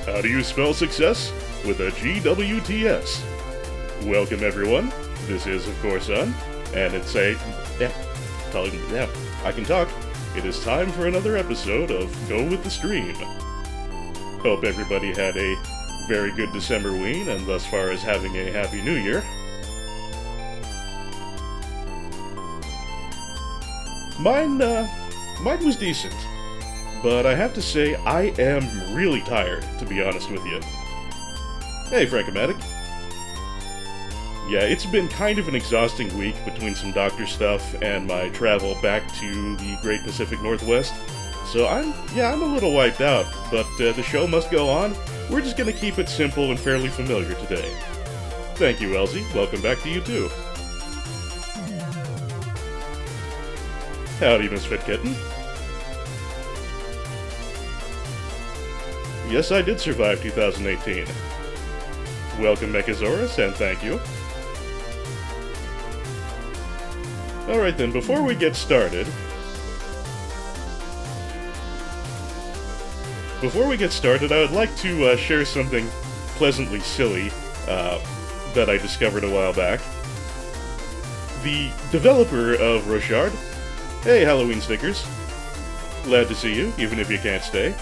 How do you spell success? With a GWTS. Welcome everyone. This is, of course, and it's I can talk. It is time for another episode of Go With The Stream. Hope everybody had a very good Decemberween, and thus far is having a Happy New Year. Mine was decent. But I have to say, I am really tired, to be honest with you. Hey, Frankomatic. Yeah, it's been kind of an exhausting week between some doctor stuff and my travel back to the Great Pacific Northwest. So I'm a little wiped out, but the show must go on. We're just gonna keep it simple and fairly familiar today. Thank you, Elsie. Welcome back to you too. Howdy, Misfit Kitten. Yes, I did survive 2018. Welcome, Mechasaurus, and thank you. Alright then, before we get started... I would like to share something pleasantly silly that I discovered a while back. The developer of Rochard... Hey, Halloween stickers. Glad to see you, even if you can't stay.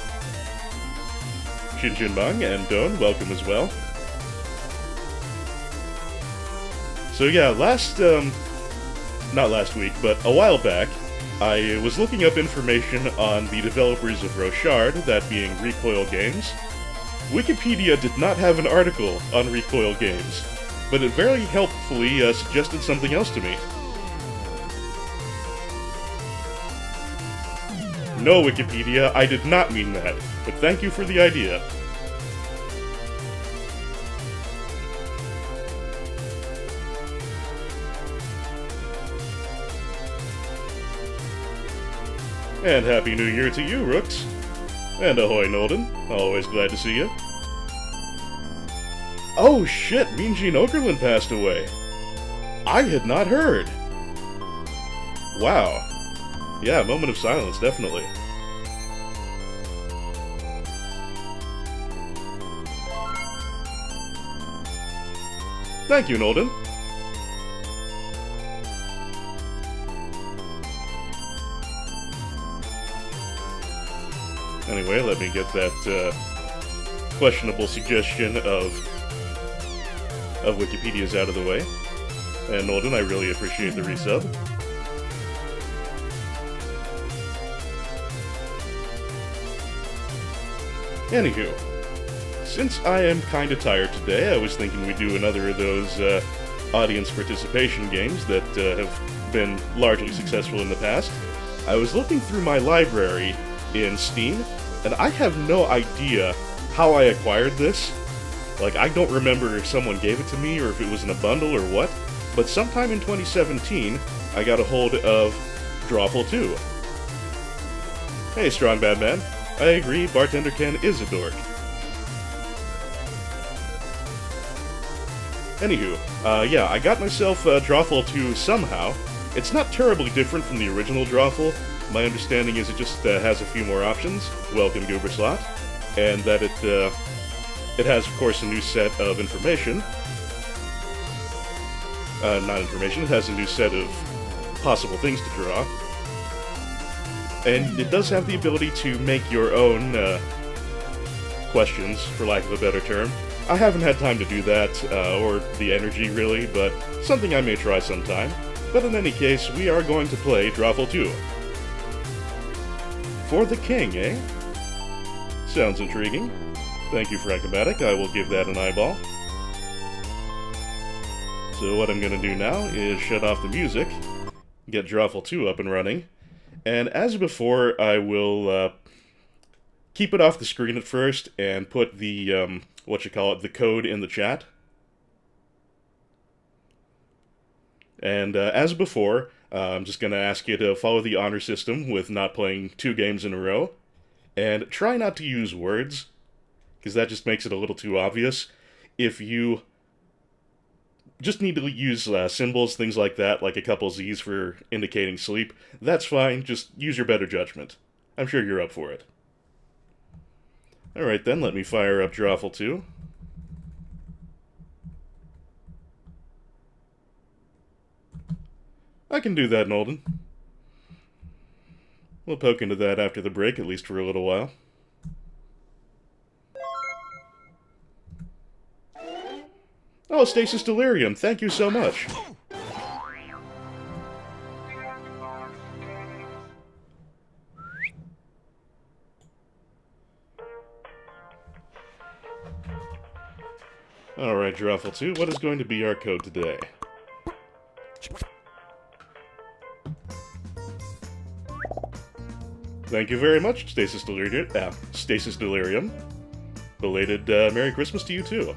Shinjinbang and Don, welcome as well. So yeah, not last week, but a while back, I was looking up information on the developers of Rochard, that being Recoil Games. Wikipedia did not have an article on Recoil Games, but it very helpfully suggested something else to me. No, Wikipedia, I did not mean that, but thank you for the idea. And Happy New Year to you, Rooks. And ahoy, Nolden. Always glad to see you. Oh shit, Mean Gene Okerlund passed away. I had not heard. Wow. Yeah, moment of silence, definitely. Thank you, Nolden. Anyway, let me get that questionable suggestion of Wikipedia's out of the way. And Nolden, I really appreciate the resub. Anywho, since I am kinda tired today, I was thinking we'd do another of those audience participation games that have been largely successful in the past. I was looking through my library in Steam, and I have no idea how I acquired this. Like, I don't remember if someone gave it to me or if it was in a bundle or what, but sometime in 2017, I got a hold of Drawful 2. Hey, Strong Bad Man. I agree, Bartender Ken is a dork. Anywho, yeah, I got myself Drawful 2 somehow. It's not terribly different from the original Drawful. My understanding is it just has a few more options. Welcome, Gooberslot. And that it has, of course, a new set of information. Not information, it has a new set of possible things to draw. And it does have the ability to make your own questions, for lack of a better term. I haven't had time to do that, or the energy really, but something I may try sometime. But in any case, we are going to play Drawful 2. For the king, eh? Sounds intriguing. Thank you, Frankomatic. I will give that an eyeball. So what I'm going to do now is shut off the music, get Drawful 2 up and running, and as before, I will keep it off the screen at first and put the, the code in the chat. And as before, I'm just going to ask you to follow the honor system with not playing 2 games in a row. And try not to use words, because that just makes it a little too obvious. If you just need to use symbols, things like that, like a couple Z's for indicating sleep, that's fine, just use your better judgment. I'm sure you're up for it. Alright then, let me fire up Drawful 2. I can do that, Nolden. We'll poke into that after the break, at least for a little while. Oh, Stasis Delirium, thank you so much. Alright, Drawful 2, what is going to be our code today? Thank you very much, Stasis Delirium. Belated Merry Christmas to you, too.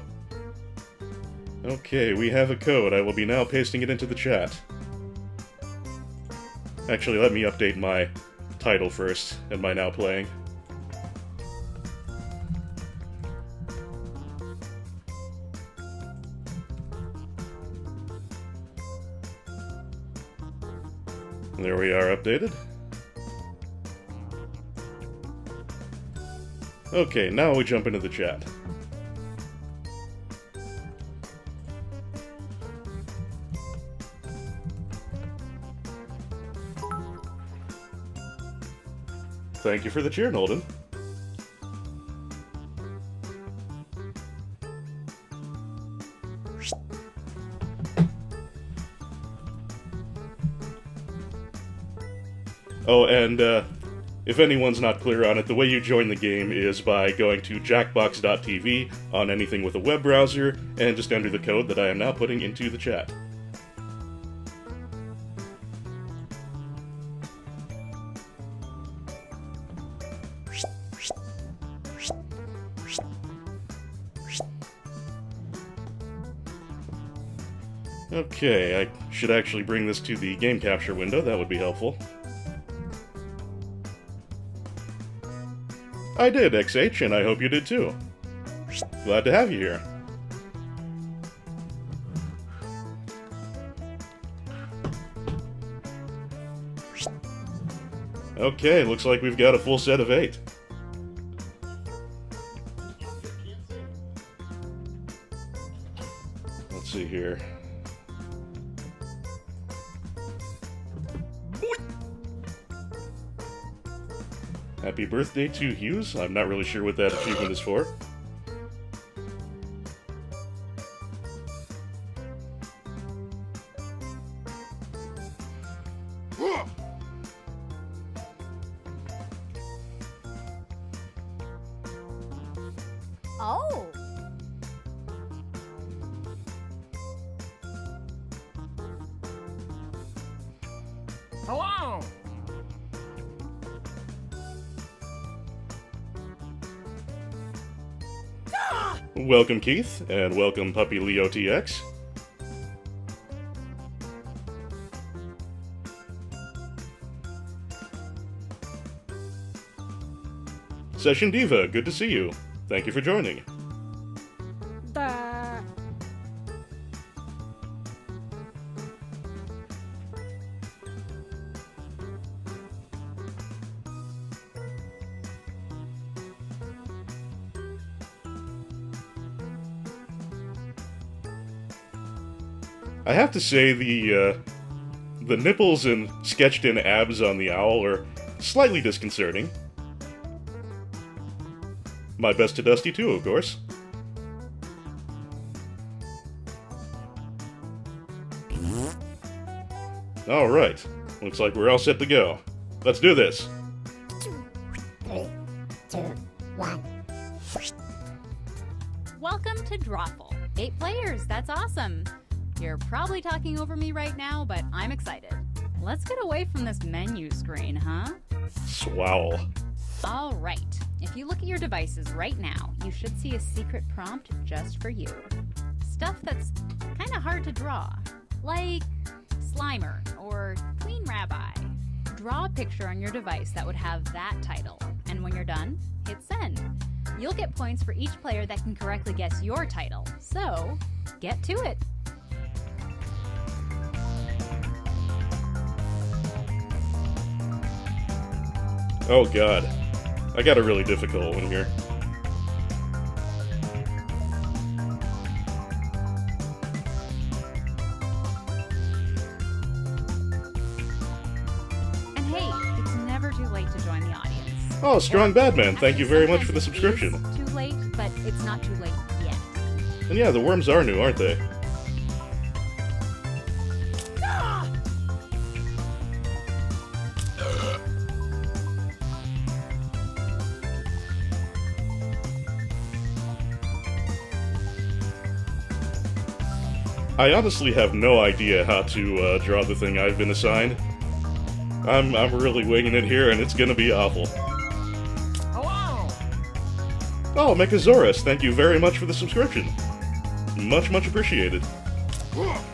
Okay, we have a code. I will be now pasting it into the chat. Actually, let me update my title first, and my now playing. There we are, updated. Okay, now we jump into the chat. Thank you for the cheer, Nolden. Oh, and, if anyone's not clear on it, the way you join the game is by going to jackbox.tv on anything with a web browser, and just enter the code that I am now putting into the chat. Okay, I should actually bring this to the game capture window, that would be helpful. I did, XH, and I hope you did too. Glad to have you here. Okay, looks like we've got a full set of 8. Let's see here. Happy birthday to Hughes. I'm not really sure what that achievement is for. Oh! Hello! Welcome, Keith, and welcome, Puppy Leo TX. Session Diva, good to see you. Thank you for joining. I have to say, the nipples and sketched-in abs on the owl are slightly disconcerting. My best to Dusty, too, of course. Alright, looks like we're all set to go. Let's do this! 2, 3, 2, 1. Welcome to Drawful. 8 players, that's awesome! You're probably talking over me right now, but I'm excited. Let's get away from this menu screen, huh? Swowl. Alright, if you look at your devices right now, you should see a secret prompt just for you. Stuff that's kinda hard to draw, like Slimer or Queen Rabbi. Draw a picture on your device that would have that title, and when you're done, hit send. You'll get points for each player that can correctly guess your title, so get to it! Oh god. I got a really difficult one here. too late to join the audience. Oh, Strong Badman, thank you very much for the Sometimes subscription. it is too late, but it's not too late yet. And yeah, the worms are new, aren't they? I honestly have no idea how to draw the thing I've been assigned. I'm really winging it here, and it's gonna be awful. Hello! Oh, Mechasaurus, thank you very much for the subscription. Much, much appreciated. Oh!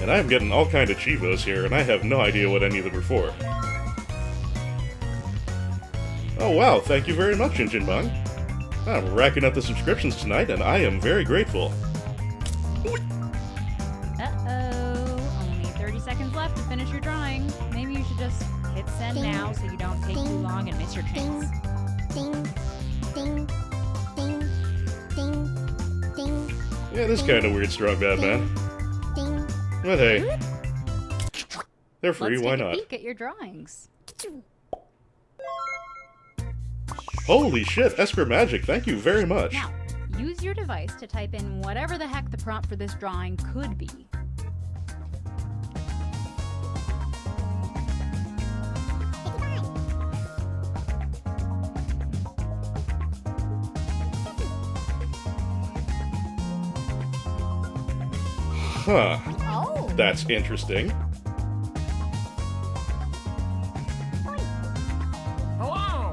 And I'm getting all kind of Chivos here, and I have no idea what any of them are for. Oh wow, thank you very much, Injinbang. I'm racking up the subscriptions tonight, and I am very grateful. Uh-oh. Only 30 seconds left to finish your drawing. Maybe you should just hit send Ding. now so you don't take too Ding. long and miss your Ding, chance. ding, ding, ding, ding, ding, Yeah, it is kind of weird, Strong Badman. ding. But hey, they're free, Let's why take a not? peek at your drawings. Holy shit, Esper Magic, thank you very much. Now, use your device to type in whatever the heck the prompt for this drawing could be. Huh, Oh. that's interesting. Hello!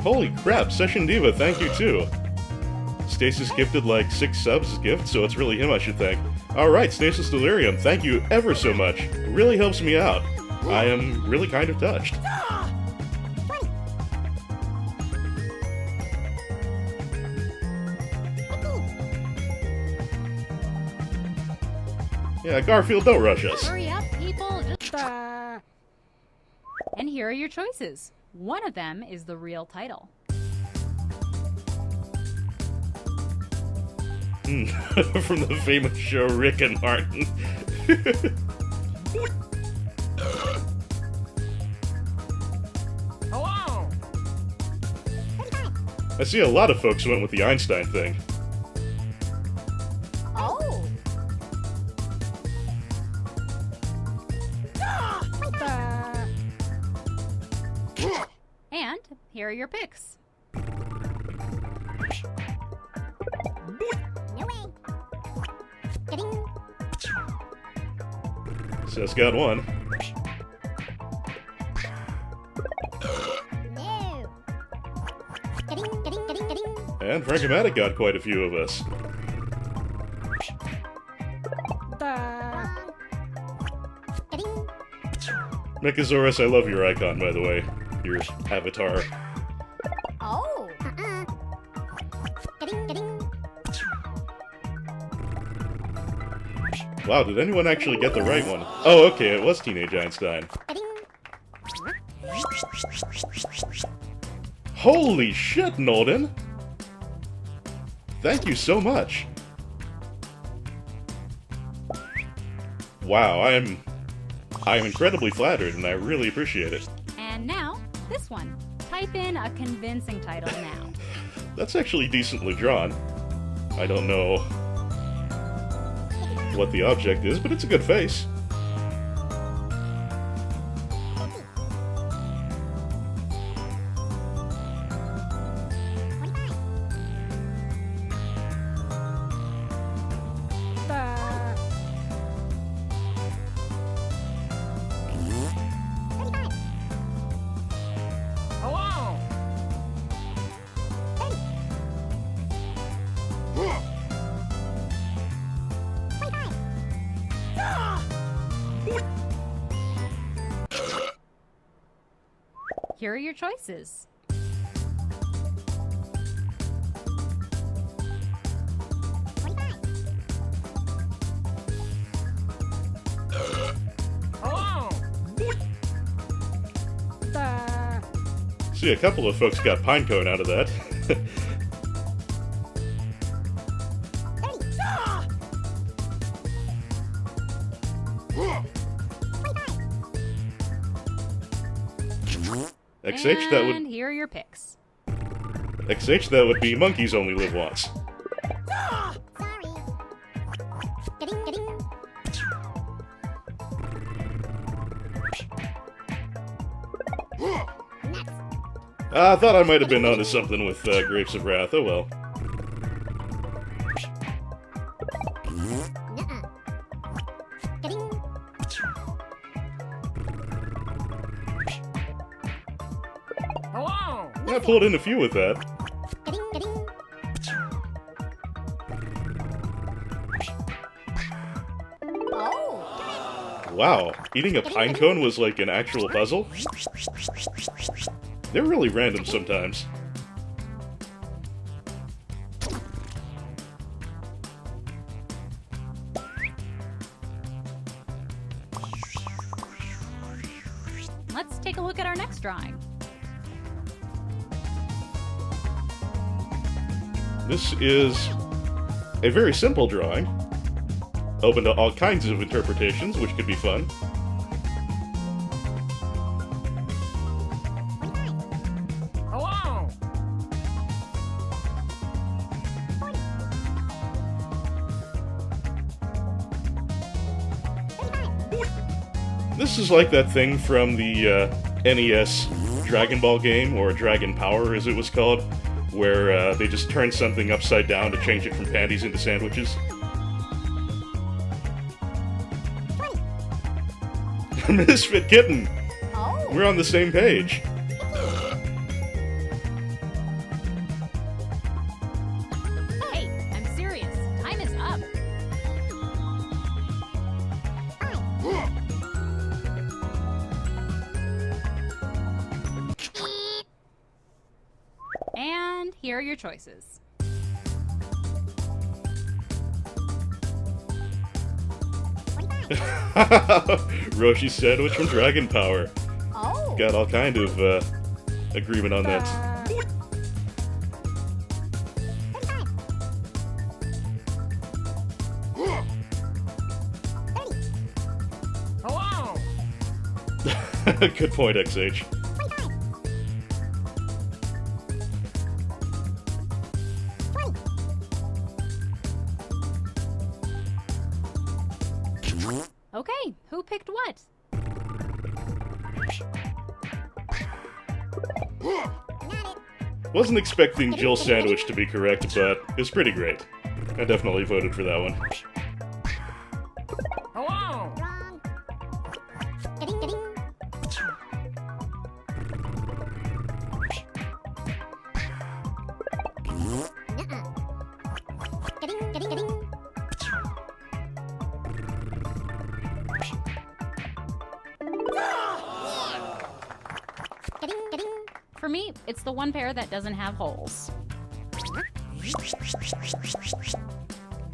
Holy crap, Session Diva, thank you too. Stasis gifted like 6 subs as gifts, so it's really him I should thank. Alright, Stasis Delirium, thank you ever so much. It really helps me out. I am really kind of touched. Yeah, Garfield, don't rush us. Hurry up, people! Just And here are your choices. One of them is the real title. From the famous show Rick and Martin. Hello! I see a lot of folks went with the Einstein thing. Oh. And here are your picks. No way. Ding. Says got one. No. Ding, ding, ding, ding. And Frankomatic got quite a few of us. Ding. Mechasaurus, I love your icon, by the way. Your avatar. Oh. Ding, ding. Wow, did anyone actually get the right one? Oh, okay, it was Teenage Einstein. Ding. Holy shit, Nolden! Thank you so much. Wow, I'm incredibly flattered, and I really appreciate it. And now, this one. Type in a convincing title now. That's actually decently drawn. I don't know what the object is, but it's a good face. Hello! Here are your choices. See, a couple of folks got pinecone out of that. 30. Ah! 25. XH, that And would... here are your picks. XH, that would be monkeys only live once. Ah! Sorry. Getting. Nuts. I thought I might have been onto something with Grapes of Wrath. Oh well. Nuh-uh. Getting. Hello. I pulled in a few with that. Getting. Oh. Wow, eating a pinecone was like an actual puzzle? They're really random sometimes. Let's take a look at our next drawing. This is a very simple drawing, open to all kinds of interpretations, which could be fun. 25. Hello. 40. 35. This is like that thing from the NES Dragon Ball game, or Dragon Power as it was called, where they just turned something upside down to change it from panties into sandwiches. 20. Misfit Kitten! Oh. We're on the same page. Hey, I'm serious. Time is up. 5. And here are your choices. Roshi's sandwich from Dragon Power. Oh. Got all kind of agreement on that. 35. 30. Hello. Good point, XH. 25. 20. Okay, who picked what? Not it. Wasn't expecting Jill's sandwich to be correct, but it's pretty great. I definitely voted for that one. Hello. Wrong. Getting. Nuh-uh. Getting. Getting. For me, it's the one pair that doesn't have holes.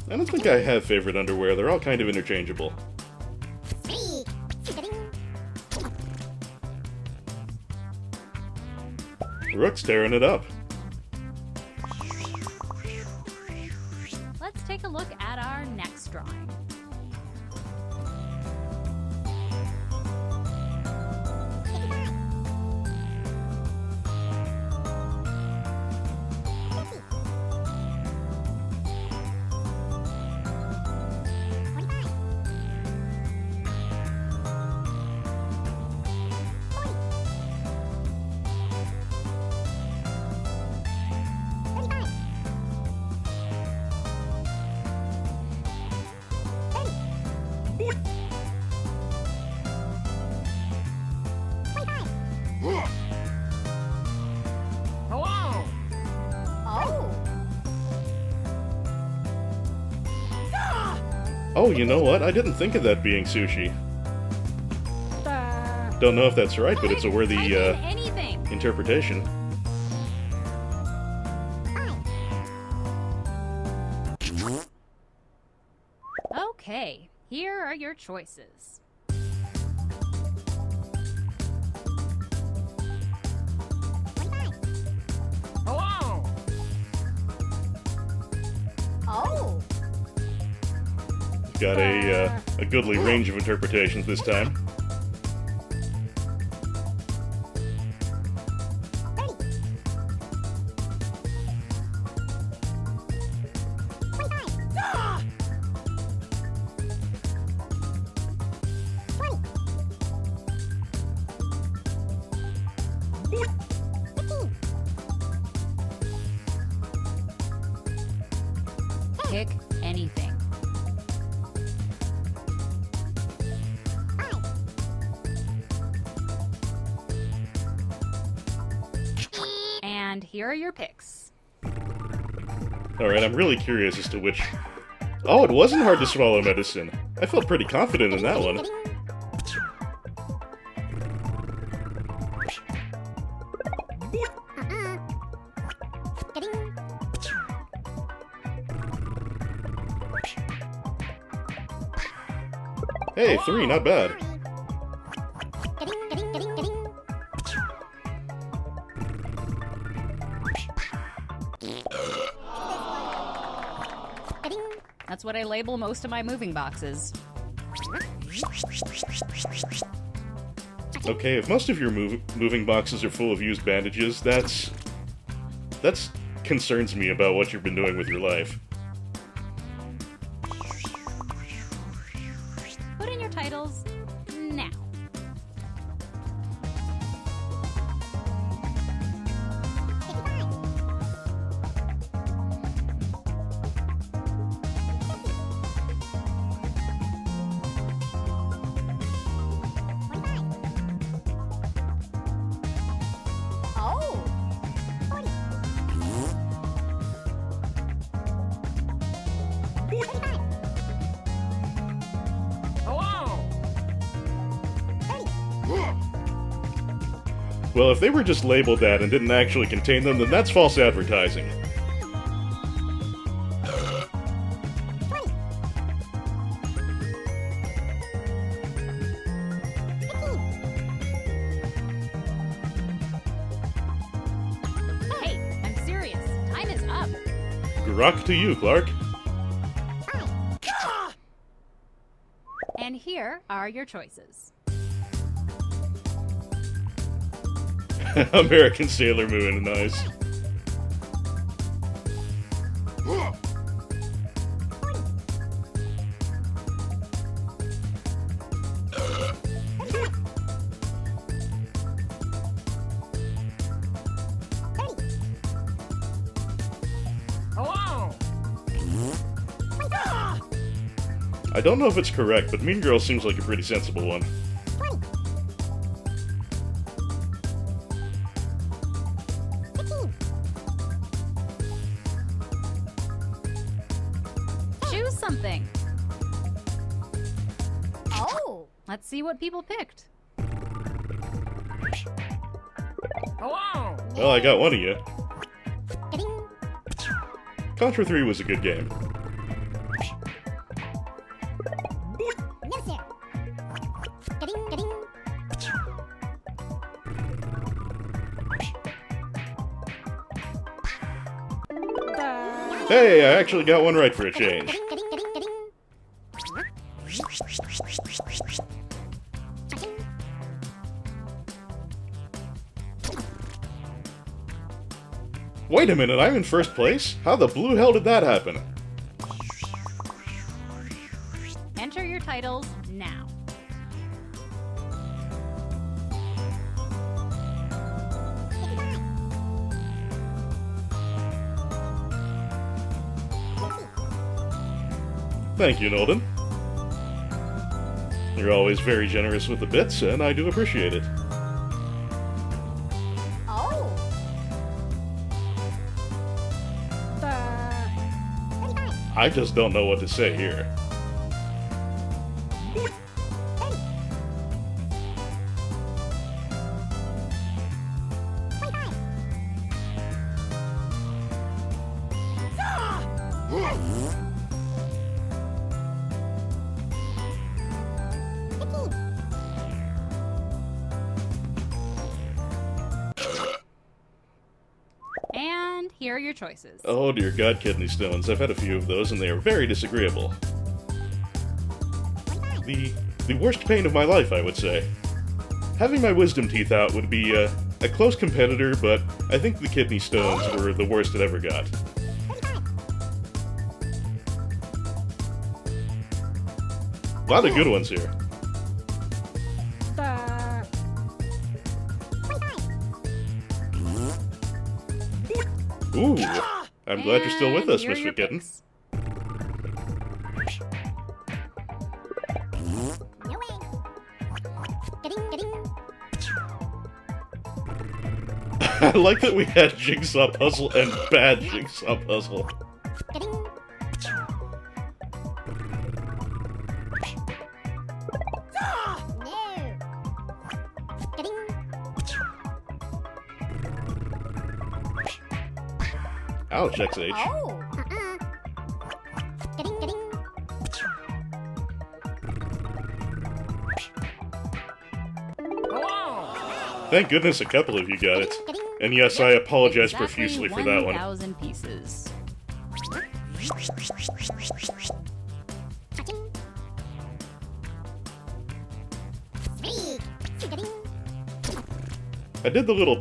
I don't think I have favorite underwear. They're all kind of interchangeable. Speak. Getting. Rook's tearing it up. Let's take a look at our next drawing. Hello. Oh. Oh, you know what? I didn't think of that being sushi. Don't know if that's right, but it's a Type worthy in anything. interpretation. 5. Okay, here are your choices. Got a goodly range of interpretations this time. Pick anything. And here are your picks. Alright, I'm really curious as to which... Oh, it wasn't hard to swallow medicine. I felt pretty confident in that one. Hey, 3, not bad. That's what I label most of my moving boxes. Okay, if most of your moving boxes are full of used bandages, that's concerns me about what you've been doing with your life. Put in your titles now. Oh! Hello! Well, if they were just labeled that and didn't actually contain them, then that's false advertising. Hey, I'm serious. Time is up. Rock to you, Clark. And here are your choices. American Sailor Moon, nice. Hello! I don't know if it's correct, but Mean Girl seems like a pretty sensible one. Choose something. Oh! Let's see what people picked. Hello! Well, I got one of you. Contra 3 was a good game. No, sir. Hey, I actually got one right for a change. Wait a minute, I'm in first place? How the blue hell did that happen? Enter your titles now. Thank you, Nolden. You're always very generous with the bits, and I do appreciate it. Oh! I just don't know what to say here. And here are your choices. Oh dear God, kidney stones. I've had a few of those, and they are very disagreeable. the worst pain of my life, I would say. Having my wisdom teeth out would be a close competitor, but I think the kidney stones were the worst it ever got. A lot of good ones here. Ooh, I'm glad you're still with us, And Miss here are your McKitten. picks. No way. Getting. I like that we had Jigsaw Puzzle and bad Jigsaw Puzzle. Getting. No. Getting. Ouch, XH. Oh! Getting. Hello! Thank goodness a couple of you got it. Getting. And yes, I apologize Exactly profusely for that one. 1,000 pieces. Touching. Three. Getting. I did the little ...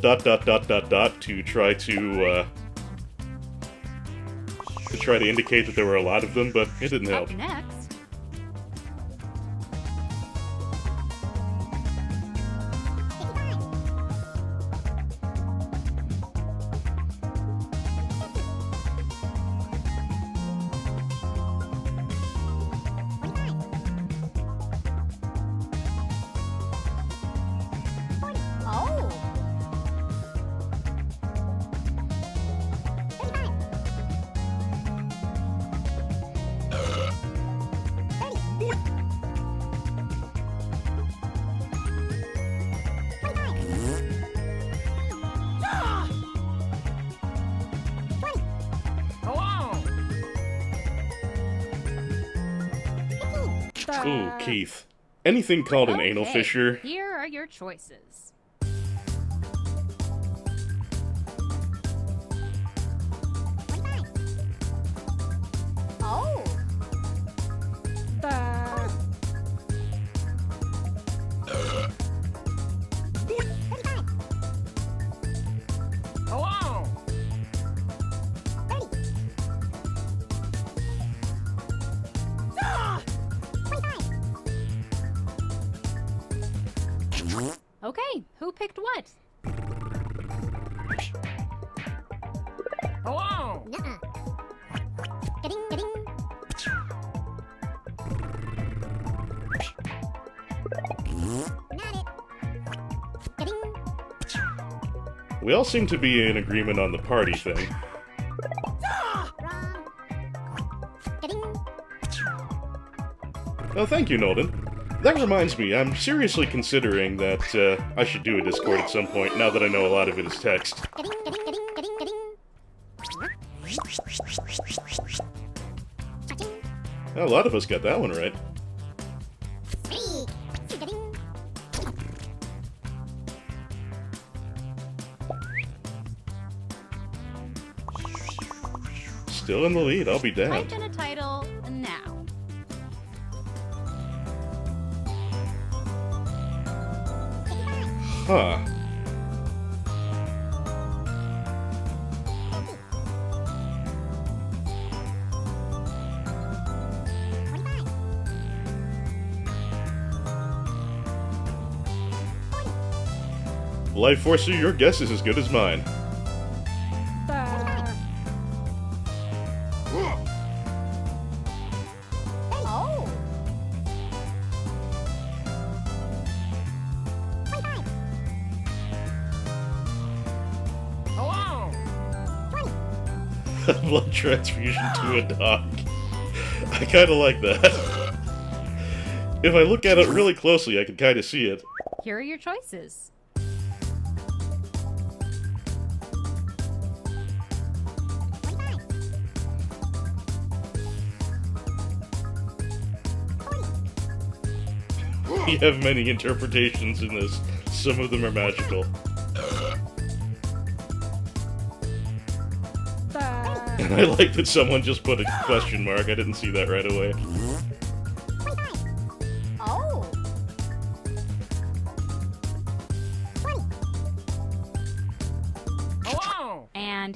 to try to indicate that there were a lot of them, but it didn't help. Up next, oh! Hello! Ooh, Keith. Anything called an anal Okay, fissure? Here are your choices. Oh! Hello! Okay, who picked what? Hello! Nuh-uh. Getting. Not it. Getting. We all seem to be in agreement on the party thing. Wrong. Getting. Oh, thank you, Nolden. That reminds me, I'm seriously considering that I should do a Discord at some point, now that I know a lot of it is text. Getting. Touching. A lot of us got that one right. Three. Getting. Still in the lead, I'll be damned. Type in a title now. Huh. Life Forcer, your guess is as good as mine. Oh! Hello! Blood transfusion to a dog. I kinda like that. If I look at it really closely, I can kinda see it. Here are your choices. We have many interpretations in this. Some of them are magical. And I like that someone just put a question mark. I didn't see that right away.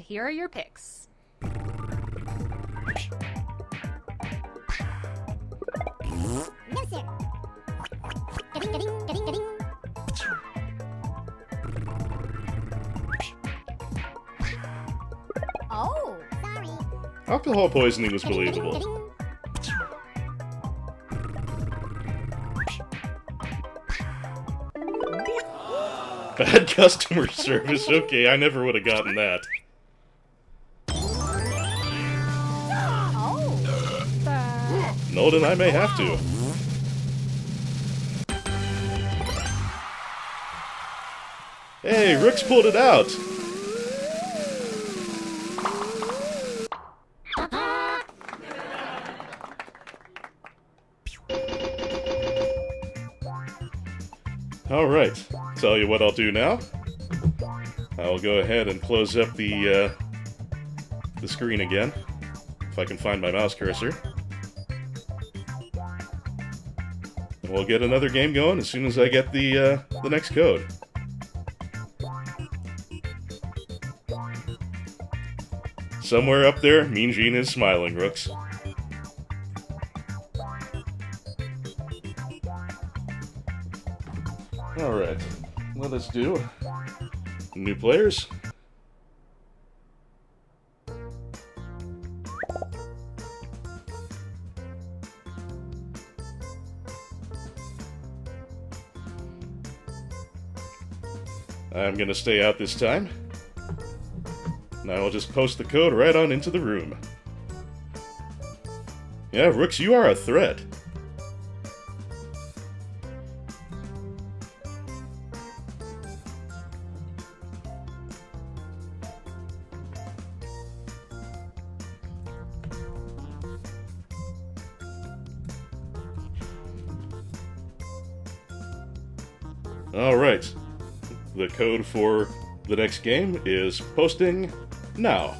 here are your picks. No, sir. Getting. Oh, sorry. Alcohol poisoning was believable. Bad customer service. Okay, I never would have gotten that. Oh. Nolden, I may have to. Hey, Rook's pulled it out. Alright, tell you what I'll do now. I'll go ahead and close up the screen again, if I can find my mouse cursor. And we'll get another game going as soon as I get the next code. Somewhere up there, Mean Gene is smiling, Rooks. Alright, let us do new players. I'm gonna stay out this time. And I will just post the code right on into the room. Yeah, Rooks, you are a threat. Alright. The code for the next game is posting now.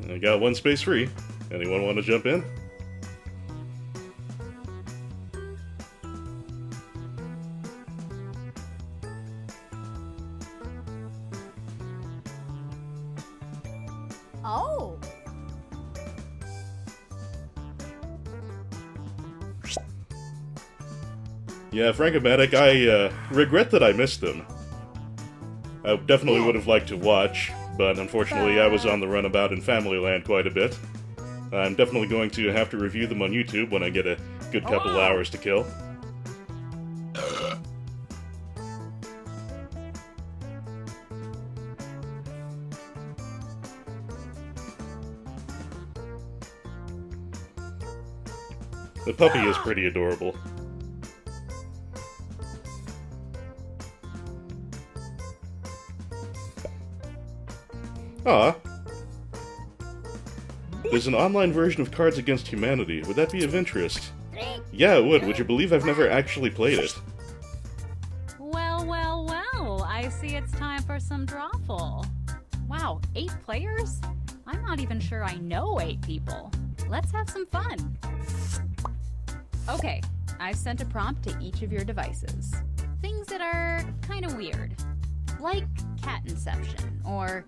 I got one space free. Anyone want to jump in? Oh. Yeah, Frankomatic, I regret that I missed them. I definitely would have liked to watch, but unfortunately I was on the runabout in Familyland quite a bit. I'm definitely going to have to review them on YouTube when I get a good couple hours to kill. The puppy is pretty adorable. Ah. There's an online version of Cards Against Humanity. Would that be of interest? Yeah, it would. Would you believe I've never actually played it? Well, I see it's time for some Drawful. Wow, 8 players? I'm not even sure I know 8 people. Let's have some fun. Okay, I've sent a prompt to each of your devices. Things that are kind of weird. Like cat inception, or,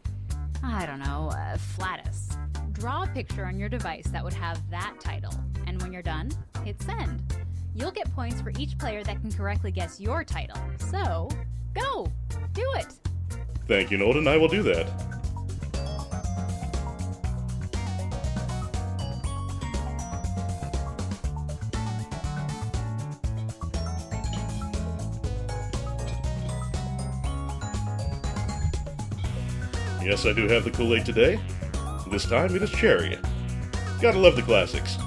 I don't know, flatus. Draw a picture on your device that would have that title, and when you're done, hit send. You'll get points for each player that can correctly guess your title. So, go! Do it! Thank you, Nolden. I will do that. Yes, I do have the Kool-Aid today. This time it is cherry. Gotta love the classics.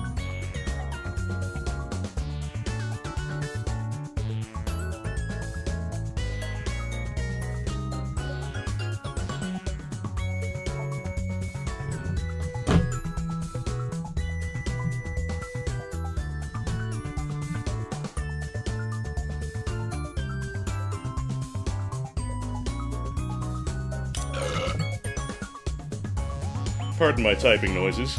Pardon my typing noises.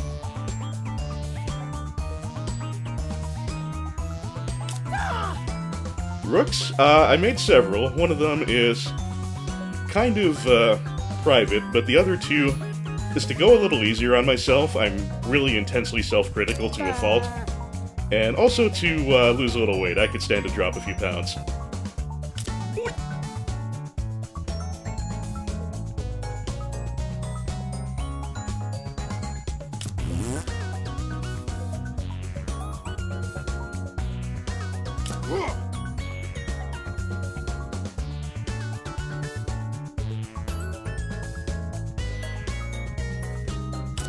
Rooks, I made several. One of them is kind of private, but the other two is to go a little easier on myself. I'm really intensely self-critical to a fault. And also to lose a little weight. I could stand to drop a few pounds.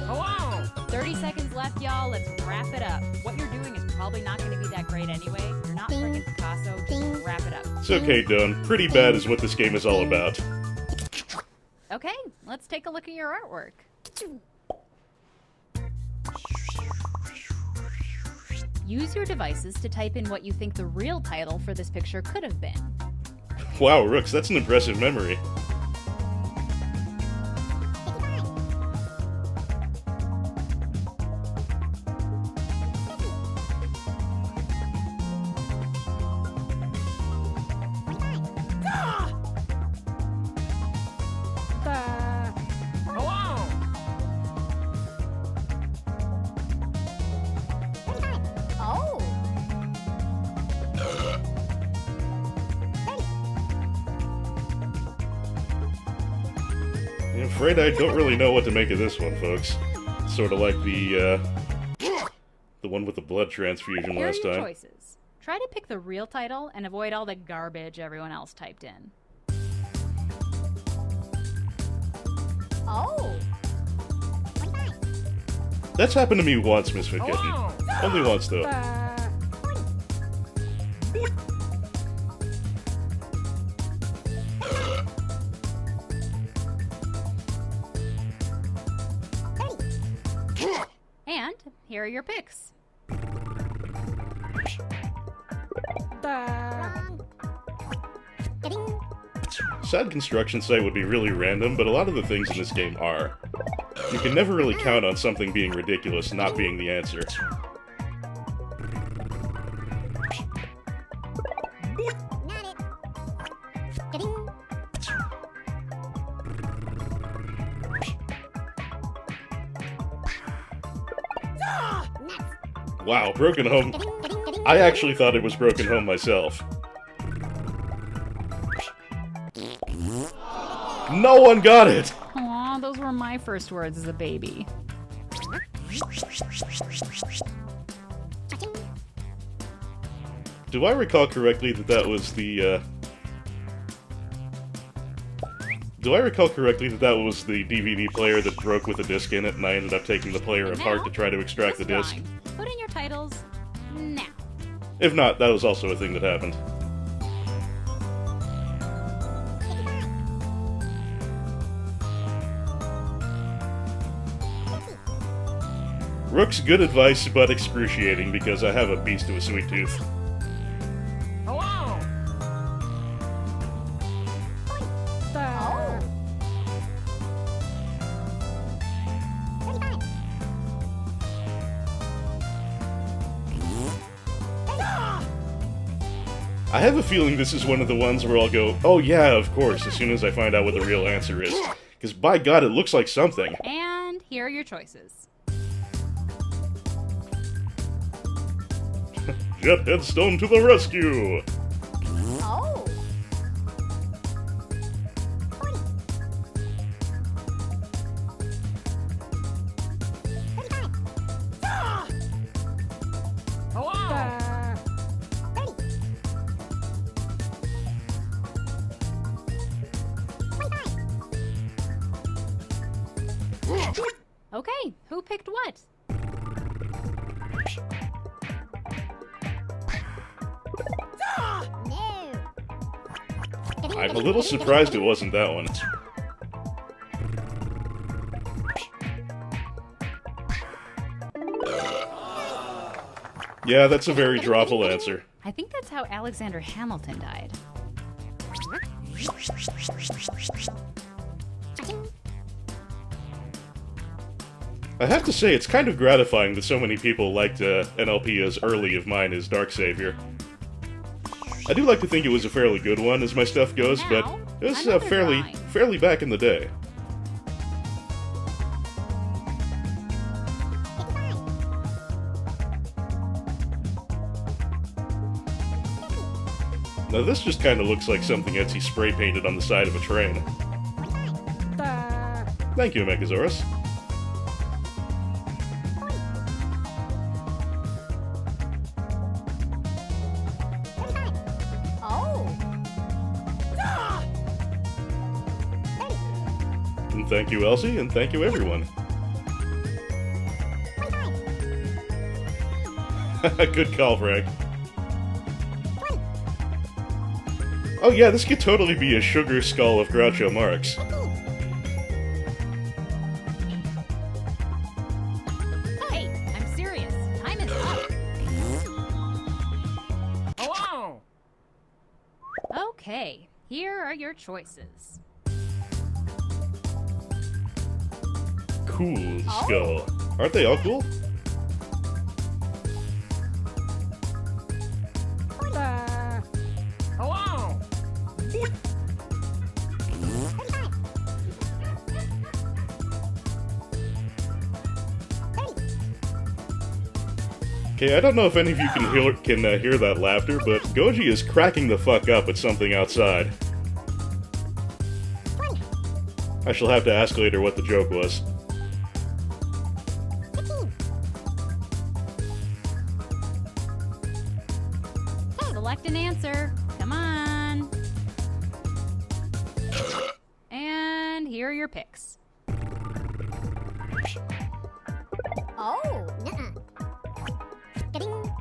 Hello! 30 seconds left, y'all. Let's wrap it up. What you're doing is probably not going to be that great anyway. You're not freaking Picasso. Just wrap it up. It's okay, Don. Pretty bad is what this game is all about. Okay, let's take a look at your artwork. Use your devices to type in what you think the real title for this picture could have been. Wow, Rooks, that's an impressive memory. Hello! Oh! I'm afraid I don't really know what to make of this one, folks. Sort of like the one with the blood transfusion Here are last your time. choices. Try to pick the real title and avoid all the garbage everyone else typed in. Oh! That's happened to me once, Misfit Kitten. Hello! Only once, though. And here are your picks. Sad construction site would be really random, but a lot of the things in this game are. You can never really count on something being ridiculous not being the answer. Wow, Broken Home. I actually thought it was Broken Home myself. No one got it! Aw, those were my first words as a baby. Do I recall correctly that that was the, Do I recall correctly that that was the DVD player that broke with a disc in it, and I ended up taking the player apart to try to extract the disc? Fine. Put in your titles now. If not, that was also a thing that happened. Rook's good advice, but excruciating, because I have a beast of a sweet tooth. Hello! Oh! I have a feeling this is one of the ones where I'll go, oh yeah, of course, as soon as I find out what the real answer is. Because by God, it looks like something. And here are your choices. Jet Headstone to the rescue! Oh! Hello! Okay, who picked what? No! I'm a little surprised it wasn't that one. Yeah, that's a very drawful answer. I think that's how Alexander Hamilton died. I have to say, it's kind of gratifying that so many people liked an LP as early of mine as Dark Savior. I do like to think it was a fairly good one as my stuff goes, but it was fairly back in the day. Now this just kind of looks like something Etsy spray painted on the side of a train. Thank you, Mechasaurus. And thank you, Elsie, and thank you, everyone. Good call, Frank. Oh yeah, this could totally be a sugar skull of Groucho Marx. Hey, I'm serious. Time is up. Hello! Okay, here are your choices. Cool skull. Aren't they all cool? Hello! Okay, I don't know if any of you can hear that laughter, but Goji is cracking the fuck up at something outside. I shall have to ask later what the joke was. Select an answer. Come on. And here are your picks. Oh, nuh-uh. Ga-ding.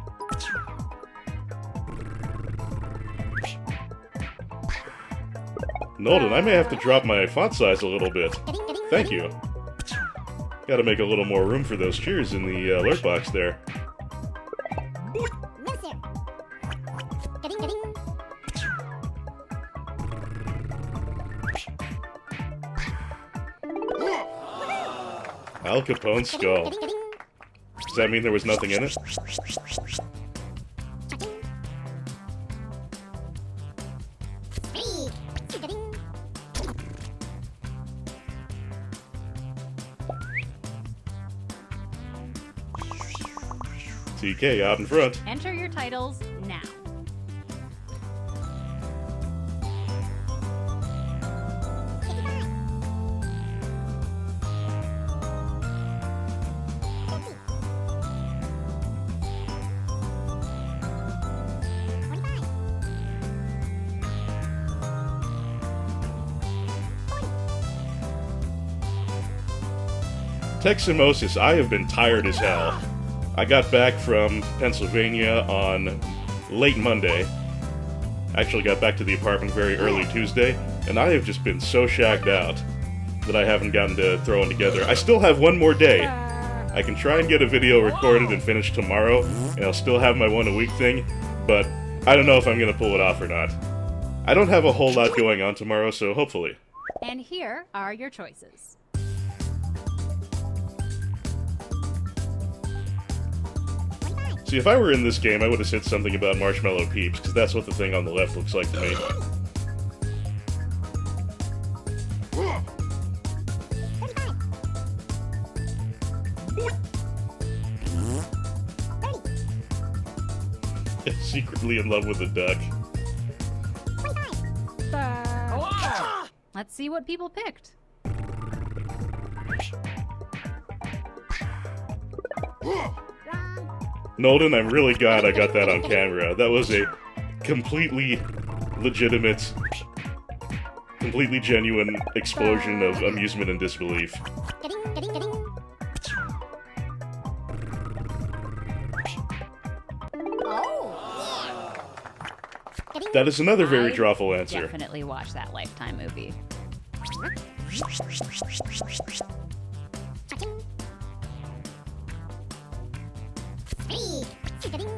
Nolden, I may have to drop my font size a little bit. Thank you. Gotta make a little more room for those cheers in the alert box there. No, sir. Ga-ding, ga-ding. Al Capone's skull. Ga-ding, ga-ding. Does that mean there was nothing in it? Hey, ga-ding. TK out in front. Enter your titles now. Teximosis, I have been tired as hell. I got back from Pennsylvania on late Monday. Actually got back to the apartment very early Tuesday, and I have just been so shagged out that I haven't gotten to throw it together. I still have one more day. I can try and get a video recorded and finished tomorrow, and I'll still have my one-a-week thing, but I don't know if I'm gonna pull it off or not. I don't have a whole lot going on tomorrow, so hopefully. And here are your choices. See, if I were in this game, I would have said something about Marshmallow Peeps, because that's what the thing on the left looks like to me. Secretly in love with a duck. Hello! Let's see what people picked. Nolden, I'm really glad I got that on camera. That was a completely legitimate, completely genuine explosion of amusement and disbelief. Ga-ding, ga-ding, ga-ding. Oh, yeah. Ga-ding. That is another very I'd Drawful answer. Definitely watch that Lifetime movie. Cha-ching. Hey, ga-ding.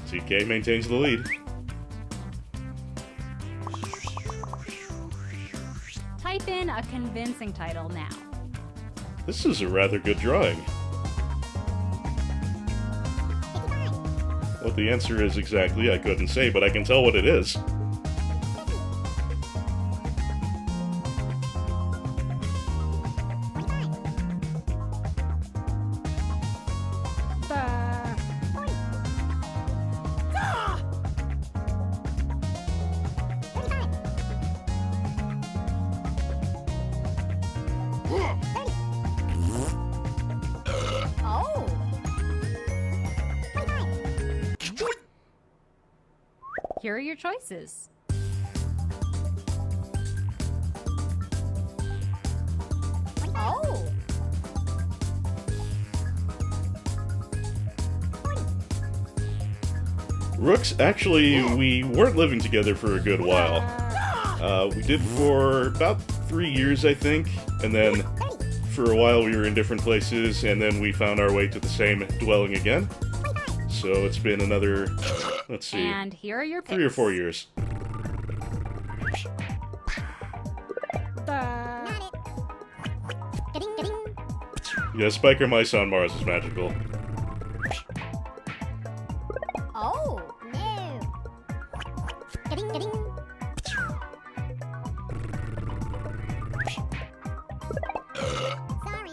TK maintains the lead. Type type in a convincing title now. This is a rather good drawing. What the answer is exactly, I couldn't say, but I can tell what it is. Here are your choices. Oh! Rooks, actually, we weren't living together for a good while. We did for about 3 years, I think, and then for a while we were in different places, and then we found our way to the same dwelling again. So it's been another, let's see, And here are your picks. 3 or 4 years. Yeah, Spiker Mice on Mars is magical. Oh, no. Sorry.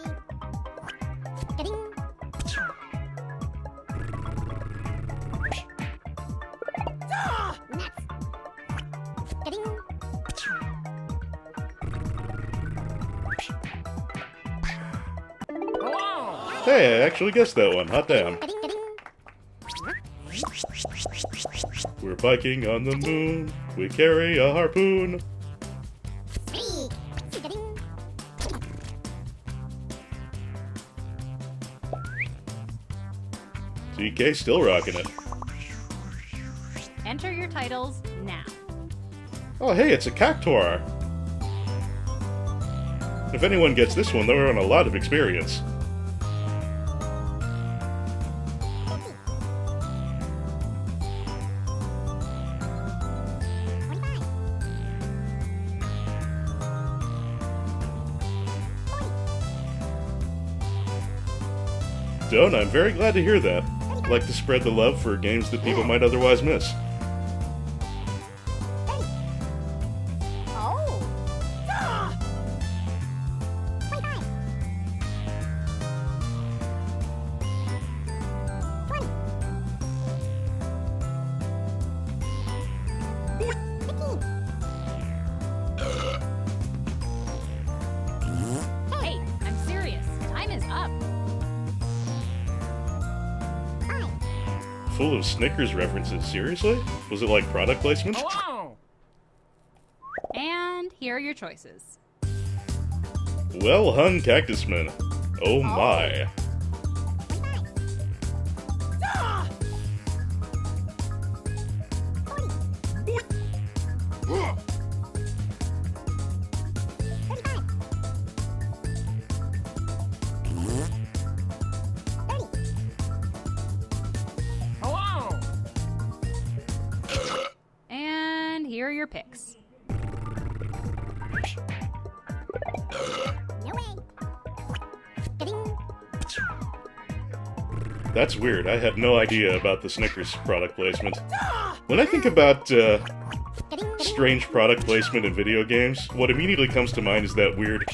Hello! Hey, I actually guessed that one. Hot damn. We're biking on the moon. We carry a harpoon. DK still rocking it. Enter your titles now. Oh, hey, it's a Cactuar. If anyone gets this one, they're on a lot of experience. Don't, I'm very glad to hear that. Like to spread the love for games that people might otherwise miss. Hey, I'm serious. Time is up. Full of Snickers references, seriously? Was it like product placement? Hello! And here are your choices. Well hung Cactusman. Oh my. Hello! And here are your picks. No way. That's weird. I had no idea about the Snickers product placement. When I think about strange product placement in video games, what immediately comes to mind is that weird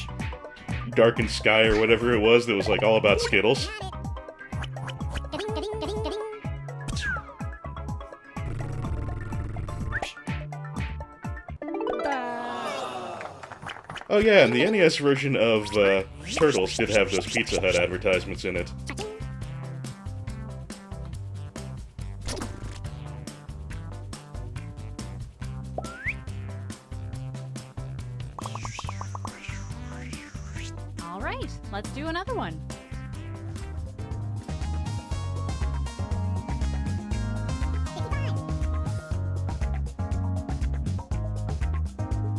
Darkened Sky or whatever it was that was like all about Skittles. Oh yeah, and the NES version of Turtles did have those Pizza Hut advertisements in it. All right, let's do another one.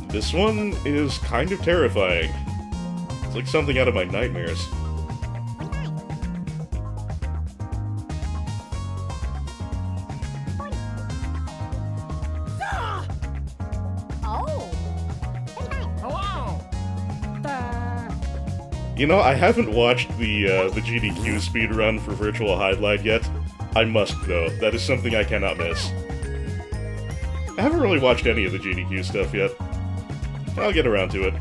This one is kind of terrifying. It's like something out of my nightmares. Oh. Hello! You know, I haven't watched the GDQ speedrun for Virtual Highlight yet. I must, though. That is something I cannot miss. I haven't really watched any of the GDQ stuff yet. I'll get around to it.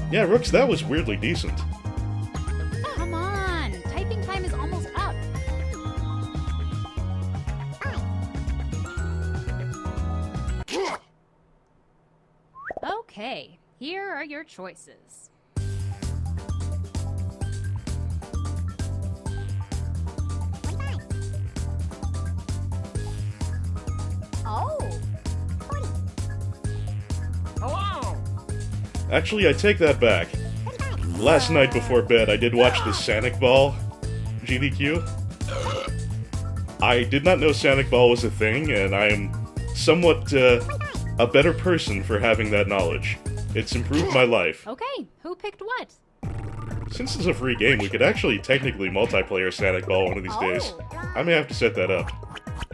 Yeah, Rooks, that was weirdly decent. Come on! Typing time is almost up. Okay, here are your choices. Oh! Hello! Actually, I take that back. Last night before bed, I did watch the Sonic Ball GDQ. I did not know Sonic Ball was a thing, and I am somewhat a better person for having that knowledge. It's improved my life. Okay, who picked what? Since it's a free game, we could actually technically multiplayer Sonic Ball one of these days. I may have to set that up.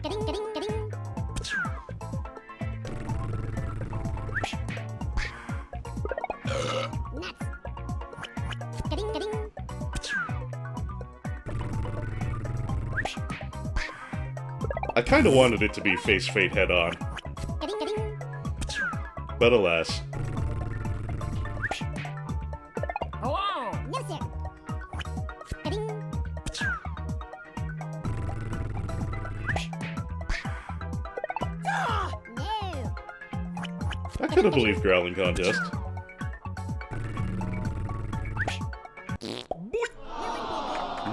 Getting, getting, getting. Nuts. Getting, getting. I kinda wanted it to be Face Fate head-on, Getting, getting. but alas. Hello! No, sir. Getting. No. I could have believed Growling Contest.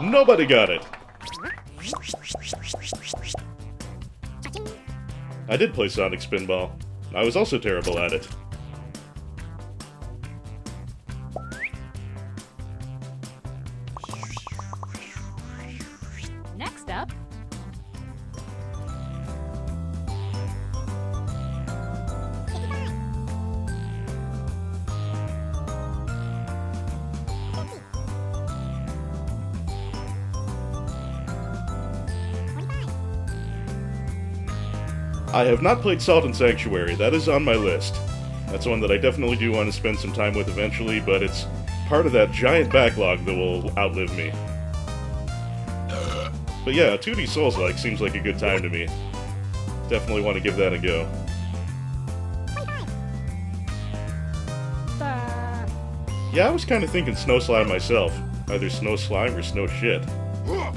Nobody got it! Touching. I did play Sonic Spinball. I was also terrible at it. Next up, I have not played Salt and Sanctuary. That is on my list. That's one that I definitely do want to spend some time with eventually, but it's part of that giant backlog that will outlive me. But yeah, a 2D Souls-like seems like a good time to me. Definitely want to give that a go. Yeah, I was kind of thinking Snow Slime myself. Either Snow Slime or Snow Shit. Oh.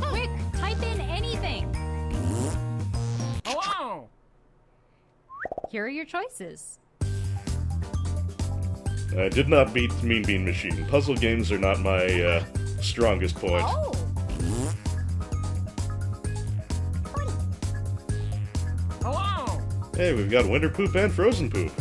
quick, type in anything. Hello! Here are your choices. I did not beat Mean Bean Machine. Puzzle games are not my strongest point. Oh. Hello! Hey, we've got Winter Poop and Frozen Poop.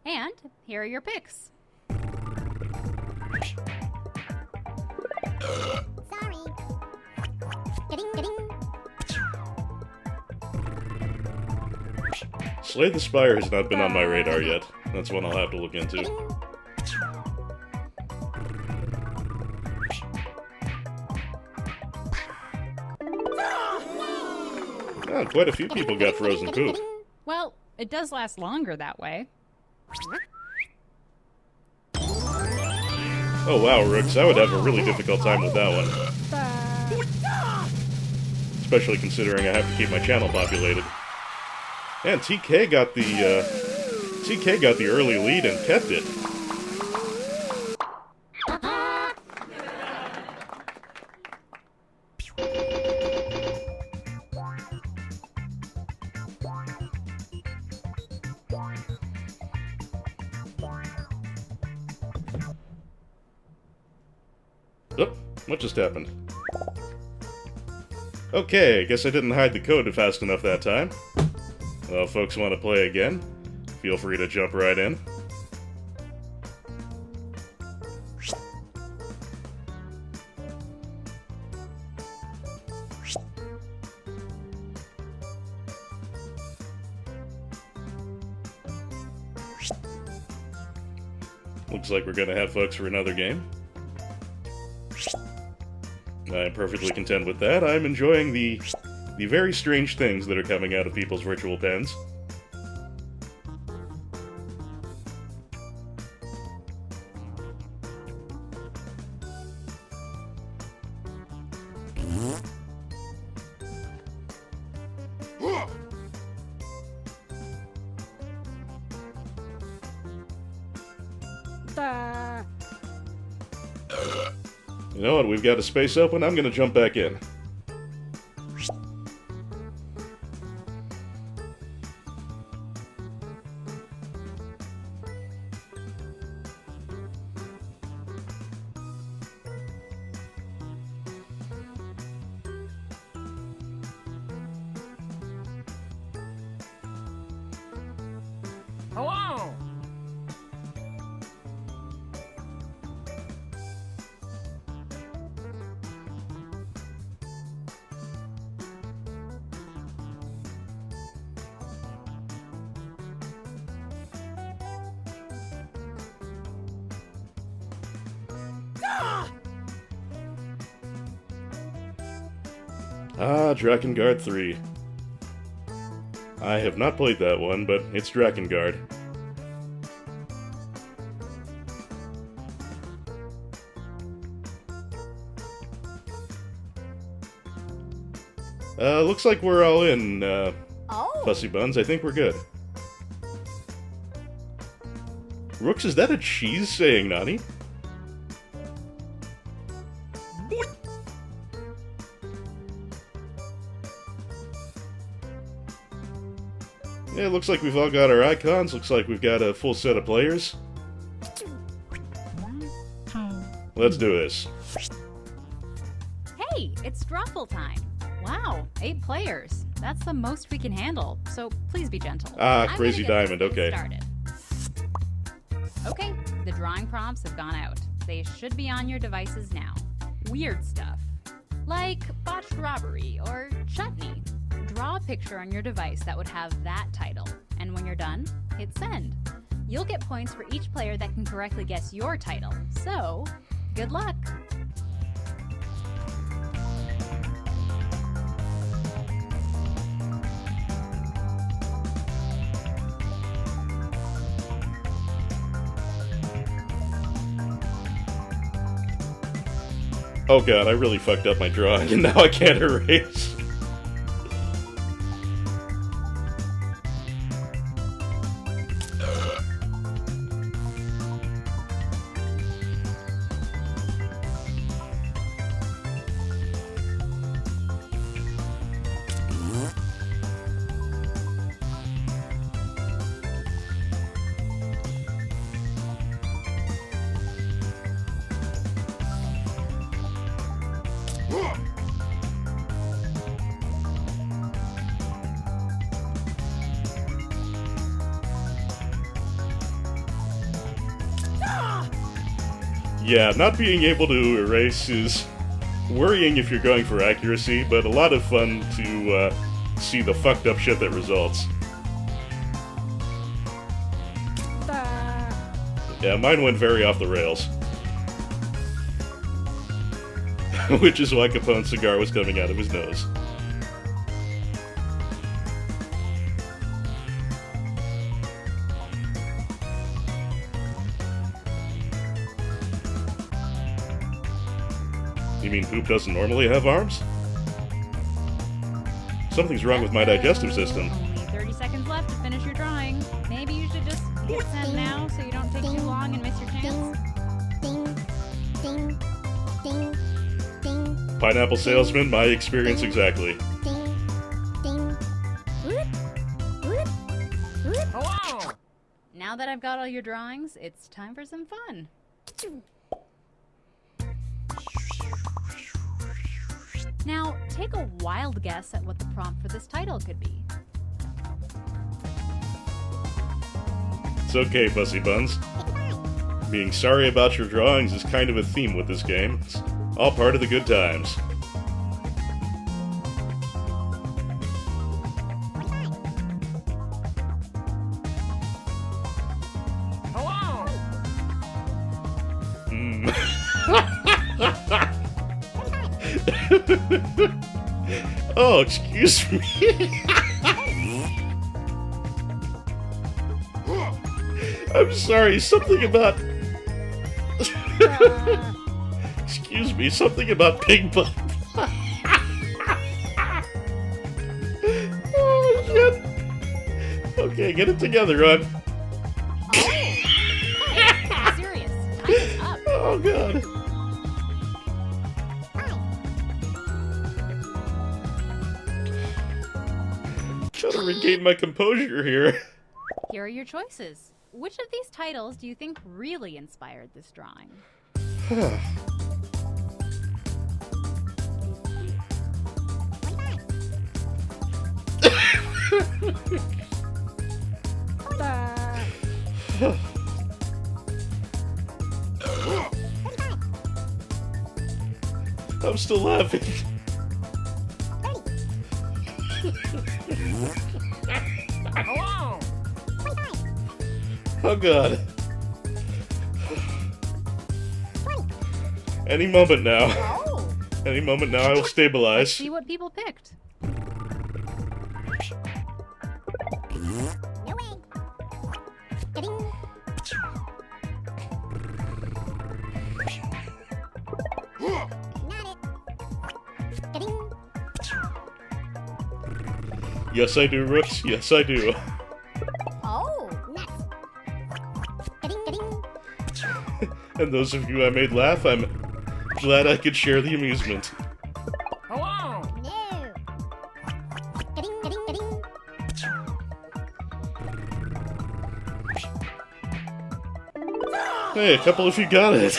And here are your picks. Sorry. Getting, getting. Slay the Spire has not been on my radar yet. That's one I'll have to look into. Getting. Oh, quite a few people got Frozen Poop. Well, it does last longer that way. Oh wow, Rooks, I would have a really difficult time with that one. Especially considering I have to keep my channel populated. And TK got the early lead and kept it. Oh, what just happened? Okay, I guess I didn't hide the code fast enough that time. Well, if folks want to play again, feel free to jump right in. Looks like we're gonna have folks for another game. I'm perfectly content with that. I'm enjoying the very strange things that are coming out of people's virtual pens. You know what, we've got a space open, I'm gonna jump back in. Hello! Ah, Drakengard 3. I have not played that one, but it's Drakengard. Looks like we're all in, Fussy Buns. I think we're good. Rooks, is that a cheese saying Nani? Yeah, looks like we've all got our icons. Looks like we've got a full set of players. Let's do this. Hey, it's Drawful time. Wow, 8 players. That's the most we can handle, so please be gentle. Ah, I'm Crazy gonna get Diamond, this okay. started. Okay, the drawing prompts have gone out. They should be on your devices now. Weird stuff, like botched robbery or chutney. Draw a picture on your device that would have that title, and when you're done, hit send. You'll get points for each player that can correctly guess your title, so good luck! Oh god, I really fucked up my drawing, and now I can't erase. Yeah, not being able to erase is worrying if you're going for accuracy, but a lot of fun to see the fucked up shit that results. Yeah, mine went very off the rails. Which is why Capone's cigar was coming out of his nose. You mean poop doesn't normally have arms? Something's wrong with my digestive system. Only 30 seconds left to finish your drawing. Maybe you should just hit send now so you don't take too long and miss your chance. Ding, ding, ding, ding, Pineapple salesman, my experience exactly. ding, ding. Whoop, whoop, whoop. Hello! Now that I've got all your drawings, it's time for some fun. Now, take a wild guess at what the prompt for this title could be. It's okay, Fussy Buns. Being sorry about your drawings is kind of a theme with this game. It's all part of the good times. Hello! Oh, excuse me. I'm sorry, something about... Excuse me, something about pig butt. Oh, shit. Okay, get it together, Ron. I'm serious. Time is up. Oh, God. Gotta regain my composure here. Here are your choices. Which of these titles do you think really inspired this drawing? I'm still laughing. Hello! Oh, God. Any moment now. Oh. Any moment now I will Let's stabilize. see what people picked. No way. Getting. Not it. Getting. Yes, I do, Rooks. Yes, I do. Oh. Nuts. Getting. And those of you I made laugh, I'm glad I could share the amusement. Hello! No. Getting. Hey, a couple of you got it.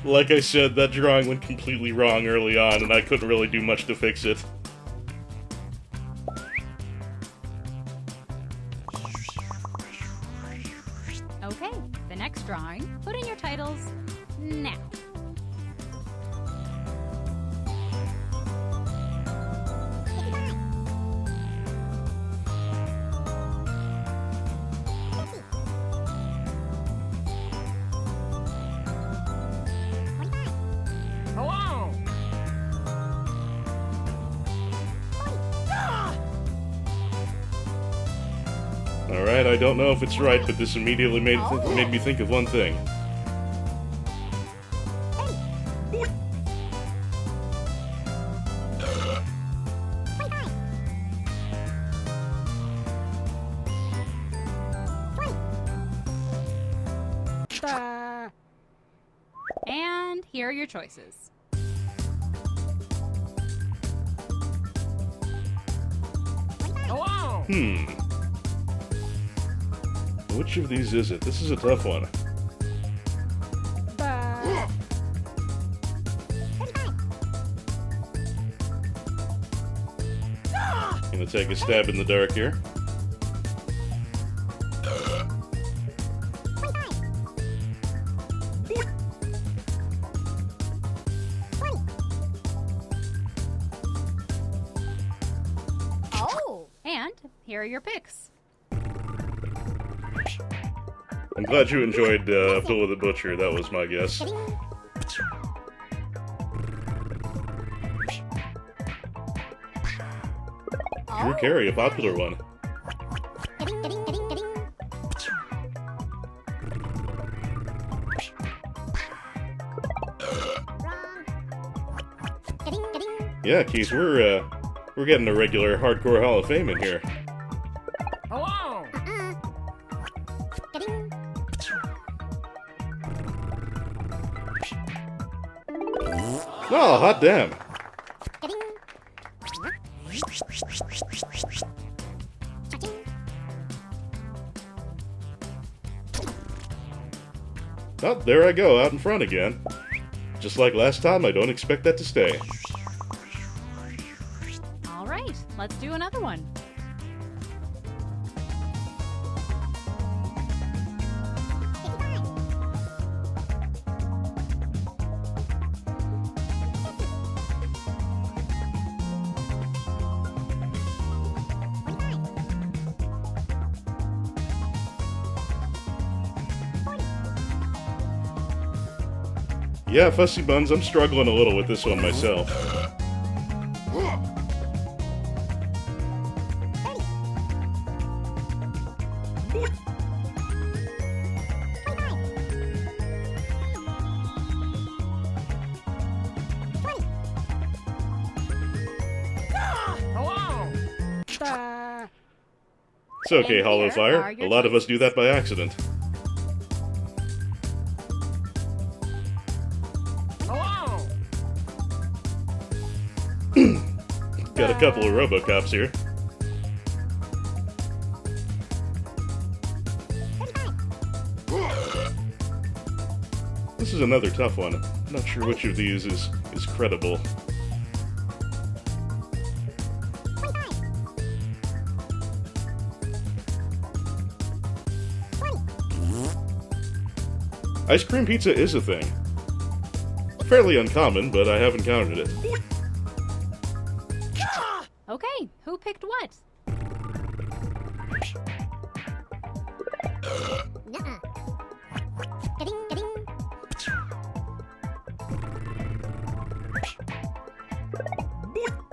Like I said, that drawing went completely wrong early on, and I couldn't really do much to fix it. Okay, the next drawing. Put in your titles now. Hello! Alright, I don't know if it's right, but this immediately made me think of one thing. And here are your choices. Hello! Which of these is it? This is a tough one. Gonna take a stab in the dark here. Oh. And here are your picks. I'm glad you enjoyed Bill the Butcher, that was my guess. Getting. Drew Carey, a popular one. Getting. Wrong. Getting. Yeah, Keith, we're getting a regular Hardcore Hall of Fame in here. Hello! Getting. Oh, hot damn. Getting. Oh, there I go, out in front again. Just like last time, I don't expect that to stay. All right, let's do another one. Yeah, Fussy Buns, I'm struggling a little with this one myself. Hello! It's okay, And Hollow here Fire. are A your lot of us do that by accident. Hello! Got a couple of Robocops here. This is another tough one. I'm not sure which of these is credible. Ice cream pizza is a thing. Fairly uncommon, but I have encountered it. Okay, who picked what? Nuh-uh. Ga-ding, ga-ding.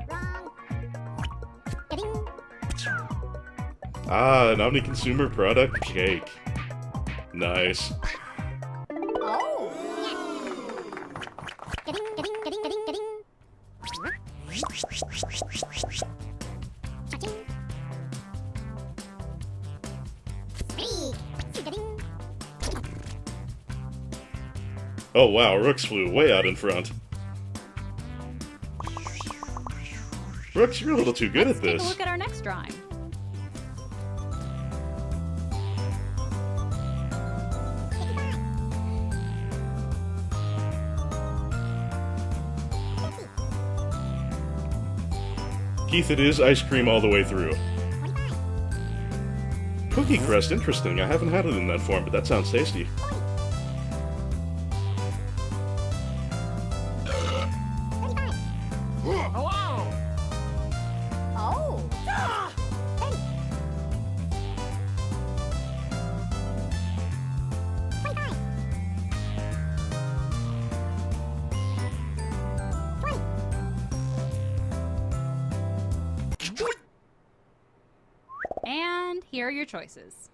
Wrong. Ga-ding. Ah, an omni-consumer product cake. Nice. Oh, yes. Ga-ding, ga-ding, ga-ding, ga-ding, ga-ding. Cha-ching. Speed. Ga-ding. Oh wow, Rooks flew way out in front. Rooks, you're a little too good at Take a this. look at our next drawing. Keith, it is ice cream all the way through. 25. Cookie crust, interesting. I haven't had it in that form, but that sounds tasty. 35. Hello! Oh. 30. 25. 20. And here are your choices.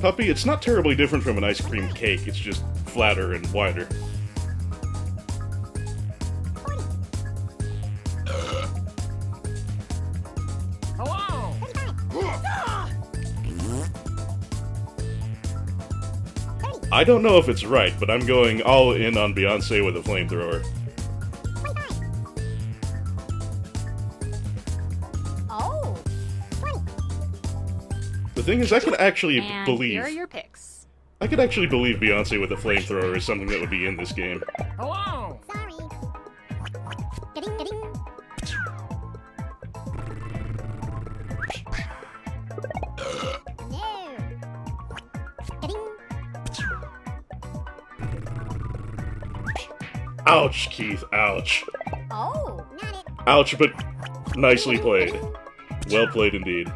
Puppy, it's not terribly different from an ice cream cake, it's just flatter and wider. 40. Hello! 35. 30. I don't know if it's right, but I'm going all in on Beyonce with a flamethrower. 25. Oh. 20. The thing is, I could actually And believe... here are your picks. I could actually believe Beyonce with a flamethrower is something that would be in this game. Hello! Sorry. Ga-ding, ga-ding. No. Ga-ding. Ouch, Keith, ouch. Oh. Not it. Ouch, but nicely played. Well played indeed.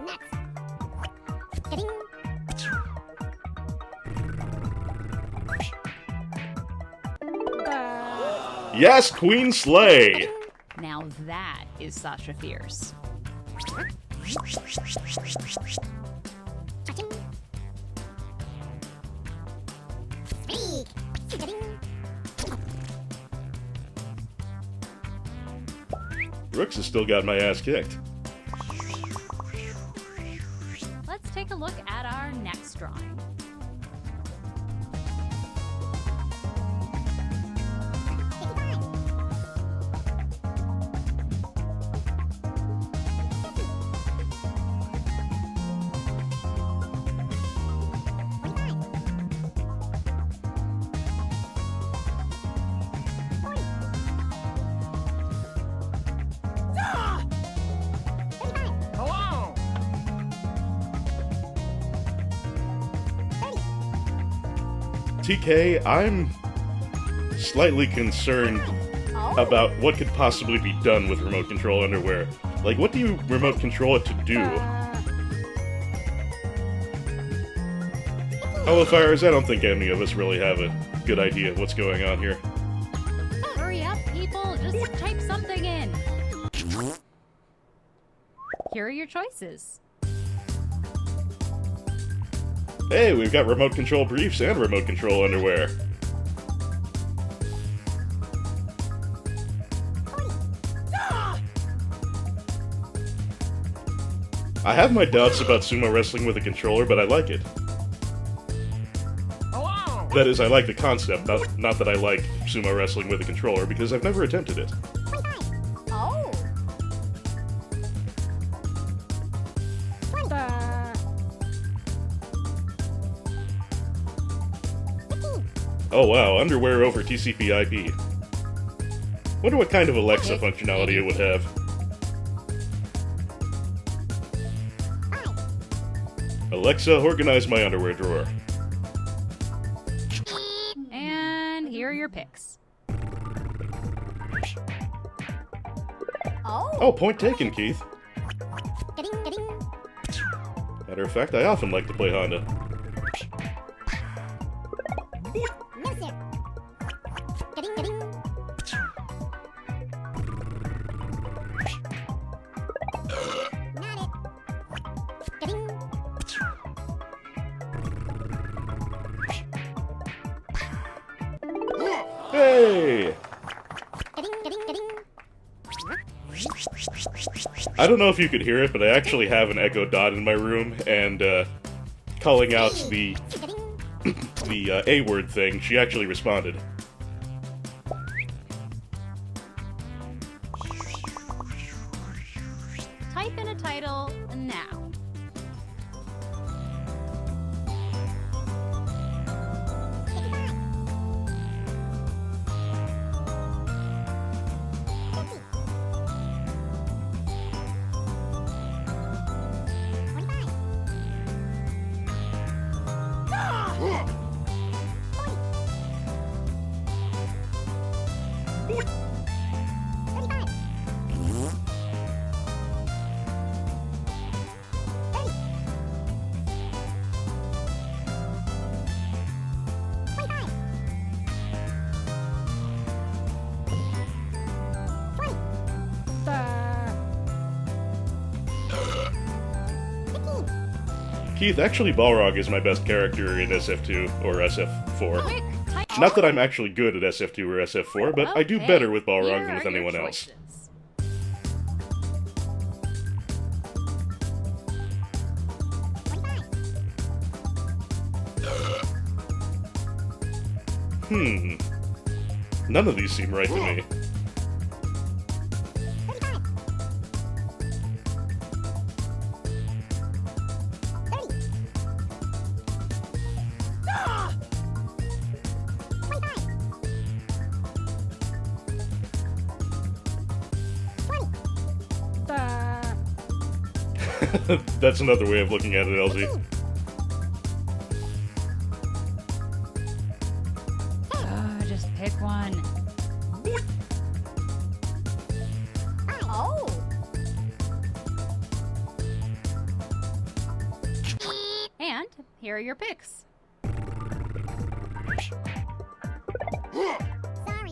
Nuts. Ga-ding. Yes, Queen Slay! Now that is Sasha Fierce. Cha-ching. Speed. Ga-ding. Rooks has still got my ass kicked. Let's take a look at our next drawing. Hello! TK, I'm slightly concerned about what could possibly be done with remote control underwear. Like, what do you remote control it to do? Hello, Fires. I don't think any of us really have a good idea of what's going on here. Hurry up, people! Just type something in! Here are your choices. Hey, we've got remote control briefs and remote control underwear. I have my doubts about sumo wrestling with a controller, but I like it. Hello! That is, I like the concept, not that I like sumo wrestling with a controller, because I've never attempted it. Oh! Oh wow, underwear over TCP/IP. Wonder what kind of Alexa functionality it would have. Alexa, organize my underwear drawer. And here are your picks. Oh, point taken, Keith. Matter of fact, I often like to play Honda. No, sir. Not it. Hey! I don't know if you could hear it, but I actually have an Echo Dot in my room, and calling out the A-word thing, she actually responded. Type in a title now. Keith, actually Balrog is my best character in SF2 or SF4. Quick, type. Not that I'm actually good at SF2 or SF4, but I do Okay, better with Balrog here than with are your anyone else. choices. None of these seem right to me. That's another way of looking at it, LZ. Just pick one. Oh! And here are your picks. Sorry.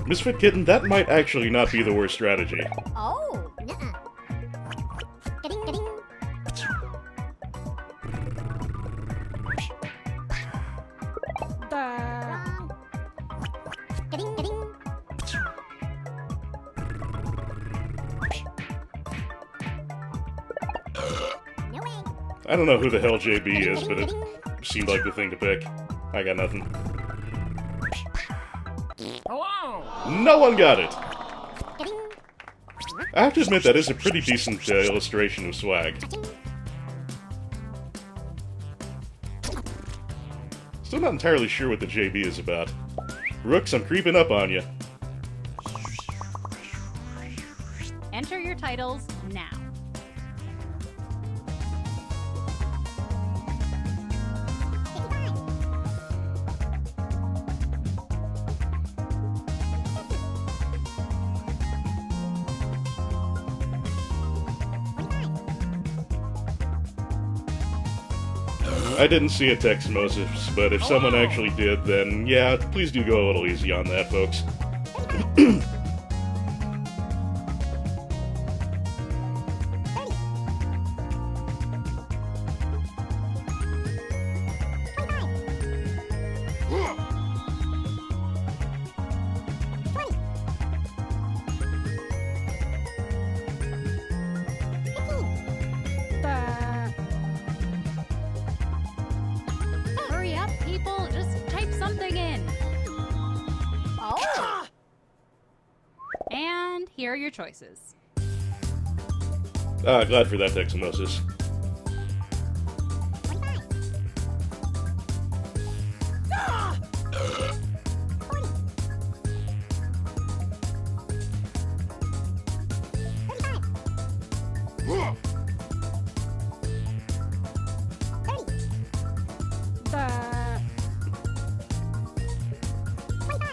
Misfit Kitten, that might actually not be the worst strategy. Oh! Nuh-uh. Wrong. No way. I don't know who the hell JB is, but it seemed like the thing to pick. I got nothing. Hello! No one got it! I have to admit, that is a pretty decent illustration of swag. Still not entirely sure what the JB is about. Rooks, I'm creeping up on you. Enter your titles now. I didn't see a text Moses, but if someone actually did, then yeah, please do go a little easy on that, folks. Hurry up, people! Just type something in! Oh! And here are your choices. Ah, glad for that, Texamosis.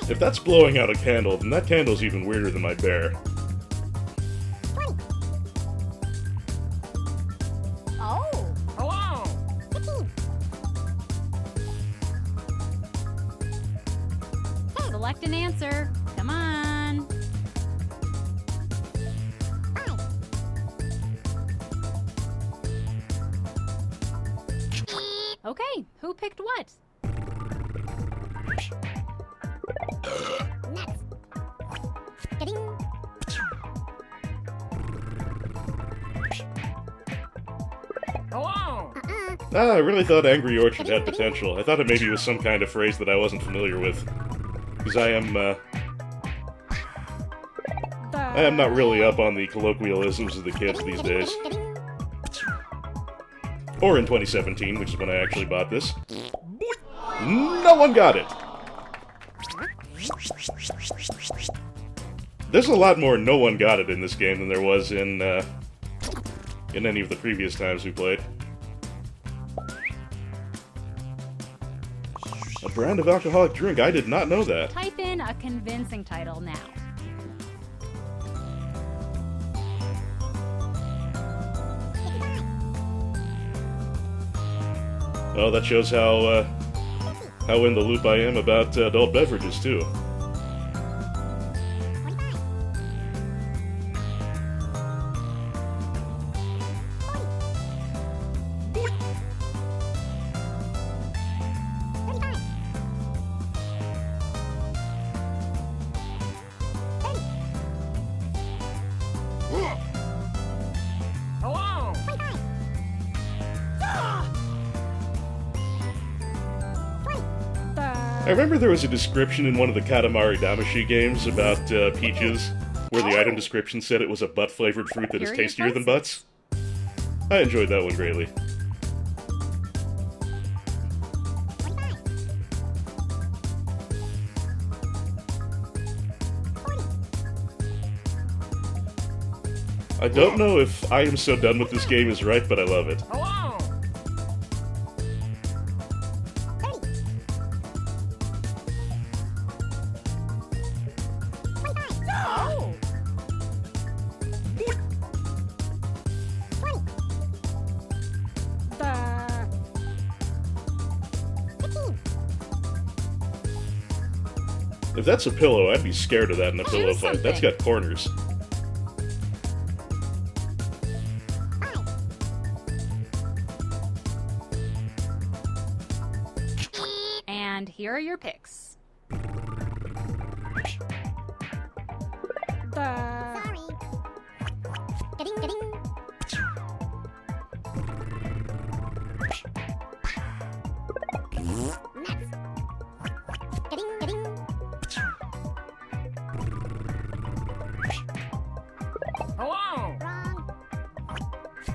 If that's blowing out a candle, then that candle's even weirder than my bear. Oh! Hello! Select an answer. Come on. Okay, who picked what? Nuts. Getting. Hello! Ah, I really thought Angry Orchard had potential. I thought it maybe was some kind of phrase that I wasn't familiar with. Because I am not really up on the colloquialisms of the kids these days. Or in 2017, which is when I actually bought this. No one got it! There's a lot more no one got it in this game than there was in any of the previous times we played. A brand of alcoholic drink, I did not know that. Type in a convincing title now. Oh, that shows how in the loop I am about adult beverages, too. Hello! I remember there was a description in one of the Katamari Damacy games about peaches, where the item description said it was a butt-flavored fruit that is Here are your tastier than butts. I enjoyed that one greatly. I don't know if I am so done with this game is right, but I love it. Hello! Oh! If that's a pillow, I'd be scared of that in a pillow fight. That's got corners. And here are your picks. Sorry. Getting. Nuts. Getting. Hello! Wrong.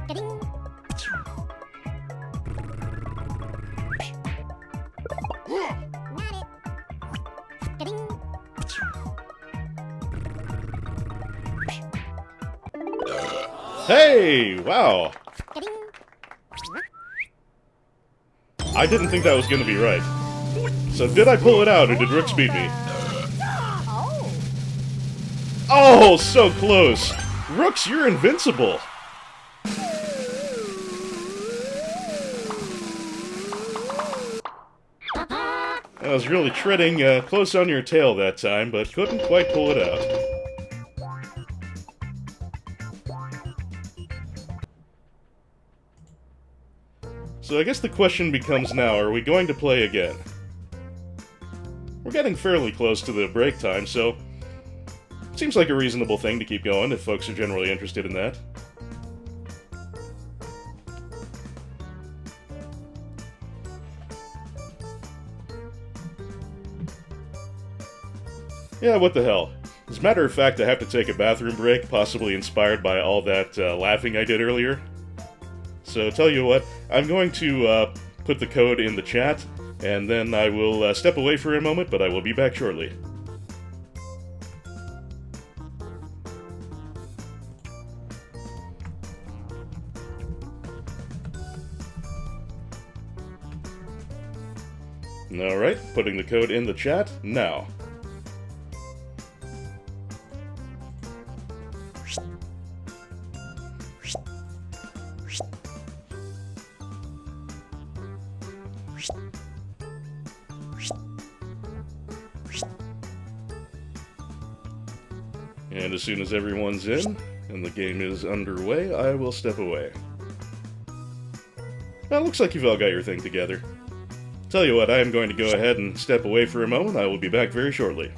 Getting. Not it. Getting. Hey! Wow! Getting. I didn't think that was gonna be right. So did I pull it out, or did Rooks beat me? Oh! Oh, so close! Rooks, you're invincible! I was really treading close on your tail that time, but couldn't quite pull it out. So I guess the question becomes now, are we going to play again? We're getting fairly close to the break time, so it seems like a reasonable thing to keep going if folks are generally interested in that. Yeah, what the hell. As a matter of fact, I have to take a bathroom break, possibly inspired by all that laughing I did earlier. So, tell you what, I'm going to put the code in the chat, and then I will step away for a moment, but I will be back shortly. Alright, putting the code in the chat now. And as soon as everyone's in, and the game is underway, I will step away. Well, looks like you've all got your thing together. Tell you what, I am going to go ahead and step away for a moment. I will be back very shortly.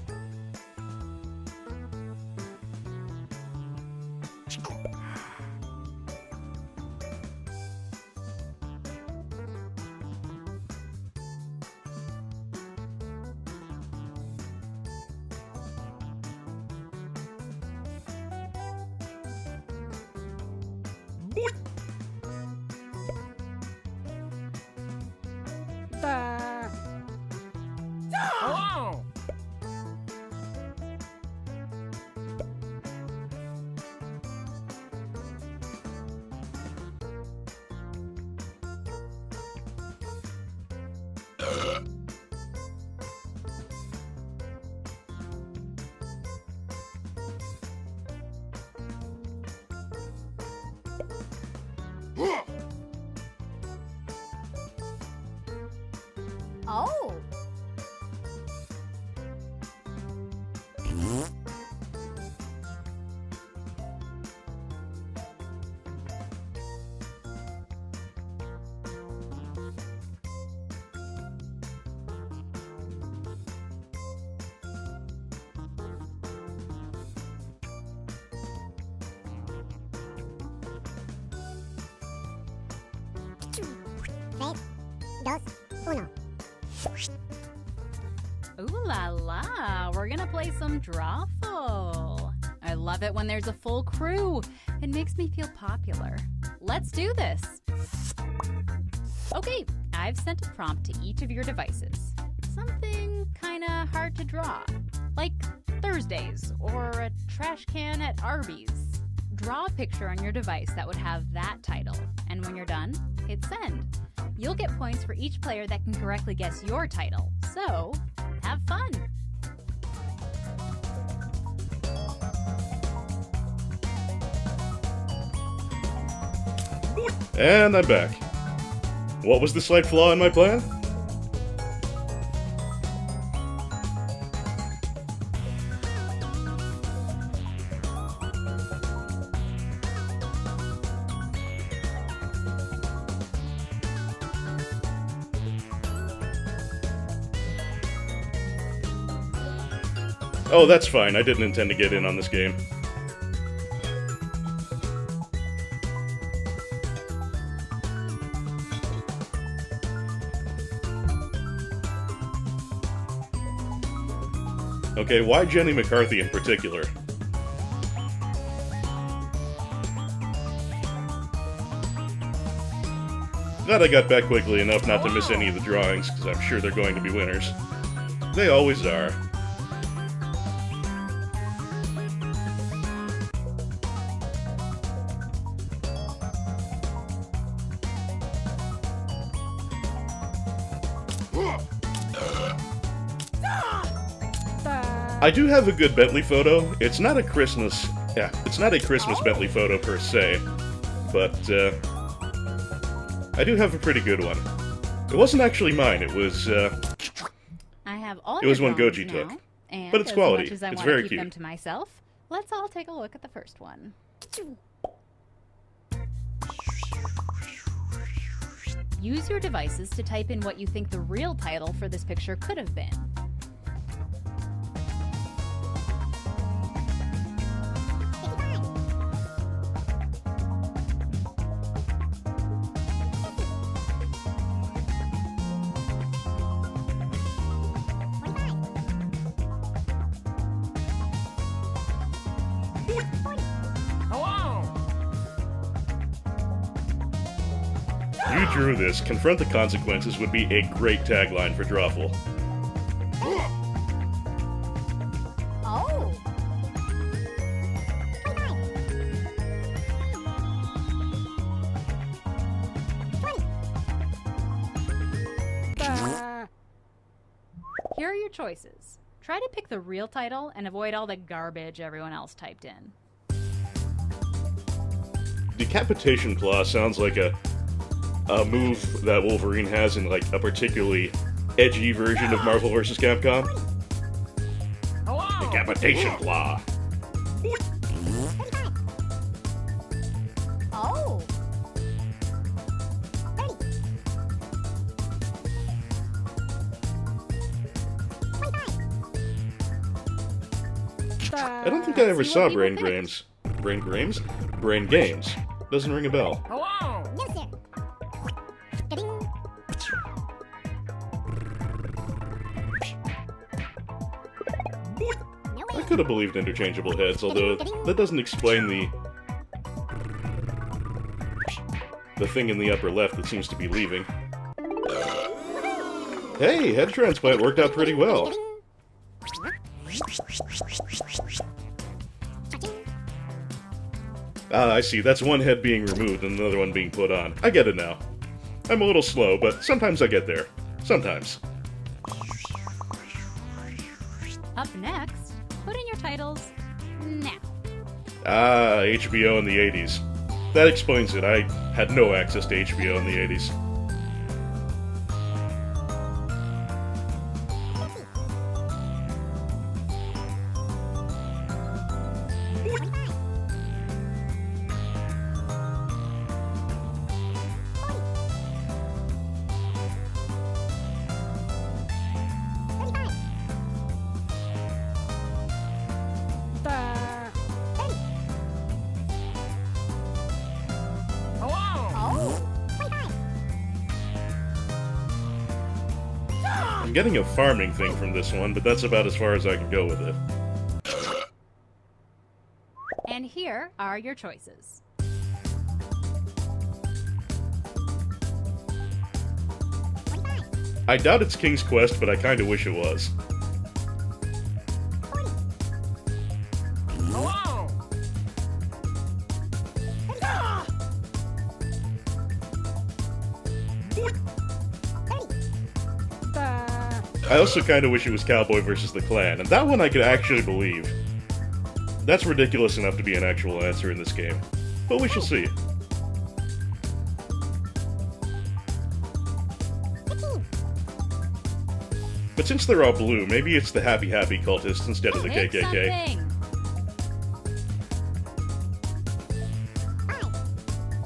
Hello! Oh! Tres, dos, uno. Ooh la la, we're gonna play some Drawful. I love it when there's a full crew. It makes me feel popular. Let's do this. Okay, I've sent a prompt to each of your devices. Something kinda hard to draw, like Thursdays or a trash can at Arby's. Draw a picture on your device that would have that title, and when you're done, hit send. You'll get points for each player that can correctly guess your title, so have fun! And I'm back. What was the slight flaw in my plan? Oh, that's fine. I didn't intend to get in on this game. Okay, why Jenny McCarthy in particular? Glad I got back quickly enough not to miss any of the drawings, because I'm sure they're going to be winners. They always are. I do have a good Bentley photo. It's not a Christmas... Yeah, it's not a Christmas Bentley photo per se, but, I do have a pretty good one. It wasn't actually mine, it was, all It was your one drawings Goji now, took. And But it's as quality. much as I It's want very to keep cute. them to myself, let's all take a look at the first one. Use your devices to type in what you think the real title for this picture could have been. Hello! You drew this. Confront the consequences would be a great tagline for Drawful. Oh! Here are your choices. Try to pick the real title and avoid all the garbage everyone else typed in. Decapitation Claw sounds like a move that Wolverine has in like a particularly edgy version of Marvel vs. Capcom. Hello! Decapitation Claw. Oh! I don't think I ever See saw what people Brain think. Games. Brain Games? Brain Games. Doesn't ring a bell. Hello! No, sir. Ka-ding. No I way. could have believed interchangeable heads, although that doesn't explain the thing in the upper left that seems to be leaving. Hey, head transplant worked out pretty well. Ah, I see. That's one head being removed and another one being put on. I get it now. I'm a little slow, but sometimes I get there. Sometimes. Up next, put in your titles now. Ah, HBO in the 80s. That explains it. I had no access to HBO in the 80s. Hello! I'm getting a farming thing from this one, but that's about as far as I can go with it. And here are your choices. I doubt it's King's Quest, but I kinda wish it was. Hello! I also kinda wish it was Cowboy versus the Clan, and that one I could actually believe. That's ridiculous enough to be an actual answer in this game. But we shall see. But since they're all blue, maybe it's the Happy Happy cultists instead of the Pick KKK. something.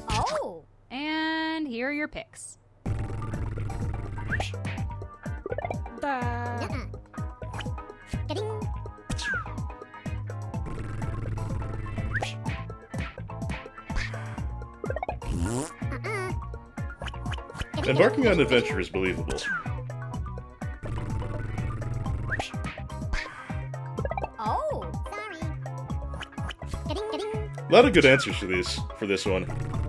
Oh! And here are your picks. Nuh-uh. Ka-ding. Uh-uh. Embarking on adventure is believable. Oh! Sorry. Ka-ding, ka-ding. A lot of good answers for this one.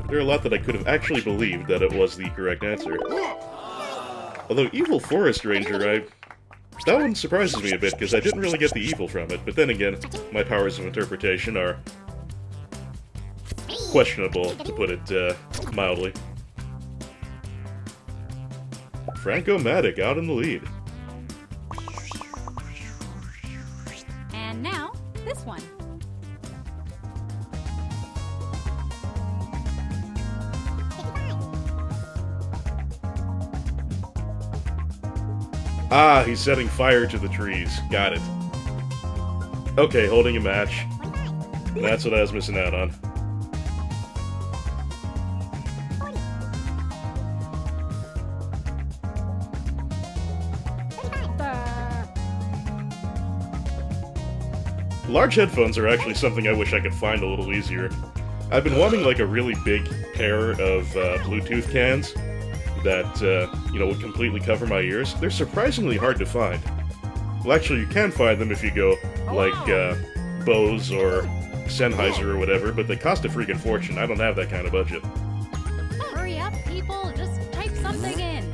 There are a lot that I could have actually believed that it was the correct answer. Although Evil Forest Ranger, that one surprises me a bit, because I didn't really get the evil from it, but then again, my powers of interpretation are questionable, to put it mildly. Franco-Matic out in the lead. And now, this one. Ah, he's setting fire to the trees. Got it. Okay, holding a match. That's what I was missing out on. Large headphones are actually something I wish I could find a little easier. I've been wanting like a really big pair of Bluetooth cans that, you know, would completely cover my ears. They're surprisingly hard to find. Well, actually, you can find them if you go, like, Bose or Sennheiser or whatever, but they cost a freaking fortune. I don't have that kind of budget. Hurry up, people! Just type something in!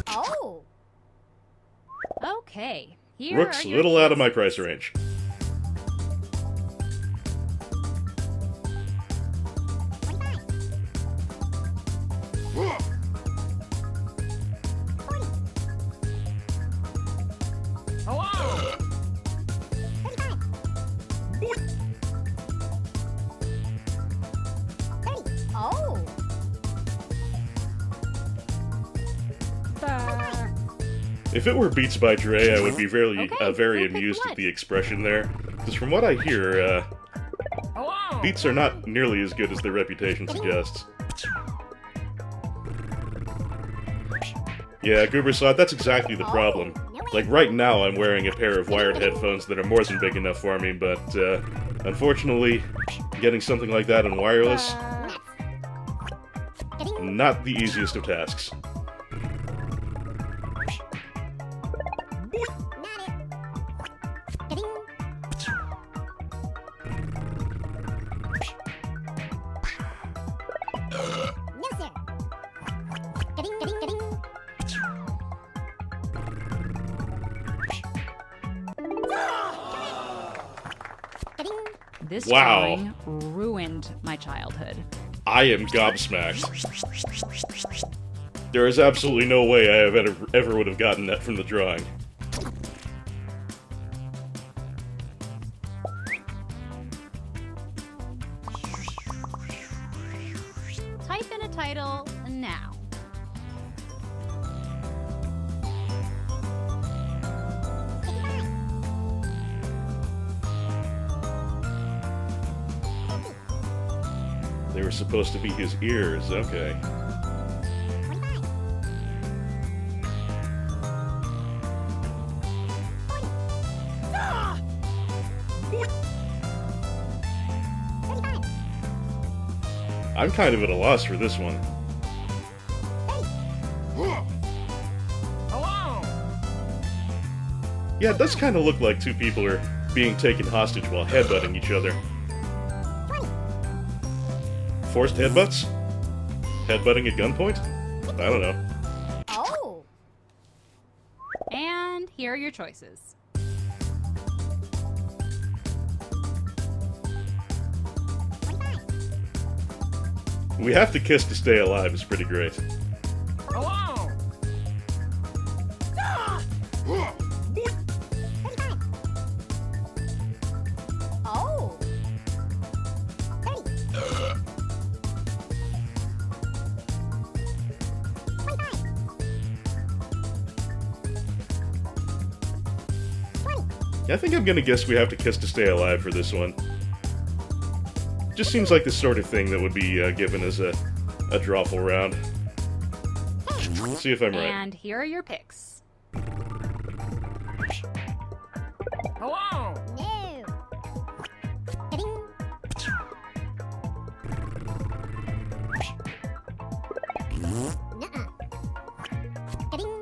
Oh. Okay, here Rook's are a your little out of choices. my price range. Hello! Oh. If it were Beats by Dre, I would be very, Okay, very we'll pick amused one. at the expression there. Because from what I hear, Hello! Beats are not nearly as good as their reputation suggests. Yeah, Gooberslot, that's exactly the problem. Like, right now I'm wearing a pair of wired headphones that are more than big enough for me, but, unfortunately, getting something like that in wireless, not the easiest of tasks. This Wow. drawing ruined my childhood. I am gobsmacked. There is absolutely no way I have ever would have gotten that from the drawing. Type in a title now. They were supposed to be his ears, okay. I'm kind of at a loss for this one. Hello! Yeah, it does kind of look like two people are being taken hostage while headbutting each other. Forced headbutts? Headbutting at gunpoint? I don't know. Oh. And here are your choices. We have to kiss to stay alive is pretty great. Hello! Oh. I think I'm gonna guess we have to kiss to stay alive for this one. Just seems like the sort of thing that would be given as a drawful round. Let's see if I'm right. And here are your picks. Hello! No. Ding. Nuh-uh. Ding.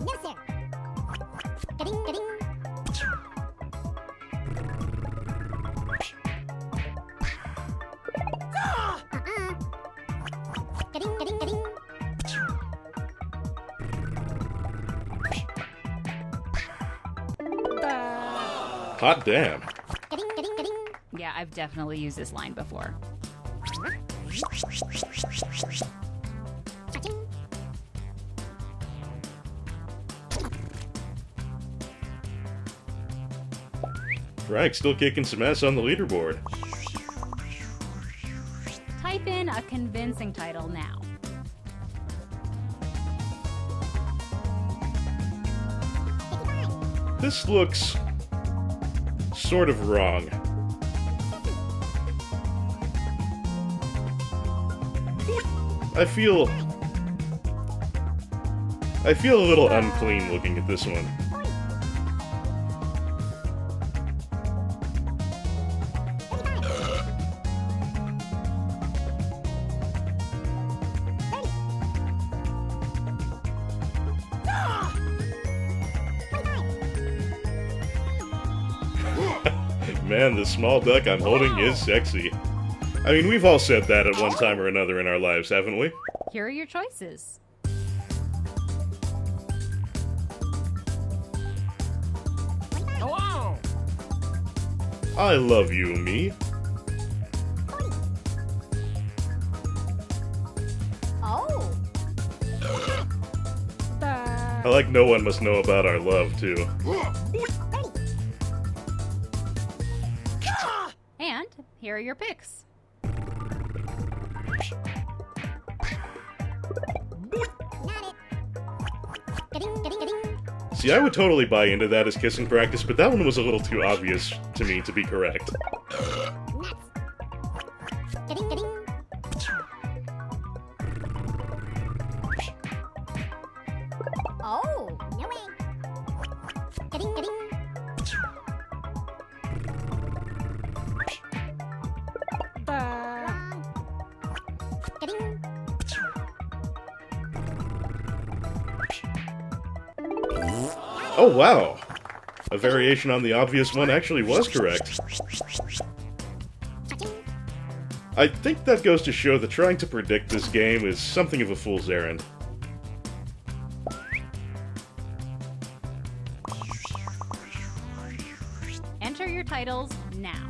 No, sir. Ding, ding. Uh-uh. Ding, ding, ding. Hot damn. Ding, ding, ding. Yeah, I've definitely used this line before. Cha-ching. Frank still kicking some ass on the leaderboard. in a convincing title now. This looks sort of wrong. I feel a little unclean looking at this one. Man, the small duck I'm holding is sexy. I mean, we've all said that at one time or another in our lives, haven't we? Here are your choices. Hello! I love you, me. Oh. I like no one must know about our love, too. And here are your picks. See, I would totally buy into that as kissing practice, but that one was a little too obvious to me to be correct. Oh, no way. Oh, wow! A variation on the obvious one actually was correct. I think that goes to show that trying to predict this game is something of a fool's errand. Enter your titles now.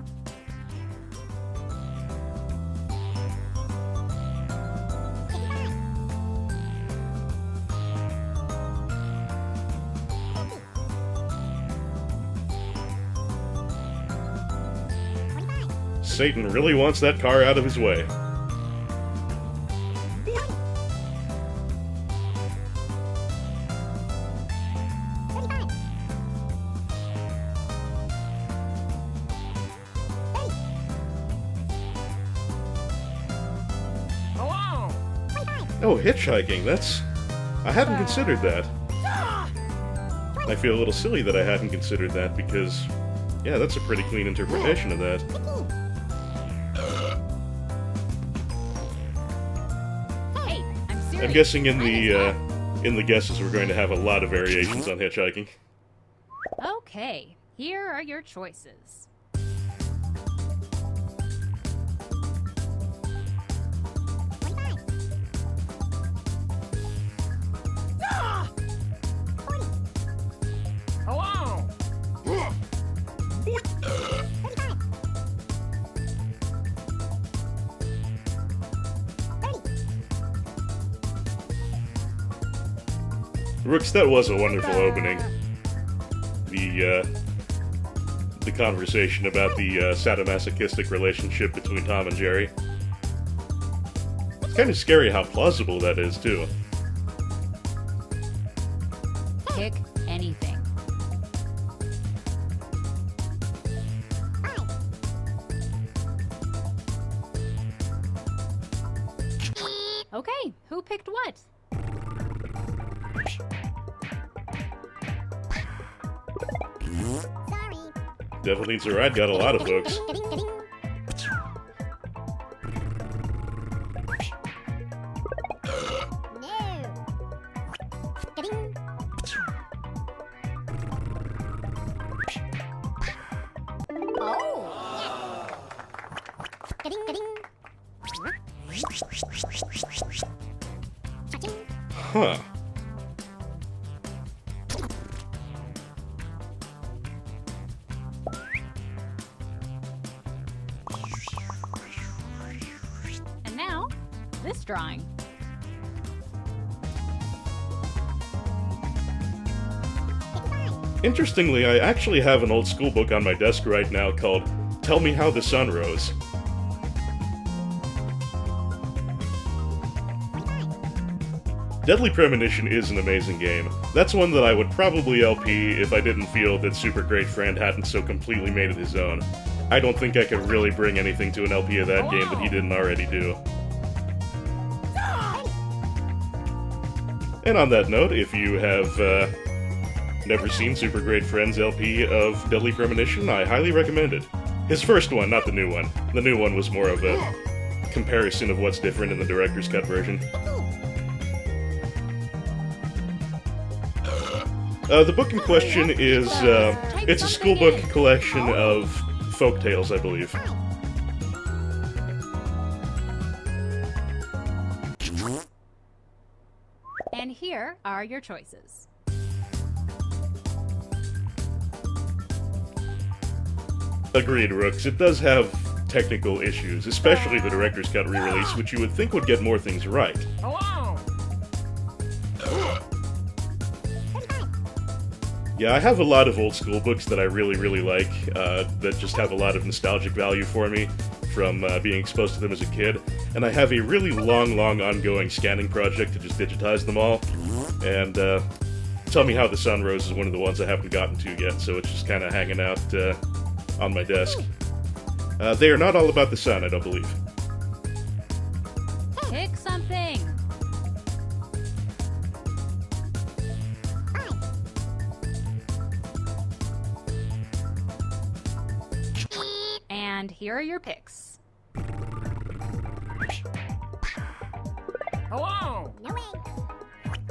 Satan really wants that car out of his way. Hello! Oh, hitchhiking, that's... I hadn't considered that. I feel a little silly that I hadn't considered that because... yeah, that's a pretty clean interpretation of that. Hey, I'm serious. I'm guessing in the guesses we're going to have a lot of variations on hitchhiking. Okay, here are your choices. Hello! Rooks, that was a wonderful opening. The conversation about the sadomasochistic relationship between Tom and Jerry. It's kind of scary how plausible that is, too. Pick anything. Okay, who picked what? Sorry. Devil Needs a Ride got a lot of folks. Huh. And now, this drawing. Interestingly, I actually have an old school book on my desk right now called Tell Me How the Sun Rose. Deadly Premonition is an amazing game. That's one that I would probably LP if I didn't feel that Super Great Friend hadn't so completely made it his own. I don't think I could really bring anything to an LP of that game that he didn't already do. And on that note, if you have never seen Super Great Friend's LP of Deadly Premonition, I highly recommend it. His first one, not the new one. The new one was more of a comparison of what's different in the director's cut version. The book in question is, it's a schoolbook collection of folk tales, I believe. And here are your choices. Agreed, Rooks. It does have technical issues, especially the director's cut re-release, which you would think would get more things right. Hello! Yeah, I have a lot of old school books that I really like, that just have a lot of nostalgic value for me from being exposed to them as a kid, and I have a really long ongoing scanning project to just digitize them all, and Tell Me How the Sun Rose is one of the ones I haven't gotten to yet, so it's just kind of hanging out on my desk. They are not all about the sun, I don't believe. Pick something! And here are your picks. Hello! No way.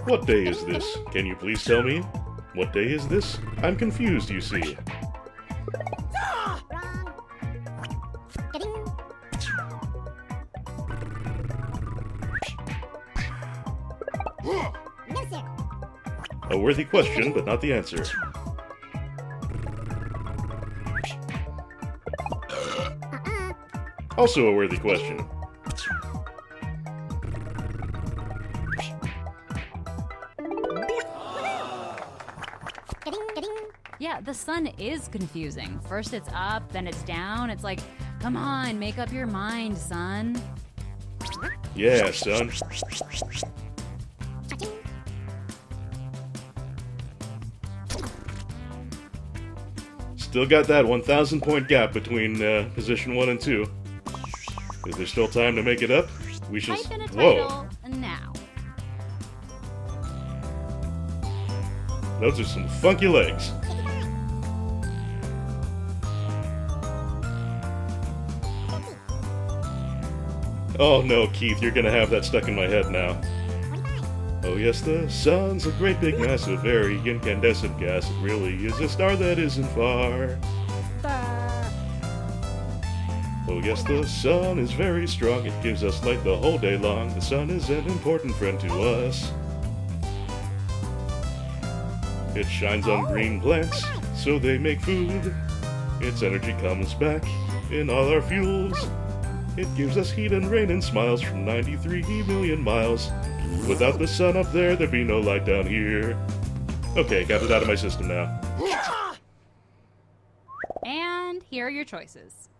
What day is this? Can you please tell me? What day is this? I'm confused, you see. Wrong. Getting. No, sir. A worthy question, but not the answer. Also a worthy question. Getting. Yeah, the sun is confusing. First it's up, then it's down. It's like, come on, make up your mind, son. Yeah, son. Touching. Still got that 1,000 point gap between position 1 and 2. Is there still time to make it up? We should. Type in a Whoa! title now. Those are some funky legs. Oh no, Keith, you're gonna have that stuck in my head now. 25. Oh yes, the sun's a great big massive, very incandescent gas. It really is a star that isn't far. Oh yes, the sun is very strong. It gives us light the whole day long. The sun is an important friend to us. It shines on green plants, so they make food. Its energy comes back in all our fuels. It gives us heat and rain and smiles from 93 million miles. Without the sun up there, there'd be no light down here. Okay, got it out of my system now. And here are your choices.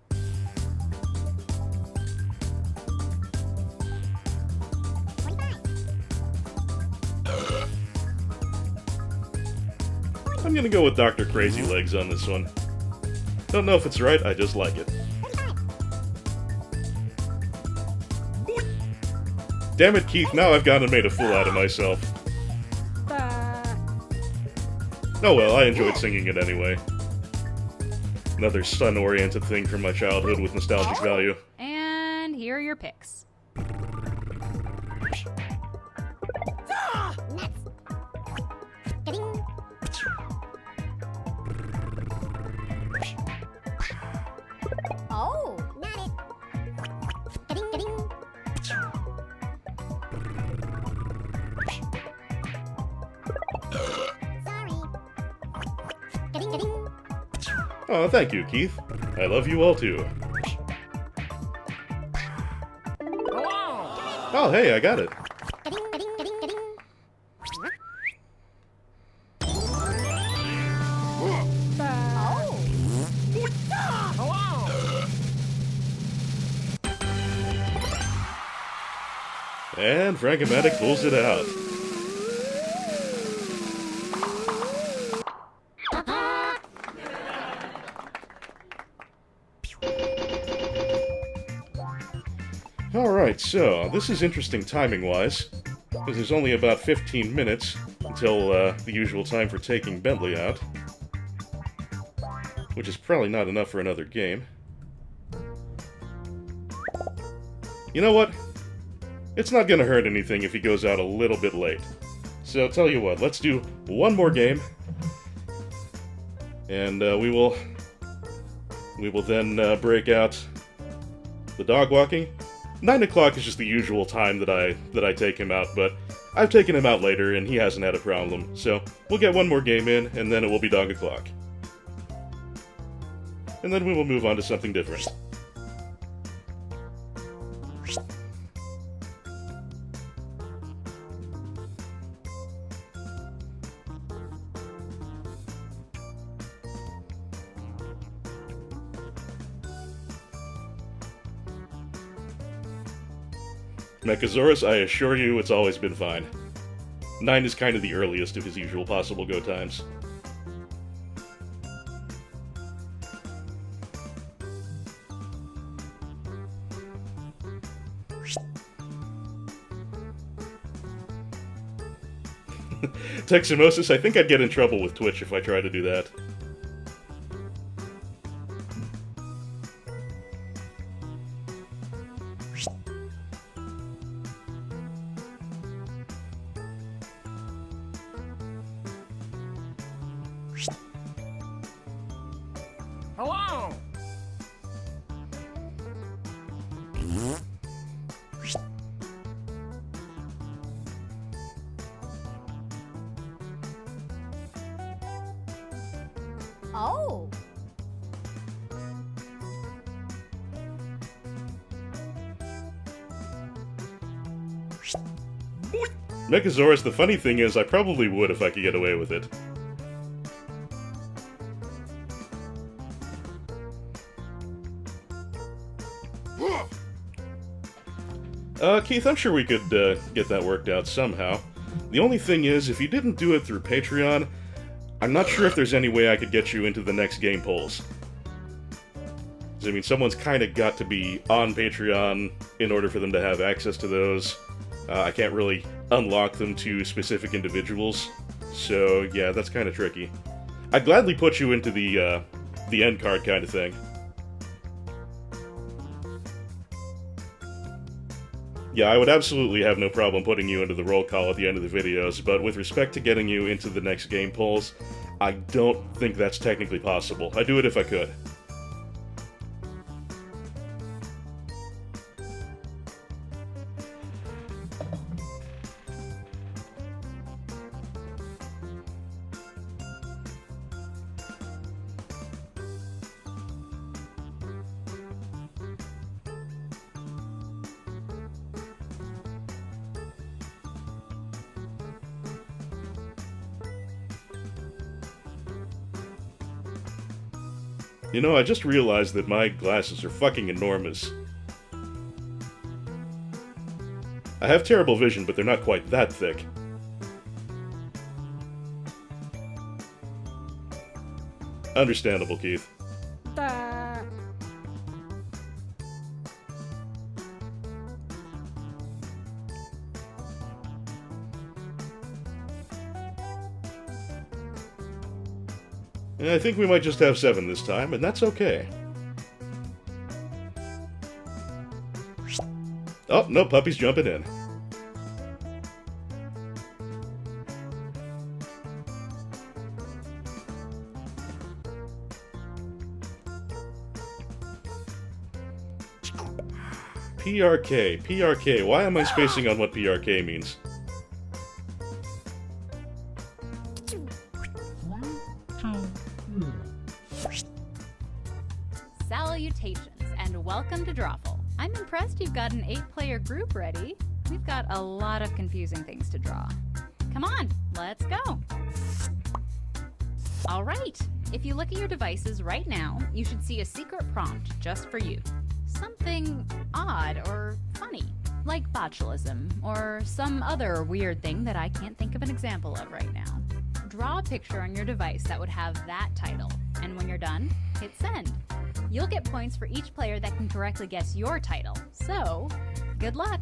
I'm gonna go with Dr. Crazy Legs on this one. Don't know if it's right, I just like it. Damn it, Keith, now I've gone and made a fool out of myself. Oh well, I enjoyed singing it anyway. Another sun-oriented thing from my childhood with nostalgic value. And here are your picks. Nuts. Getting. Oh, not it. Getting. Sorry. Getting. Oh, thank you, Keith. I love you all too. Hello! Oh, hey, I got it. Getting. Oh. Hello! And Frankomatic pulls it out. Alright, so this is interesting timing-wise, because there's only about 15 minutes until the usual time for taking Bentley out, which is probably not enough for another game. You know what? It's not gonna hurt anything if he goes out a little bit late. So I'll tell you what, let's do one more game, and we will then break out the dog walking. 9 o'clock is just the usual time that I take him out, but I've taken him out later and he hasn't had a problem. So we'll get one more game in, and then it will be dog o'clock. And then we will move on to something different. Mechasaurus, I assure you, it's always been fine. 9 is kind of the earliest of his usual possible go times. Teximosis, I think I'd get in trouble with Twitch if I tried to do that. Hello! Oh. Mechasaurus, the funny thing is, I probably would if I could get away with it. Keith, I'm sure we could get that worked out somehow. The only thing is, if you didn't do it through Patreon, I'm not sure if there's any way I could get you into the next game polls. 'Cause, I mean, someone's kind of got to be on Patreon in order for them to have access to those. I can't really unlock them to specific individuals, so yeah, that's kind of tricky. I'd gladly put you into the end card kind of thing. Yeah, I would absolutely have no problem putting you into the roll call at the end of the videos, but with respect to getting you into the next game polls, I don't think that's technically possible. I'd do it if I could. You know, I just realized that my glasses are fucking enormous. I have terrible vision, but they're not quite that thick. Understandable, Keith. I think we might just have 7 this time, and that's okay. Oh, no, puppy's jumping in. PRK, PRK, why am I spacing on what PRK means? Salutations, and welcome to Drawful. I'm impressed you've got an 8-player group ready. We've got a lot of confusing things to draw. Come on, let's go! Alright, if you look at your devices right now, you should see a secret prompt just for you. Something odd or funny, like botulism, or some other weird thing that I can't think of an example of right now. Draw a picture on your device that would have that title, and when you're done, hit send. You'll get points for each player that can correctly guess your title, so Good luck.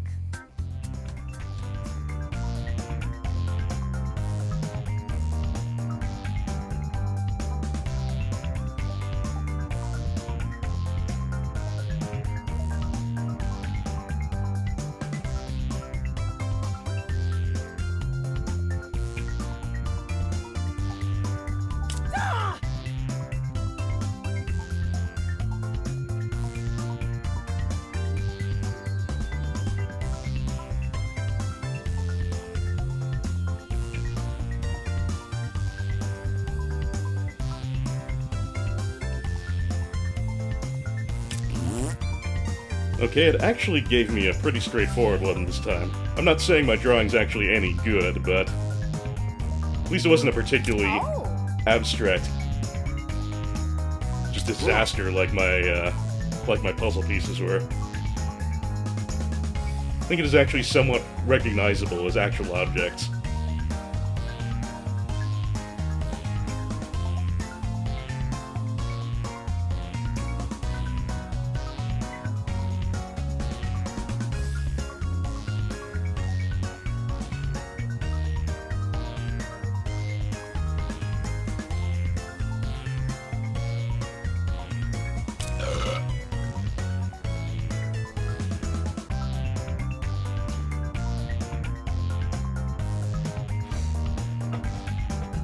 Okay, it actually gave me a pretty straightforward one this time. I'm not saying my drawing's actually any good, but at least it wasn't a particularly abstract just disaster like my puzzle pieces were. I think it is actually somewhat recognizable as actual objects.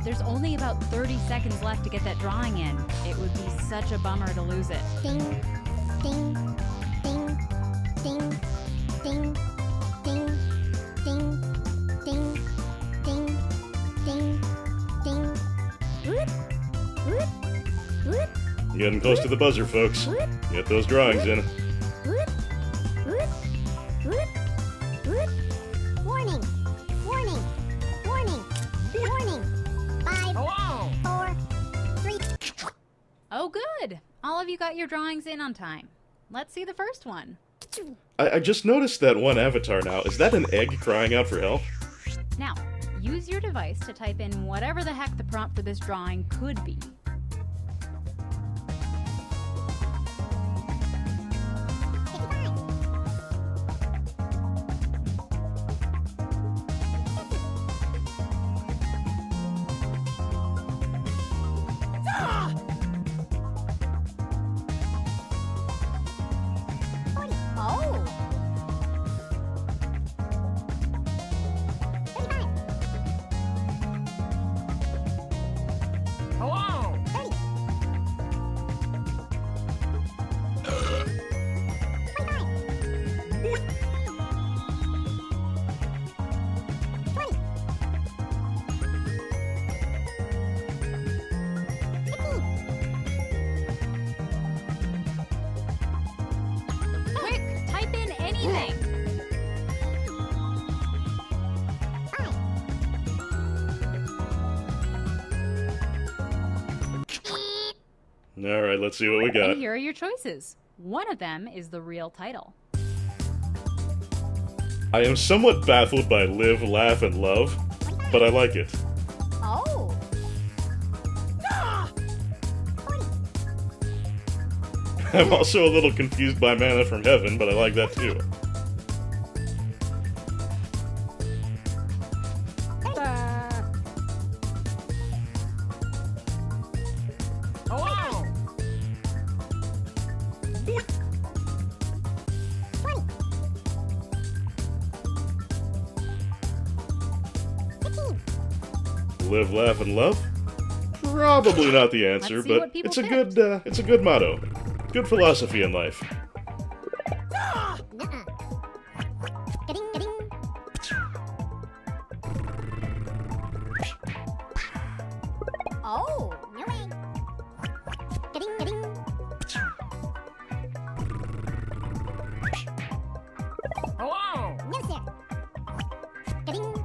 There's only about 30 seconds left to get that drawing in. It would be such a bummer to lose it. Ding, ding, ding, ding, ding, ding, ding, ding, ding, ding, ding. Whoop, whoop, whoop, You're getting close to the buzzer, folks. Get those drawings in. whoop, whoop, whoop, whoop. Warning, warning, warning, warning. 5, Hello! 4, 3. Oh, good. All of you got your drawings in on time. Let's see the first one. I just noticed that one avatar now. Is that an egg crying out for help? Now, use your device to type in whatever the heck the prompt for this drawing could be. Oh! 35, Hello! 30, 25, 20, 15, Quick, type in anything. 5. Alright, let's see what we got. And here are your choices. One of them is the real title. I am somewhat baffled by Live, Laugh, and Love, but I like it. Oh! 40, I'm also a little confused by Manna from Heaven, but I like that too. Hello! 20, 15, Live, Laugh, and Love? Probably not the answer, Let's see but what people it's a picked. good it's a good motto. Good philosophy in life. nuh-uh. Ga-ding, ga-ding. Oh, no way. Ga-ding, ga-ding. Hello! No, sir. Ga-ding.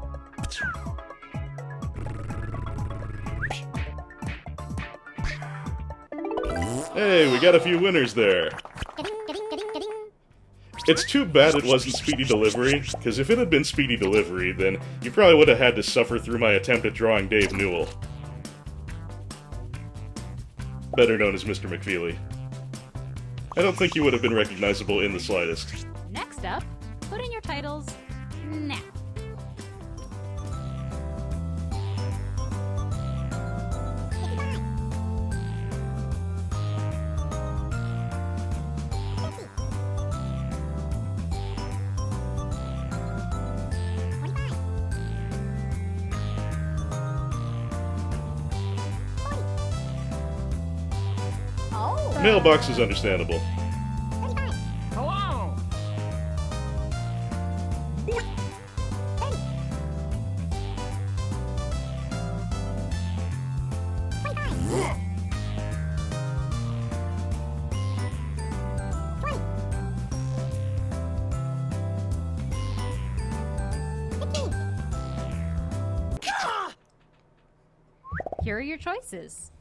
Hey, we got a few winners there. Ga-ding, ga-ding, ga-ding, ga-ding. It's too bad it wasn't Speedy Delivery, because if it had been Speedy Delivery, then you probably would have had to suffer through my attempt at drawing Dave Newell. Better known as Mr. McFeely. I don't think he would have been recognizable in the slightest. Next up, Put in your titles now. Mailbox is understandable. Hello! Here are your choices.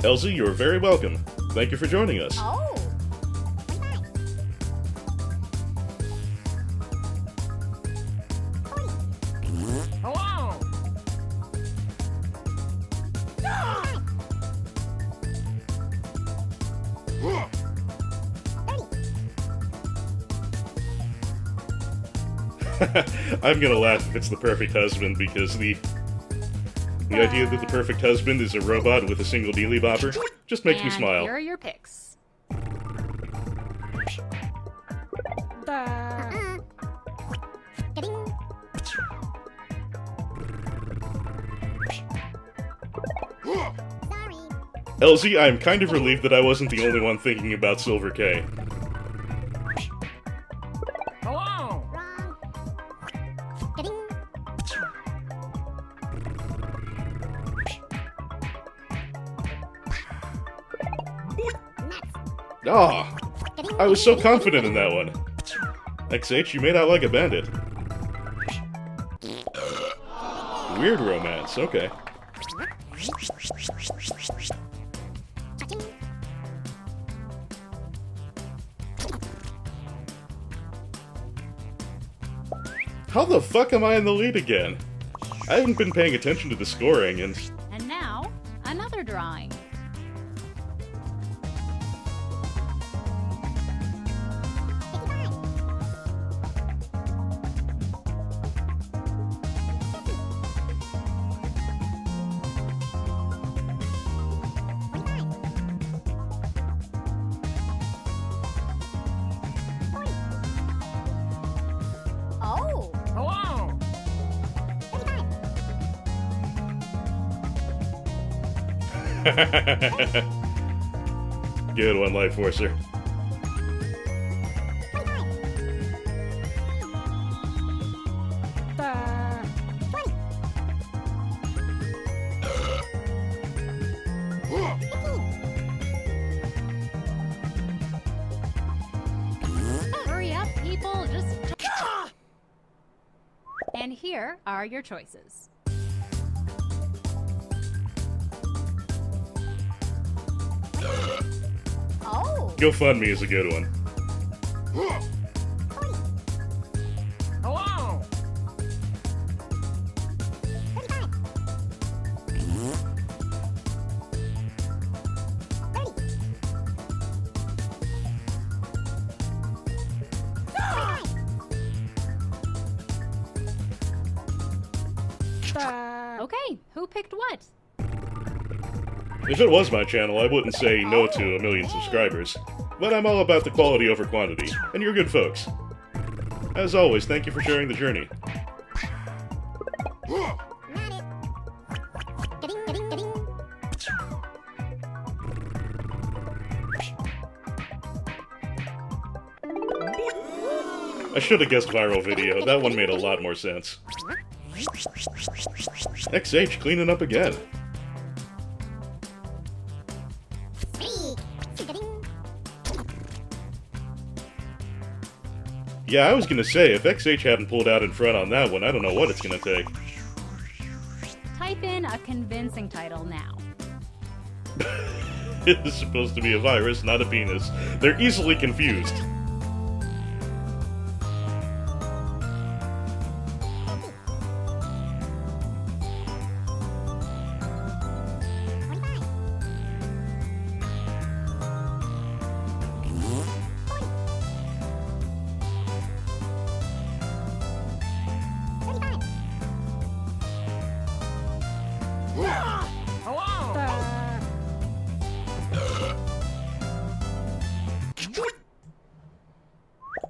Elsie, you're very welcome. Thank you for joining us. Oh! Hello! I'm gonna laugh if it's the perfect husband because the idea that the perfect husband is a robot with a single dealy bopper just makes me And smile. here are your picks. Getting. Sorry. Elsie, I'm kind of relieved that I wasn't the only one thinking about Silver K. Hello! Wrong. Getting. Nuts. Ah, Getting. I was so confident in that one. XH, you made out like a bandit. Weird romance, okay. Touching. How the fuck am I in the lead again? I haven't been paying attention to the scoring, and And now, another drawing. Oh! Hello! 35. good one, Life Forcer. 20. 15. Hurry up, people, just... And here are your choices. Oh! GoFundMe is a good one. Hello! 35. 30. 25. Okay, who picked what? If it was my channel, I wouldn't say no to 1,000,000 subscribers. But I'm all about the quality over quantity, and you're good folks. As always, thank you for sharing the journey. Not it. Getting. I should have guessed viral video, that one made a lot more sense. XH cleaning up again. Speak. Getting. Yeah, I was gonna say, if XH hadn't pulled out in front on that one, I don't know what it's gonna take. Type in a convincing title now. It is supposed to be a virus, not a penis. They're easily confused.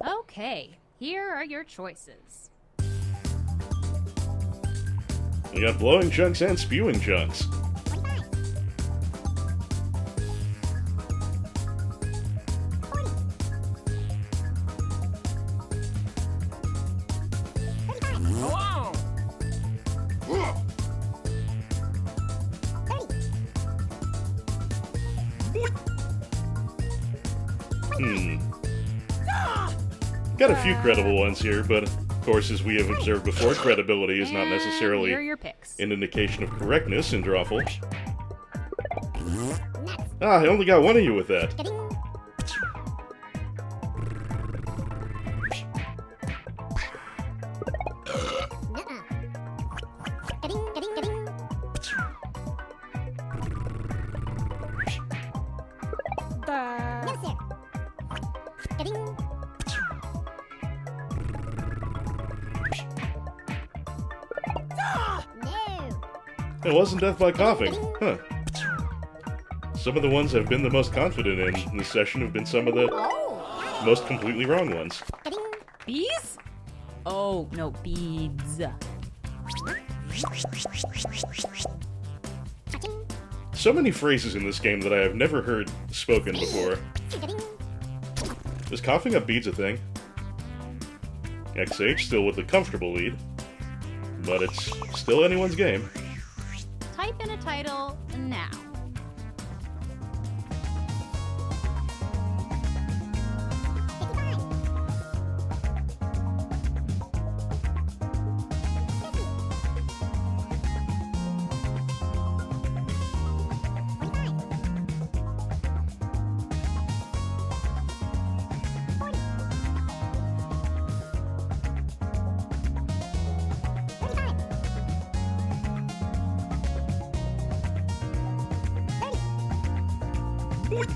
Okay, here are your choices. We got blowing chunks and spewing chunks. 25, Hello! 30, Got a few credible ones here, but of course, as we have observed before, credibility is not And necessarily here are your picks. an indication of correctness in Drawful. nuts, Ah, I only got one of you with that. getting, nuh-uh, getting, no sir, getting, no, It wasn't death by coughing. Huh. Some of the ones I've been the most confident in this session have been some of the oh, most completely wrong ones. getting, Bees? Oh, no, beads. touching, So many phrases in this game that I have never heard spoken before. getting, Is coughing up beads a thing? XH still with the comfortable lead, but it's still anyone's game. Type in a title now. 55, 50, 25, 40, 35, 30, 25, 1,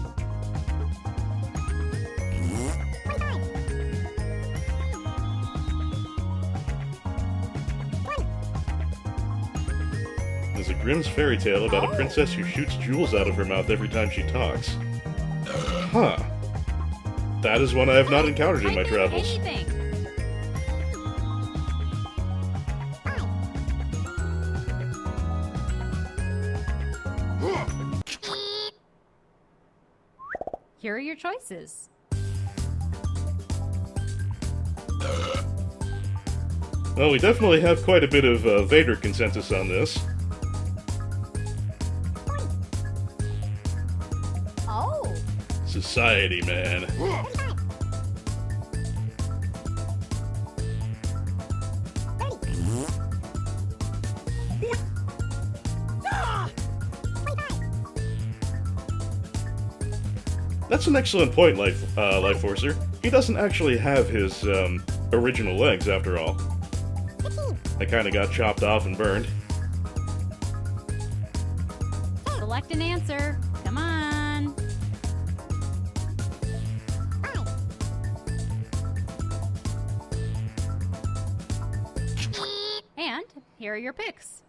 There's a Grimm's fairy tale about a princess who shoots jewels out of her mouth every time she talks. Huh. That is one I have not encountered in my Type travels. anything. 5, Here are your choices. Well, we definitely have quite a bit of Vader consensus on this. oh, Society, man. 35, 30, 25, That's an excellent point, Life Forcer. He doesn't actually have his original legs, after all. 15, They kind of got chopped off and burned. Select an answer. Come on. 5, And here are your picks.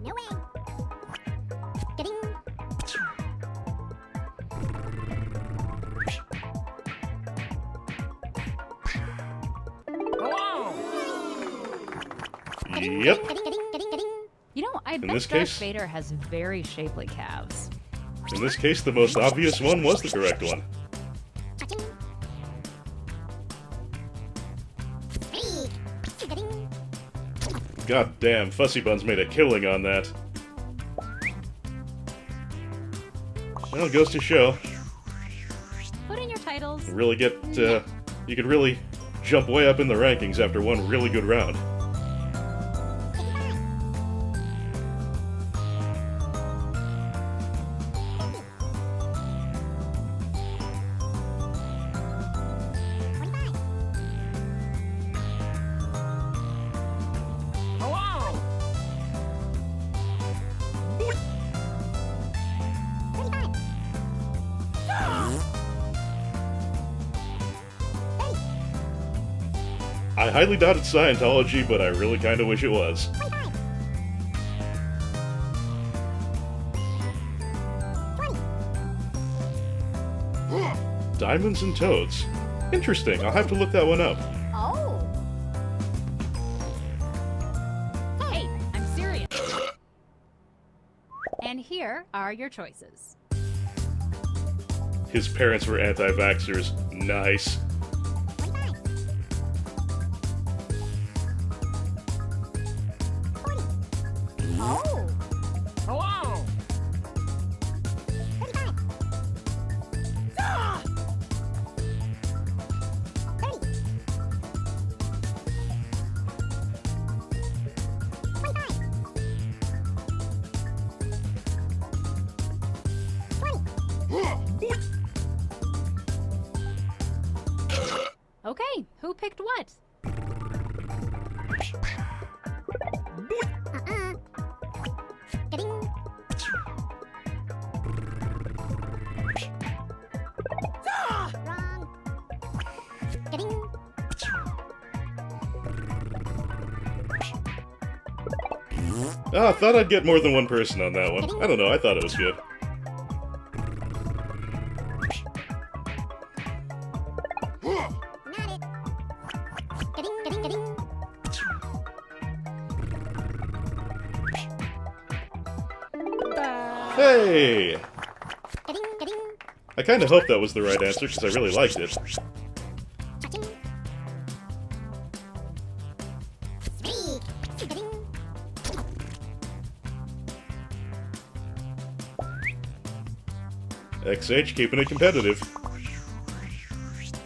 no way, getting, Hello! Yep. getting, You know, I bet this Darth case- Vader has very shapely calves. In this case, the most obvious one was the correct one. touching, 3, getting, God damn, Fussy Buns made a killing on that. Well, it goes to show, Put in your titles. really get, you could really jump way up in the rankings after one really good round. 55, 25, Hello! 35, 30, I highly doubt it's Scientology, but I really kind of wish it was. 25, Diamonds and toads. Interesting, I'll have to look that one up. Oh! Hey, I'm serious. And here are your choices. His parents were anti-vaxxers. Nice. 25. 40. Oh! Hello. 35. 30. 25. 20. Okay, who picked what? Ga-ding. Wrong. Ga-ding. Ah, I thought I'd get more than one person on that one. I don't know, I thought it was good. Not it. Ga-ding, ga-ding, ga-ding. Hey! Ga-ding, ga-ding. I kinda hoped that was the right answer, because I really liked it. Cha-ching. Speak. Ga-ding. XH keeping it competitive.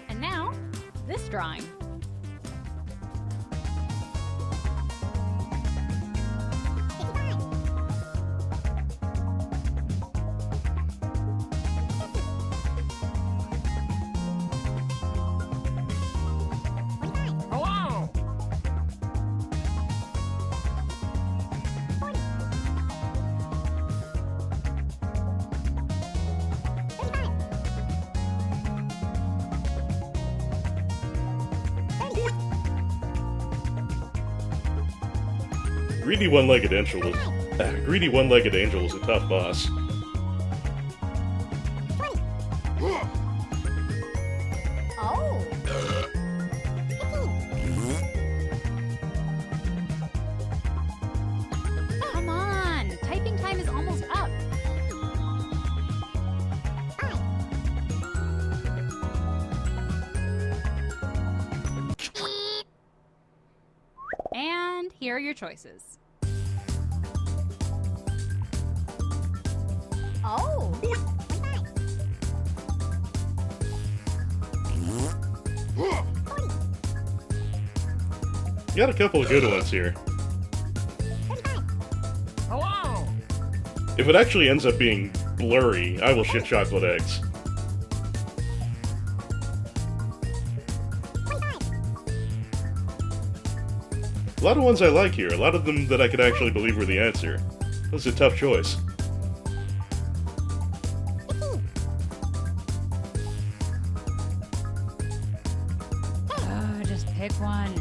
And now, this drawing. Hello. 35. 30. Greedy one-legged angel was a tough boss. 20. Oh! 15. Come on! Typing time is almost up. 5. And here are your choices. Oh! 25. 40. You got a couple of good ones here. 35. Hello. If it actually ends up being blurry, I will shit chocolate eggs. 25. A lot of ones I like here, a lot of them that I could actually believe were the answer. That was a tough choice. 15. Oh, just pick one.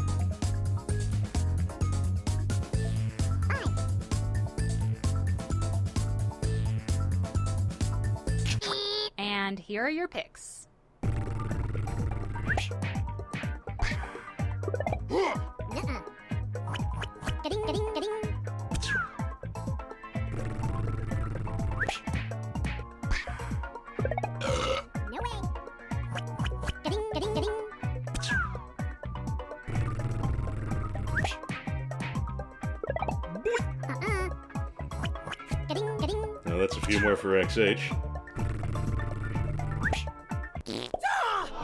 5. And here are your picks. Nuh-uh. Ga-ding, ga-ding, ga-ding. No way. Ga-ding, ga-ding, ga-ding. Uh-uh. Ga-ding, ga-ding. Now that's a few more for XH.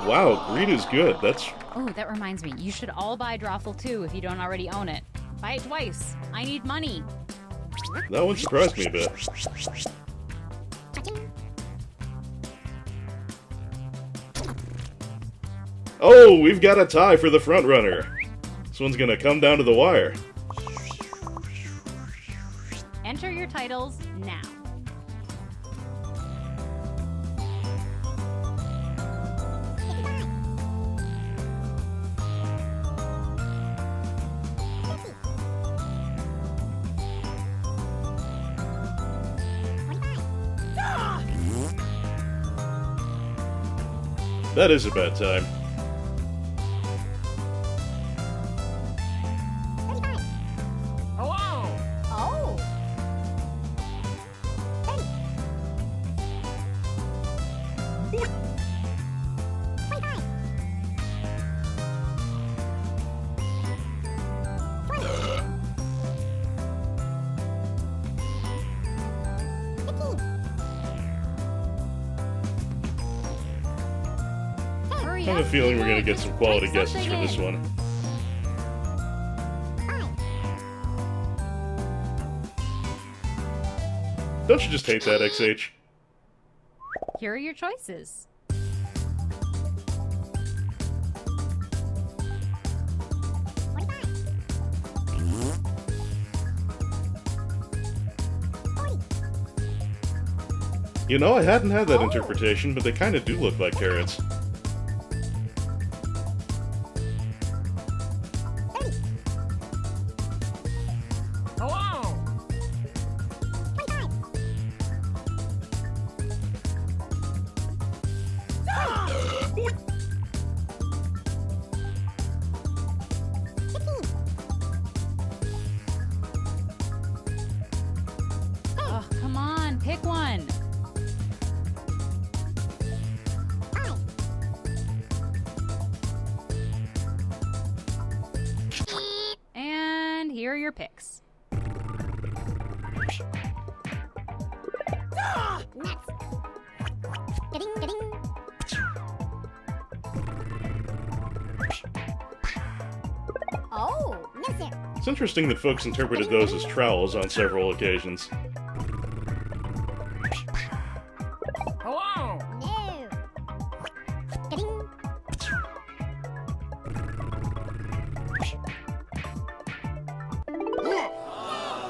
Wow, greed is good. That's... Oh, that reminds me. You should all buy Drawful 2 if you don't already own it. Buy it twice. I need money. that one surprised me a bit. Cha-ching. Oh, we've got a tie for the front runner. This one's gonna come down to the wire. Enter your titles now. That is a bad time. 35. Hello! Oh. 30. 25. 20. 15. Hurry I have up, a feeling we're people, gonna get just some quality type guesses for something this in. one. 5. Don't you just hate that, XH? Here are your choices. 25. 40. You know, I hadn't had that interpretation, but they kind of do look like carrots. 30. Hello! 25. 15. Oh, come on, pick one. 5. And here are your picks. Nuts. Ga-ding, ga-ding. Oh, no sir. It's interesting that folks interpreted those as trowels on several occasions. Hello! No. Ga-ding.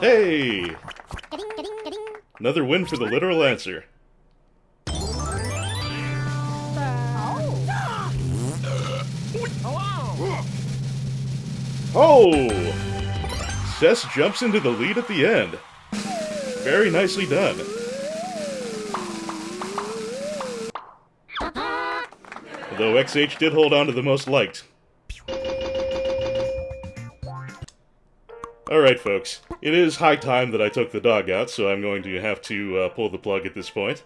Hey! Ga-ding, ga-ding, ga-ding. Another win for the literal answer. Oh. Hello! Oh! Cess jumps into the lead at the end. Very nicely done. Though XH did hold on to the most liked. Alright, folks. It is high time that I took the dog out, so I'm going to have to pull the plug at this point.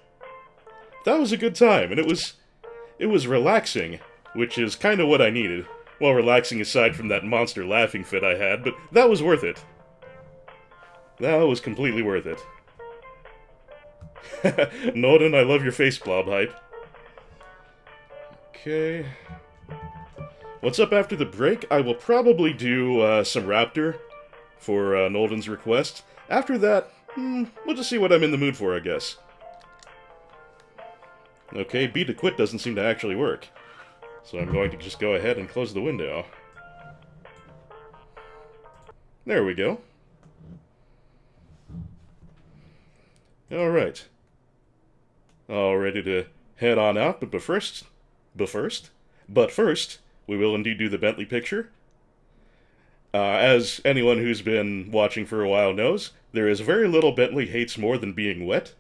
That was a good time, and it was relaxing, which is kind of what I needed. Well, relaxing aside from that monster laughing fit I had, but that was worth it. That was completely worth it. Norden, I love your face blob hype. Okay. What's up after the break? I will probably do some Raptor for Nolden's request. After that, we'll just see what I'm in the mood for, I guess. Okay, B to quit doesn't seem to actually work. So I'm going to just go ahead and close the window. There we go. Alright. All ready to head on out, but first, we will indeed do the Bentley picture. As anyone who's been watching for a while knows, there is very little Bentley hates more than being wet.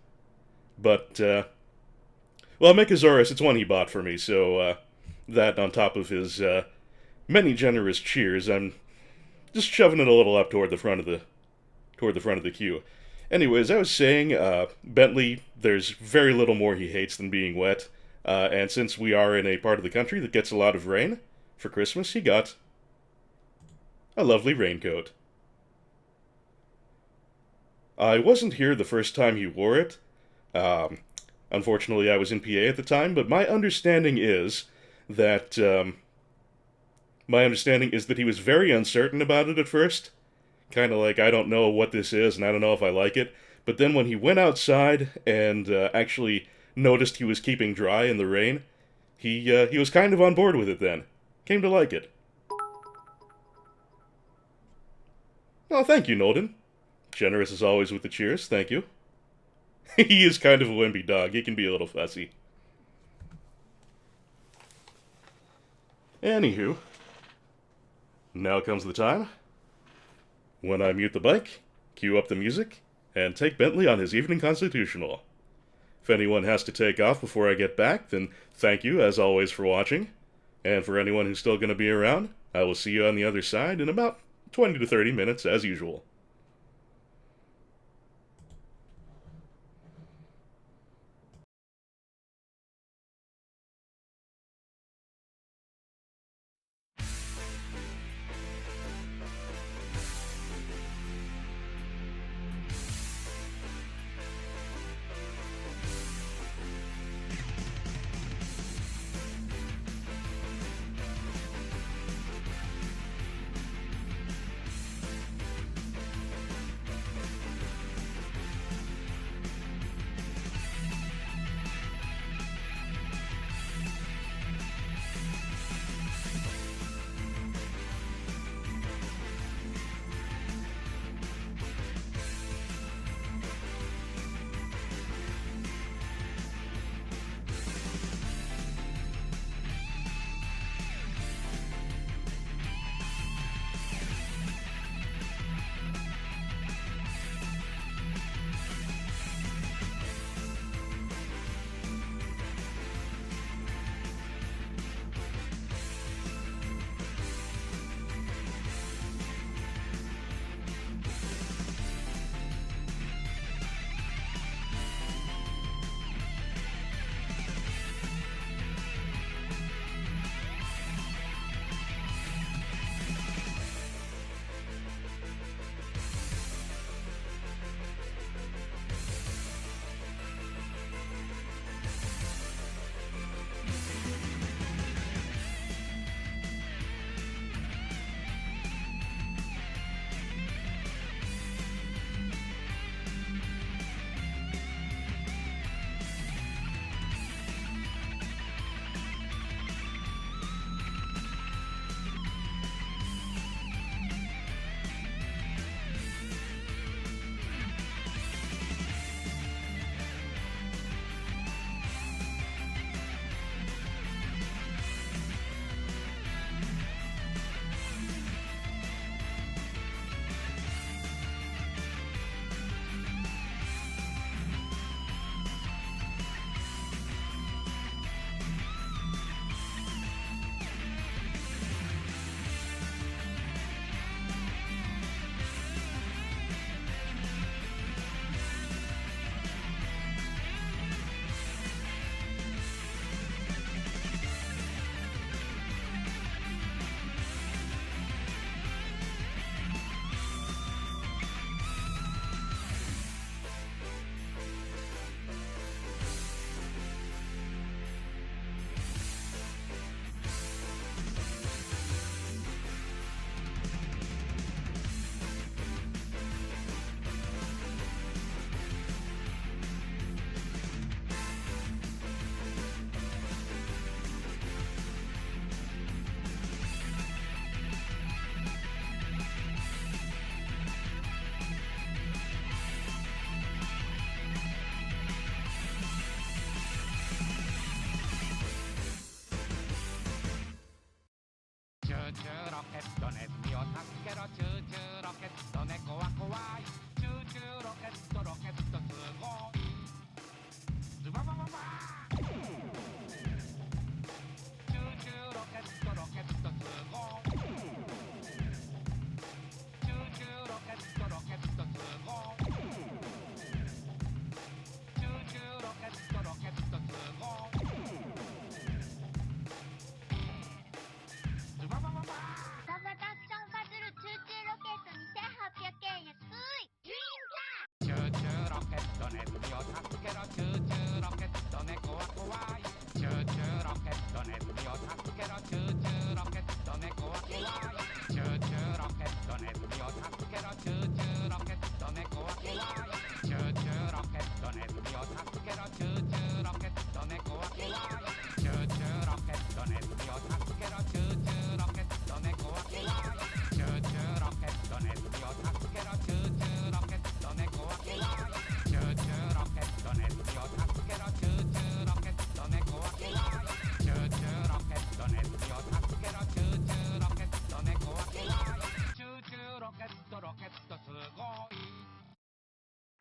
But, well, Mechasaurus, it's one he bought for me, so, that on top of his, many generous cheers, I'm just shoving it a little up toward the front of the queue. Anyways, I was saying, Bentley, there's very little more he hates than being wet, and since we are in a part of the country that gets a lot of rain, for Christmas he got a lovely raincoat. I wasn't here the first time he wore it. Unfortunately, I was in PA at the time, but my understanding is that he was very uncertain about it at first. Kind of like, I don't know what this is, and I don't know if I like it. But then when he went outside and actually noticed he was keeping dry in the rain, he was kind of on board with it then. Came to like it. Oh, thank you, Nolden. Generous as always with the cheers, thank you. He is kind of a wimpy dog, he can be a little fussy. Anywho, now comes the time when I mute the bike, cue up the music, and take Bentley on his evening constitutional. If anyone has to take off before I get back, then thank you, as always, for watching. And for anyone who's still going to be around, I will see you on the other side in about 20 to 30 minutes, as usual.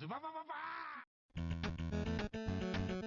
ズババババー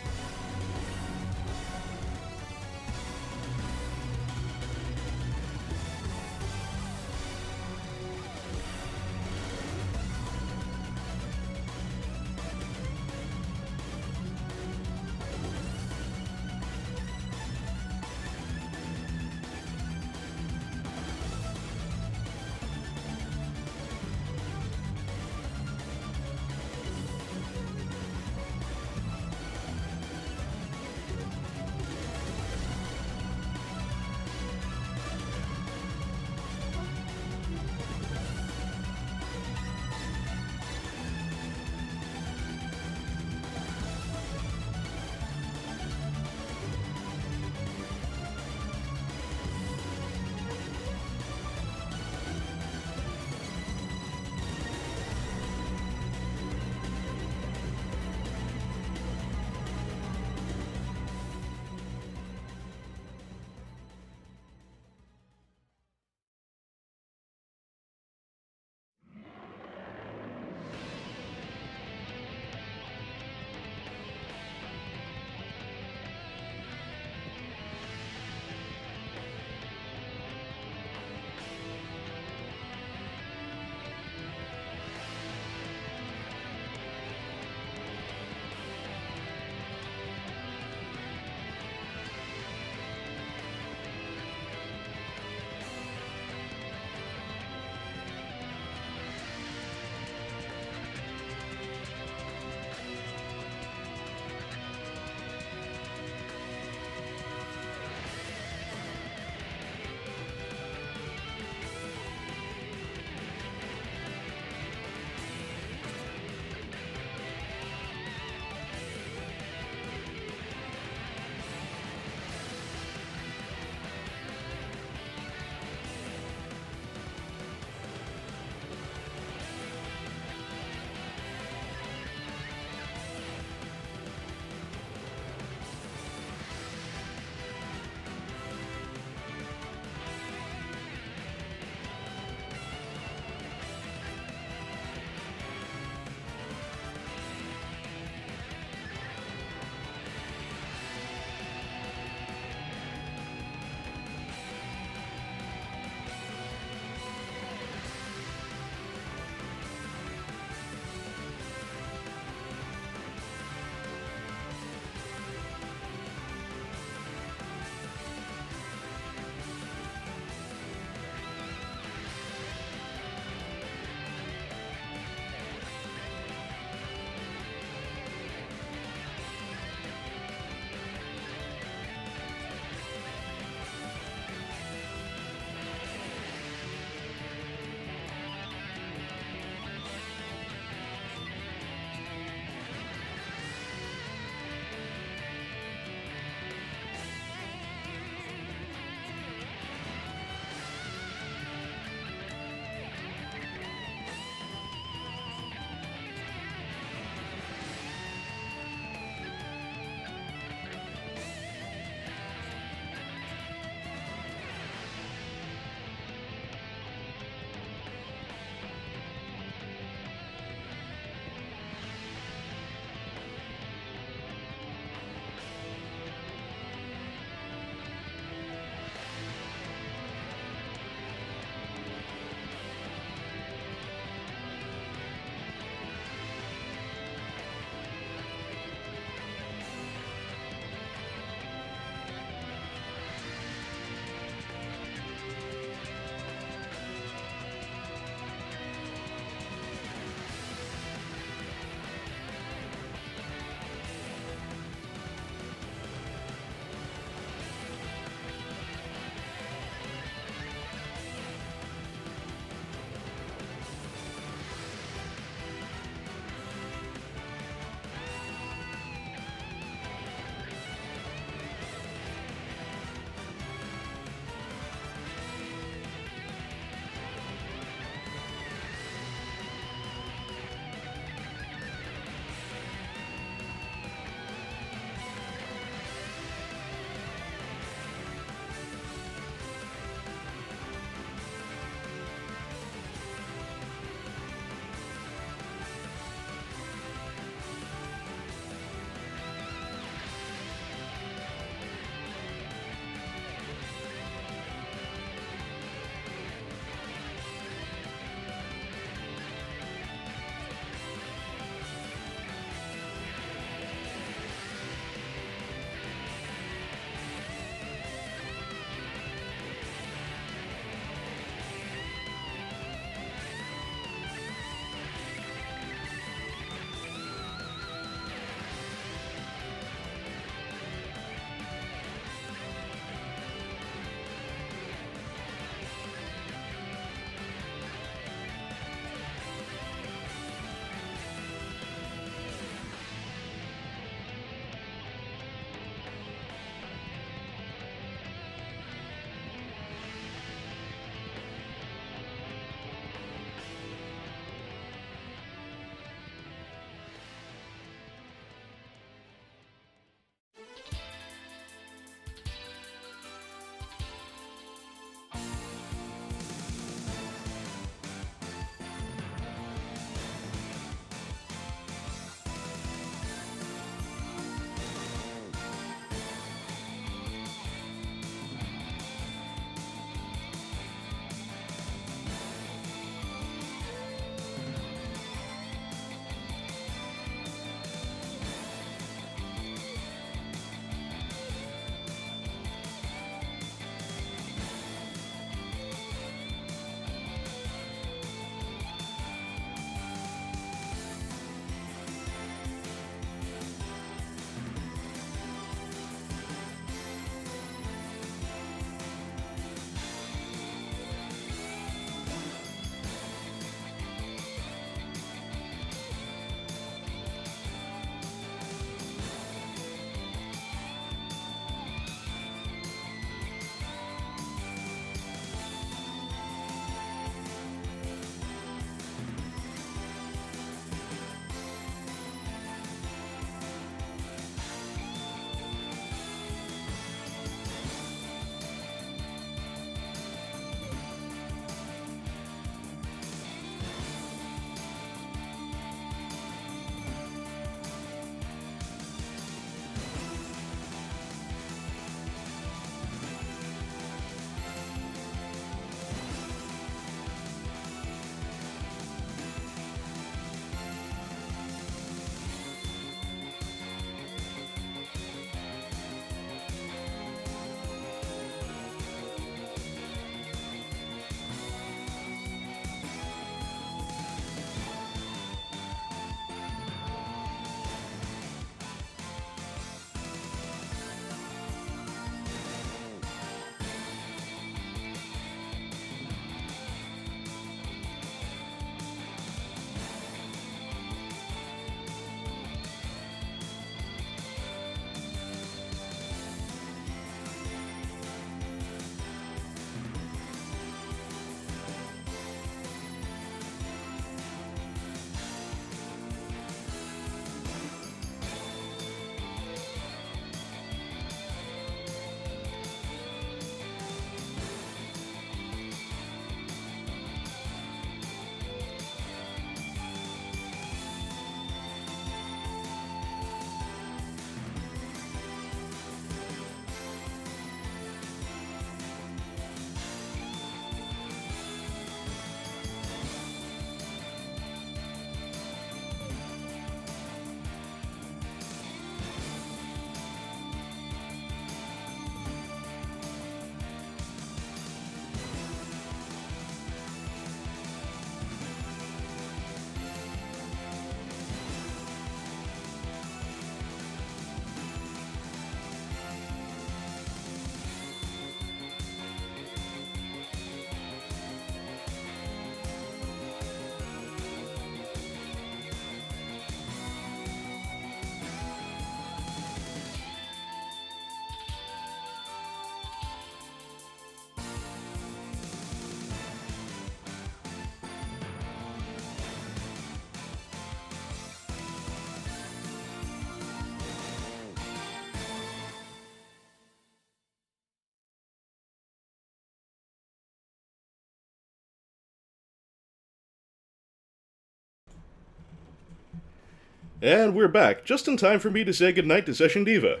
And we're back, just in time for me to say goodnight to Session Diva.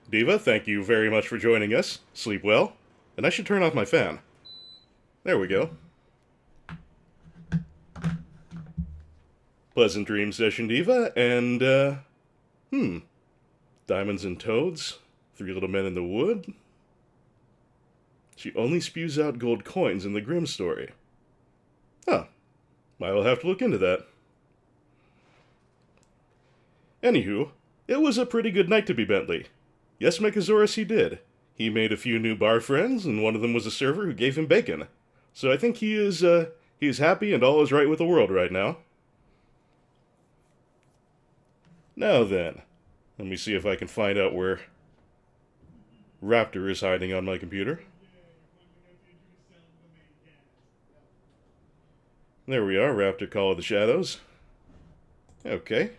Diva, thank you very much for joining us. Sleep well. And I should turn off my fan. There we go. Pleasant dreams, Session Diva, and, Diamonds and Toads, Three Little Men in the Wood. She only spews out gold coins in the Grimm story. Huh. I will have to look into that. Anywho, it was a pretty good night to be Bentley. Yes, Mechasaurus, he did. He made a few new bar friends, and one of them was a server who gave him bacon. So I think he is happy and all is right with the world right now. Now then, let me see if I can find out where Raptor is hiding on my computer. There we are, Raptor Call of the Shadows. Okay.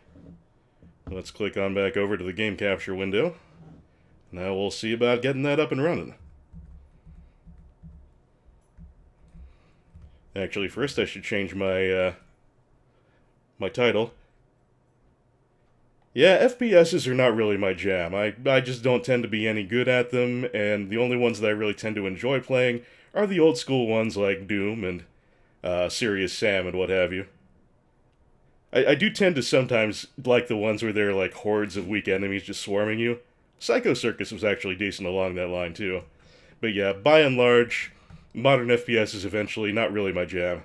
Let's click on back over to the game capture window. Now we'll see about getting that up and running. Actually, first I should change my my title. Yeah, FPSs are not really my jam. I just don't tend to be any good at them, and the only ones that I really tend to enjoy playing are the old school ones like Doom and Serious Sam and what have you. I do tend to sometimes like the ones where there are like hordes of weak enemies just swarming you. Psycho Circus was actually decent along that line too. But yeah, by and large, modern FPS is eventually not really my jam.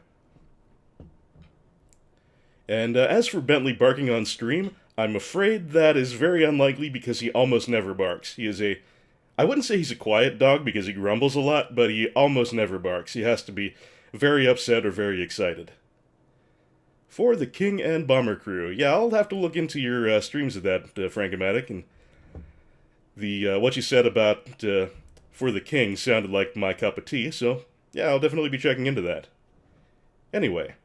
And as for Bentley barking on stream, I'm afraid that is very unlikely because he almost never barks. He is I wouldn't say he's a quiet dog because he grumbles a lot, but he almost never barks. He has to be very upset or very excited. For the King and Bomber Crew, yeah, I'll have to look into your streams of that, Frankomatic, and the what you said about For the King sounded like my cup of tea, so yeah, I'll definitely be checking into that. Anyway,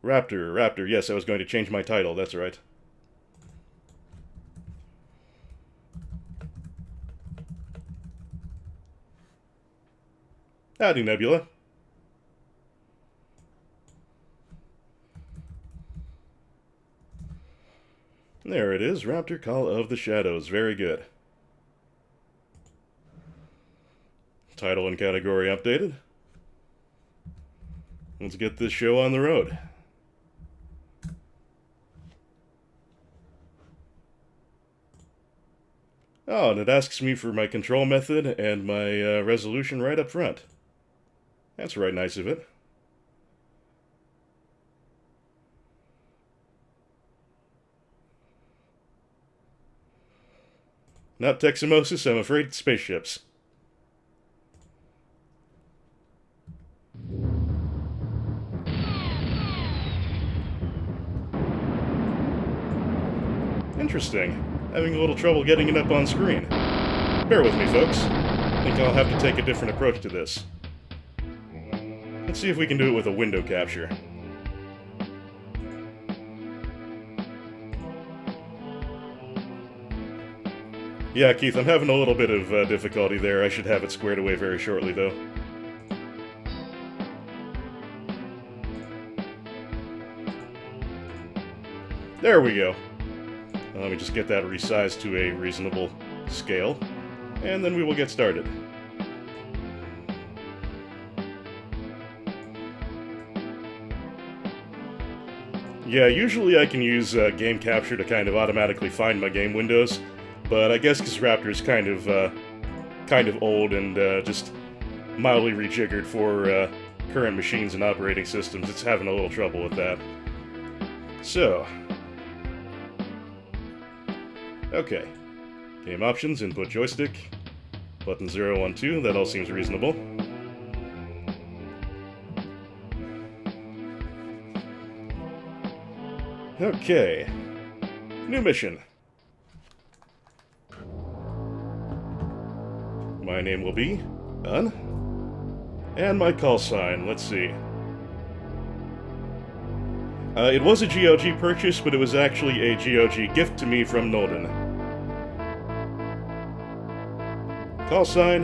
Raptor, yes, I was going to change my title, that's right. Howdy, Nebula. There it is, Raptor Call of the Shadows. Very good. Title and category updated. Let's get this show on the road. Oh, and it asks me for my control method and my resolution right up front. That's right nice of it. Not Teximosis, I'm afraid it's spaceships. Interesting. Having a little trouble getting it up on screen. Bear with me, folks. I think I'll have to take a different approach to this. Let's see if we can do it with a window capture. Yeah, Keith, I'm having a little bit of difficulty there. I should have it squared away very shortly, though. There we go. Let me just get that resized to a reasonable scale, and then we will get started. Yeah, usually I can use game capture to kind of automatically find my game windows, but I guess because Raptor is kind of old and just mildly rejiggered for current machines and operating systems, it's having a little trouble with that. So, okay. Game options, input joystick, button 0, 1, 2, that all seems reasonable. Okay. New mission. My name will be Done. And my call sign, let's see. It was a GOG purchase, but it was actually a GOG gift to me from Nolden. Call sign.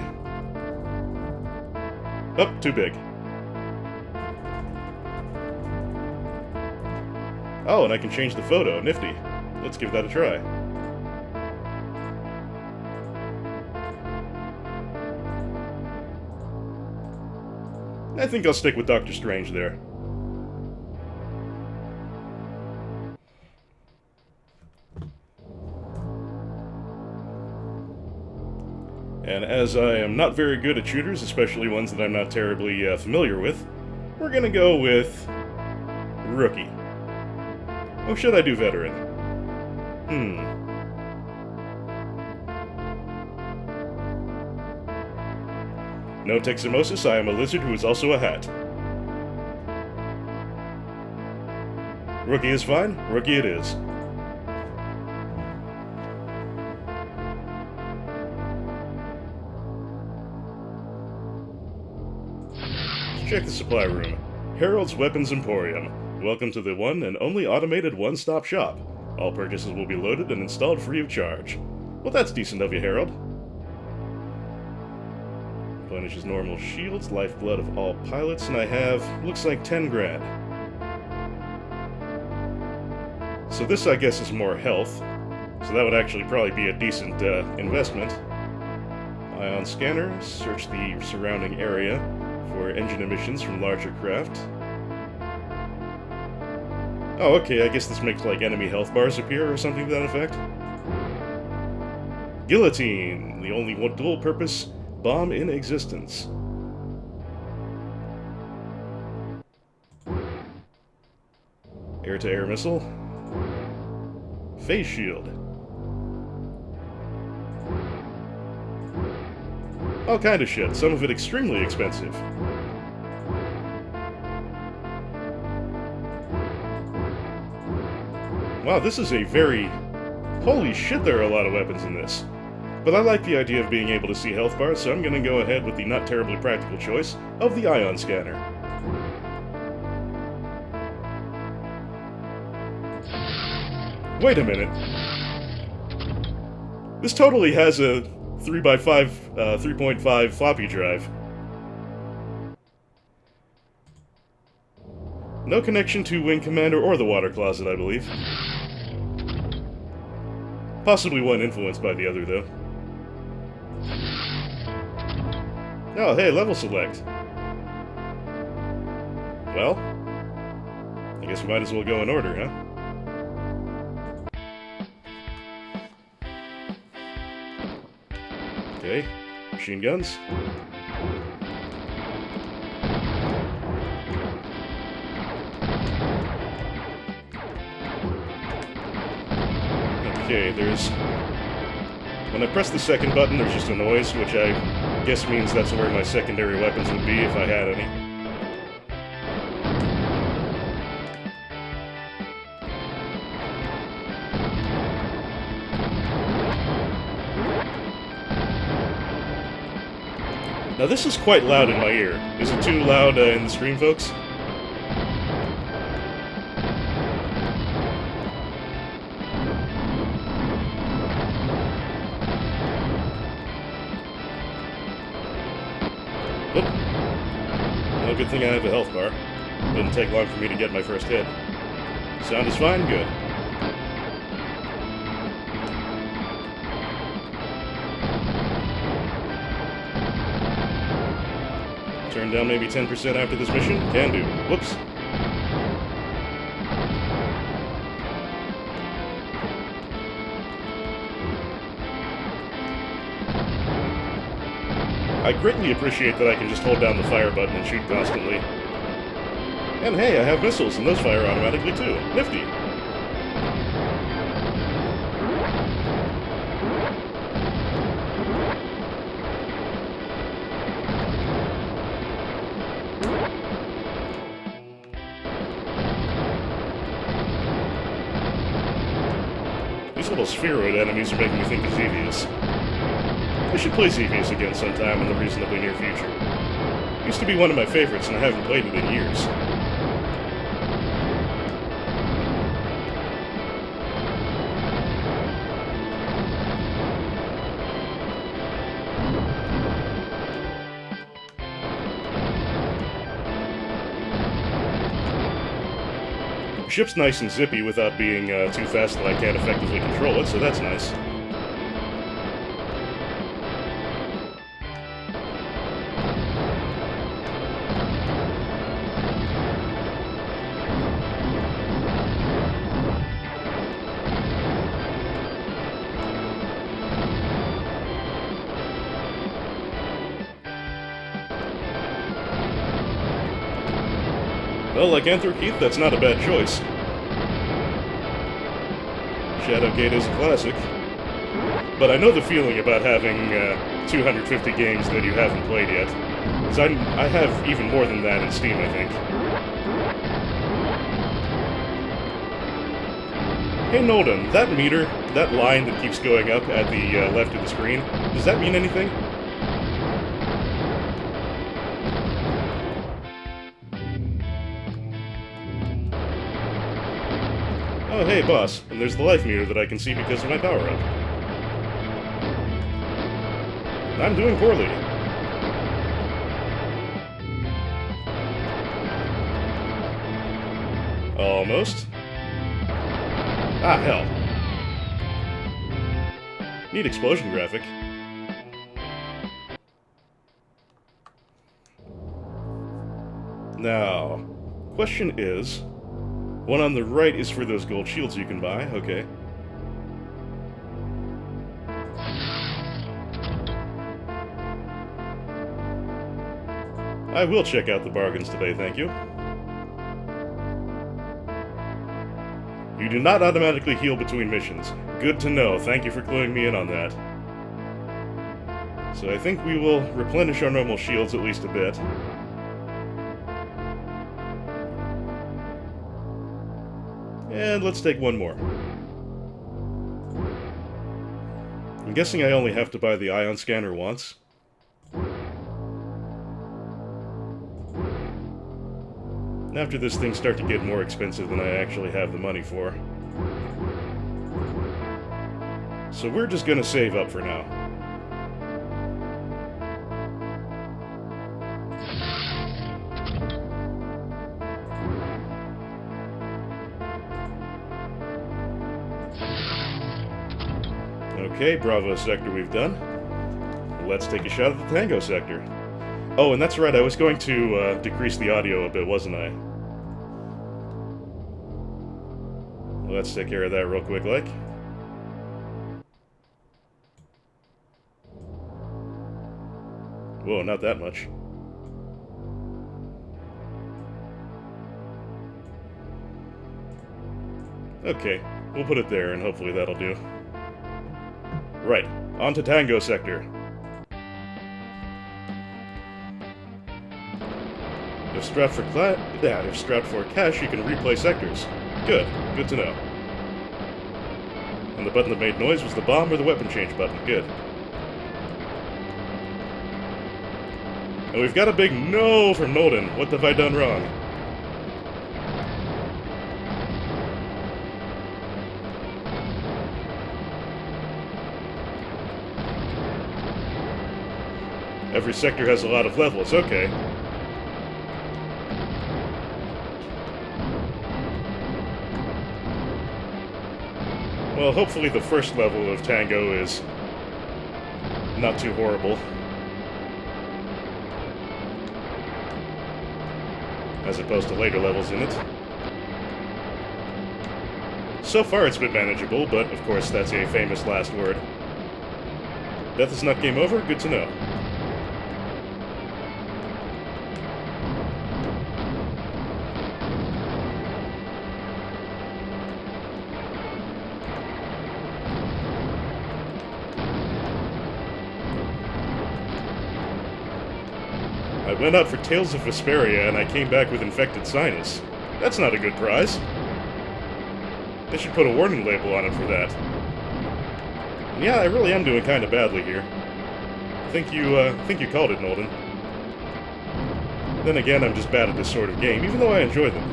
Oh, too big. Oh, and I can change the photo. Nifty. Let's give that a try. I think I'll stick with Doctor Strange there. And as I am not very good at shooters, especially ones that I'm not terribly familiar with, we're gonna go with Rookie. Or should I do Veteran? No Teximosis, I am a lizard who is also a hat. Rookie is fine, Rookie it is. Check the supply room. Harold's Weapons Emporium. Welcome to the one and only automated one-stop shop. All purchases will be loaded and installed free of charge. Well, that's decent of you, Harold. Replenishes normal shields, lifeblood of all pilots, and I have, looks like 10 grand. So this, I guess, is more health. So that would actually probably be a decent investment. Ion scanner, search the surrounding area for engine emissions from larger craft. Oh, okay, I guess this makes, like, enemy health bars appear or something to that effect. Guillotine, the only dual-purpose bomb in existence. Air-to-air missile. Face shield. All kind of shit, some of it extremely expensive. Wow, this is a very... Holy shit, there are a lot of weapons in this. But I like the idea of being able to see health bars, so I'm gonna go ahead with the not terribly practical choice of the ion scanner. Wait a minute. This totally has a 3.5 floppy drive. No connection to Wing Commander or the water closet, I believe. Possibly one influenced by the other, though. Oh, hey, level select. Well, I guess we might as well go in order, huh? Okay, machine guns. Okay, there's... When I press the second button, there's just a noise, which I guess means that's where my secondary weapons would be if I had any. Now this is quite loud in my ear. Is it too loud in the stream, folks? Oop. Well, good thing I have a health bar. Didn't take long for me to get my first hit. Sound is fine? Good. Turn down maybe 10% after this mission? Can do. Whoops. I greatly appreciate that I can just hold down the fire button and shoot constantly. And hey, I have missiles, and those fire automatically too. Nifty! These little spheroid enemies are making me think of Xevious. I should play Xevious again sometime in the reasonably near future. Used to be one of my favorites, and I haven't played it in years. ship's nice and zippy without being too fast that I can't effectively control it, so that's nice. Well, like Anthro Keith, that's not a bad choice. Shadowgate is a classic. But I know the feeling about having 250 games that you haven't played yet. Because I have even more than that in Steam, I think. Hey Nolden, that meter, that line that keeps going up at the left of the screen, does that mean anything? Oh, hey, boss. And there's the life meter that I can see because of my power-up. I'm doing poorly. Almost. Ah, hell. Neat explosion graphic. Now, question is... one on the right is for those gold shields you can buy, okay. I will check out the bargains today, thank you. You do not automatically heal between missions. Good to know, thank you for cluing me in on that. So I think we will replenish our normal shields at least a bit. And let's take one more. I'm guessing I only have to buy the ion scanner once. And after this, things start to get more expensive than I actually have the money for. So we're just gonna save up for now. Okay, Bravo sector we've done. Let's take a shot at the Tango sector. Oh, and that's right, I was going to decrease the audio a bit, wasn't I? Let's take care of that real quick, like. Whoa, not that much. Okay, we'll put it there and hopefully that'll do. Right, on to Tango sector. If strapped for cash, you can replay sectors. Good to know. And the button that made noise was the bomb or the weapon change button. Good. And we've got a big no from Nolden. What have I done wrong? Every sector has a lot of levels, okay. Well, hopefully the first level of Tango is not too horrible. As opposed to later levels in it. So far it's been manageable, but of course that's a famous last word. Death is not game over? Good to know. I went out for Tales of Vesperia and I came back with infected sinus. That's not a good prize. They should put a warning label on it for that. And yeah, I really am doing kind of badly here. I think you called it, Nolden. Then again, I'm just bad at this sort of game, even though I enjoy them.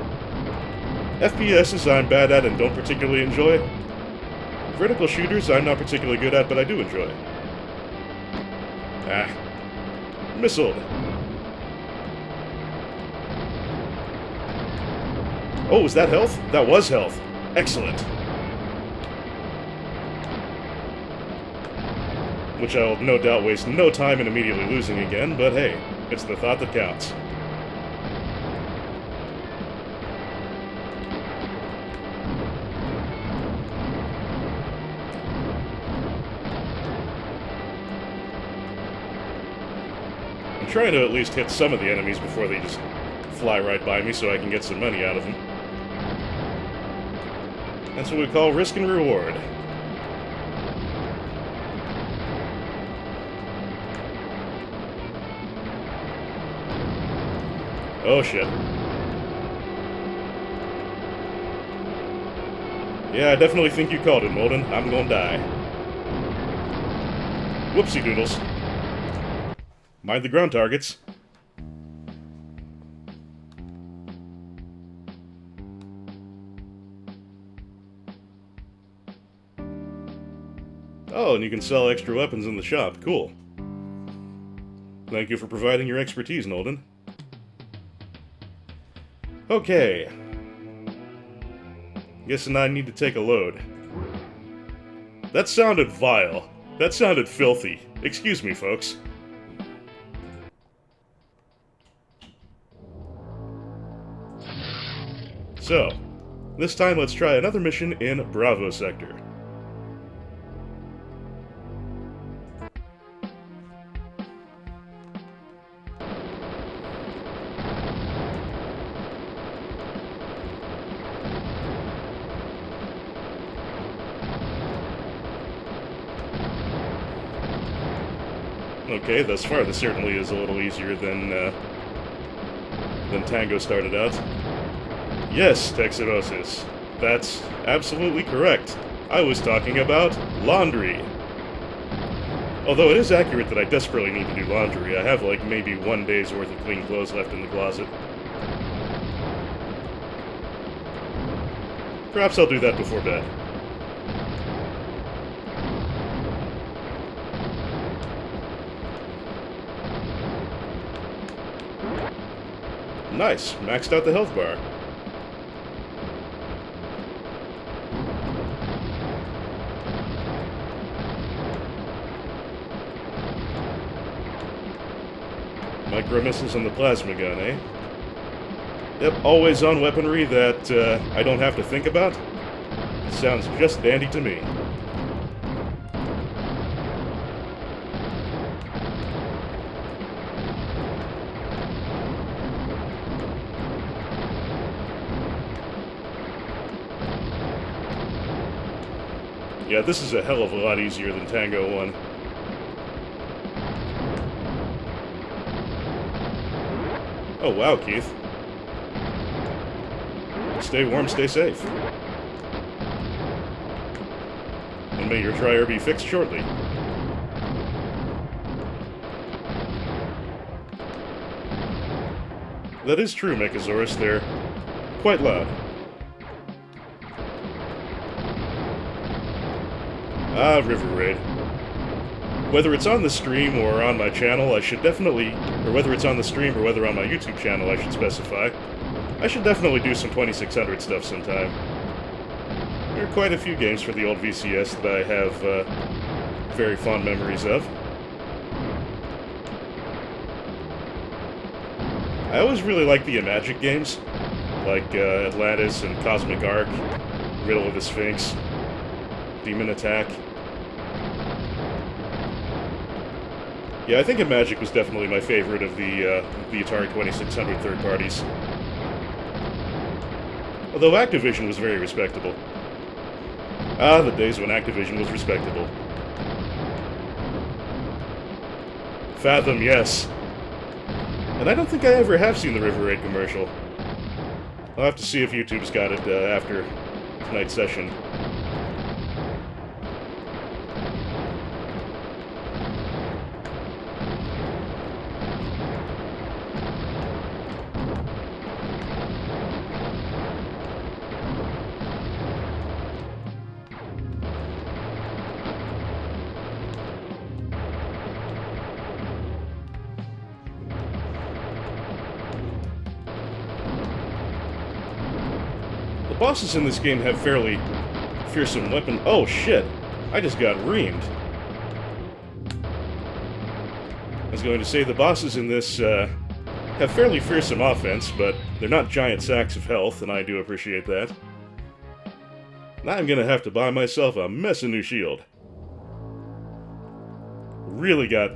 FPSs I'm bad at and don't particularly enjoy. Vertical shooters I'm not particularly good at, but I do enjoy. Ah. Missiled. Oh, was that health? That was health. Excellent. Which I'll no doubt waste no time in immediately losing again, but hey, it's the thought that counts. I'm trying to at least hit some of the enemies before they just fly right by me so I can get some money out of them. That's what we call risk and reward. Oh shit. Yeah, I definitely think you called it, Molden. I'm gonna die. Whoopsie doodles. Mind the ground targets. Oh, and you can sell extra weapons in the shop. Cool. Thank you for providing your expertise, Nolden. Okay. Guessing I need to take a load. That sounded vile. That sounded filthy. Excuse me, folks. So, this time let's try another mission in Bravo Sector. Okay, thus far this certainly is a little easier than Tango started out. Yes, Texerosis. That's absolutely correct. I was talking about laundry. Although it is accurate that I desperately need to do laundry. I have like maybe 1 day's worth of clean clothes left in the closet. Perhaps I'll do that before bed. Nice, maxed out the health bar. Micro missiles on the plasma gun, eh? Yep, always on weaponry that I don't have to think about. Sounds just dandy to me. Yeah, this is a hell of a lot easier than Tango 1. Oh wow, Keith. Stay warm, stay safe. And may your dryer be fixed shortly. That is true, Mechasaurus. They're quite loud. Ah, River Raid. Whether it's on the stream or on my channel, I should definitely... Or whether it's on the stream or whether on my YouTube channel, I should specify. I should definitely do some 2600 stuff sometime. There are quite a few games for the old VCS that I have very fond memories of. I always really liked the Imagic games, like Atlantis and Cosmic Ark, Riddle of the Sphinx, Demon Attack. Yeah, I think Imagic was definitely my favorite of the Atari 2600 third parties. Although Activision was very respectable. Ah, the days when Activision was respectable. Fathom, yes. And I don't think I ever have seen the River Raid commercial. I'll have to see if YouTube's got it after tonight's session. bosses in this game have fairly fearsome weapon. Oh shit! I just got reamed. I was going to say the bosses in this have fairly fearsome offense, but they're not giant sacks of health, and I do appreciate that. Now I'm gonna have to buy myself a mess of new shield. Really got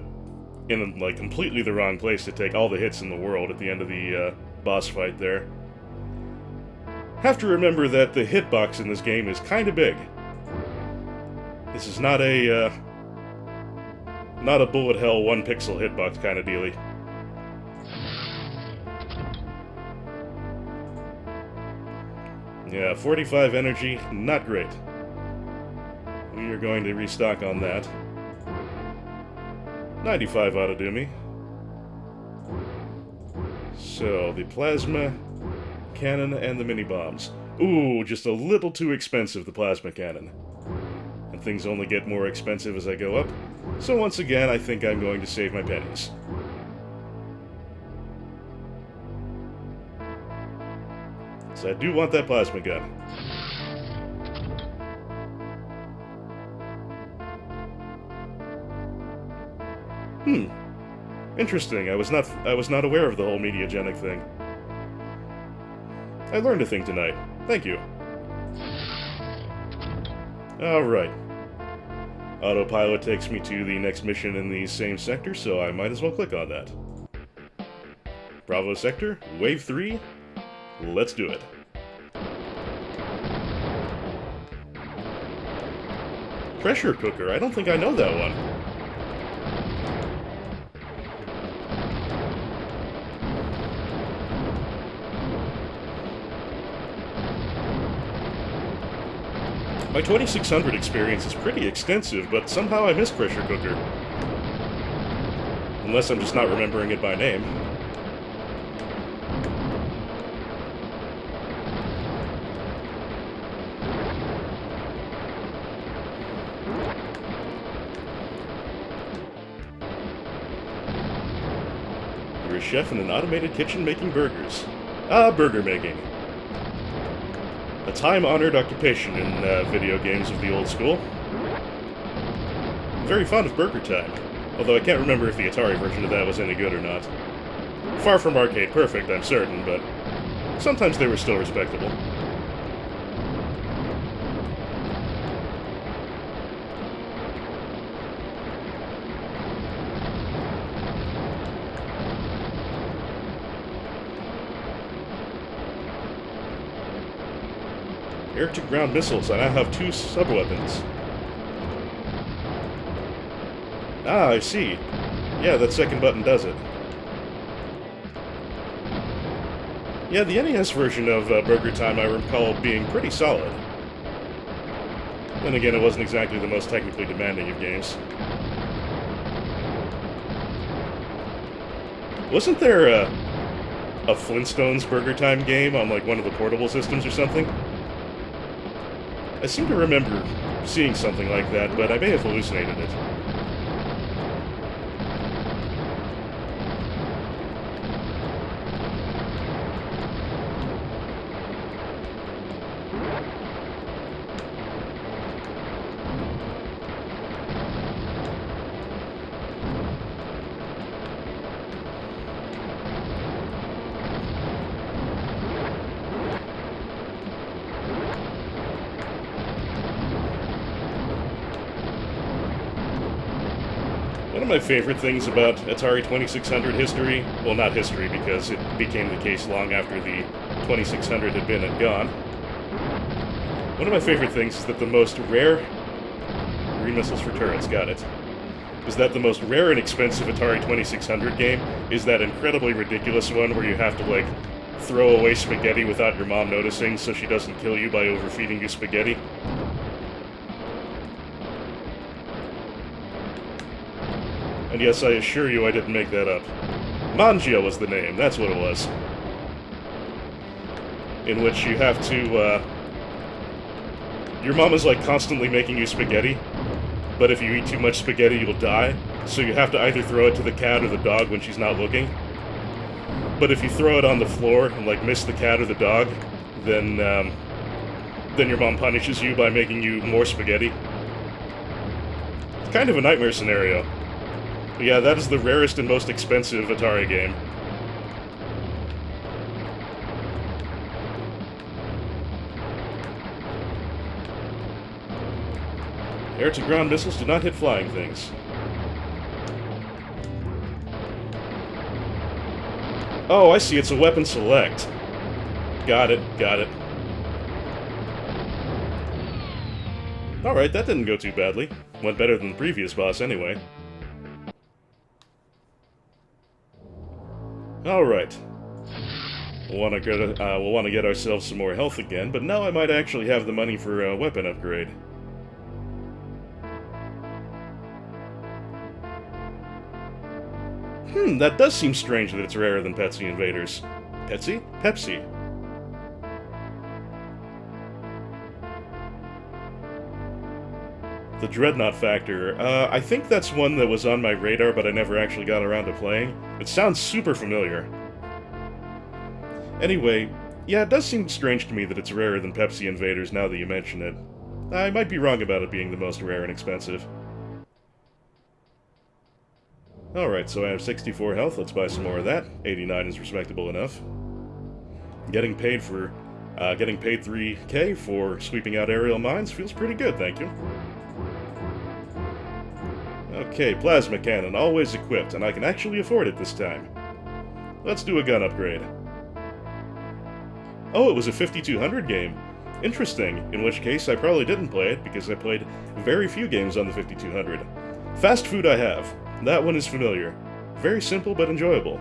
in, like, completely the wrong place to take all the hits in the world at the end of the boss fight there. Have to remember that the hitbox in this game is kinda big. This is not a bullet hell 1 pixel hitbox kind of dealie. Yeah, 45 energy, not great. We are going to restock on that. 95 ought to do me. So, the plasma cannon and the mini bombs. Ooh, just a little too expensive, the plasma cannon. And things only get more expensive as I go up. So once again, I think I'm going to save my pennies. So I do want that plasma gun. Interesting. I was not aware of the whole mediagenic thing. I learned a thing tonight. Thank you. Alright. Autopilot takes me to the next mission in the same sector, so I might as well click on that. Bravo sector, wave 3. Let's do it. Pressure cooker, I don't think I know that one. My 2600 experience is pretty extensive, but somehow I miss Pressure Cooker. Unless I'm just not remembering it by name. You're a chef in an automated kitchen making burgers. Ah, burger making. A time-honored occupation in video games of the old school. Very fond of Burger Time, although I can't remember if the Atari version of that was any good or not. Far from arcade perfect, I'm certain, but sometimes they were still respectable. Air-to-ground missiles. I now have 2 sub-weapons. Ah, I see. Yeah, that second button does it. Yeah, the NES version of Burger Time I recall being pretty solid. Then again, it wasn't exactly the most technically demanding of games. Wasn't there a Flintstones Burger Time game on, like, one of the portable systems or something? I seem to remember seeing something like that, but I may have hallucinated it. One of my favorite things about Atari 2600 history, well, not history because it became the case long after the 2600 had been and gone. One of my favorite things is that the most rare... Green missiles for turrets, got it. Is that the most rare and expensive Atari 2600 game is that incredibly ridiculous one where you have to, like, throw away spaghetti without your mom noticing so she doesn't kill you by overfeeding you spaghetti. And yes, I assure you I didn't make that up. Mangia was the name, that's what it was. In which you have to, your mom is, like, constantly making you spaghetti, but if you eat too much spaghetti, you'll die, so you have to either throw it to the cat or the dog when she's not looking. But if you throw it on the floor and, like, miss the cat or the dog, then, then your mom punishes you by making you more spaghetti. It's kind of a nightmare scenario. But yeah, that is the rarest and most expensive Atari game. Air-to-ground missiles do not hit flying things. Oh, I see, it's a weapon select. Got it, got it. Alright, that didn't go too badly. Went better than the previous boss, anyway. Alright. We'll want to get ourselves some more health again, but now I might actually have the money for a weapon upgrade. That does seem strange that it's rarer than Petsy Invaders. Petsy? Pepsi. The Dreadnought Factor. I think that's one that was on my radar, but I never actually got around to playing. It sounds super familiar. Anyway, yeah, it does seem strange to me that it's rarer than Pepsi Invaders now that you mention it. I might be wrong about it being the most rare and expensive. Alright, so I have 64 health, let's buy some more of that. 89 is respectable enough. Getting paid 3K for sweeping out aerial mines feels pretty good, thank you. Okay, plasma cannon, always equipped, and I can actually afford it this time. Let's do a gun upgrade. Oh, it was a 5200 game. Interesting, in which case I probably didn't play it, because I played very few games on the 5200. Fast food I have. That one is familiar. Very simple but enjoyable.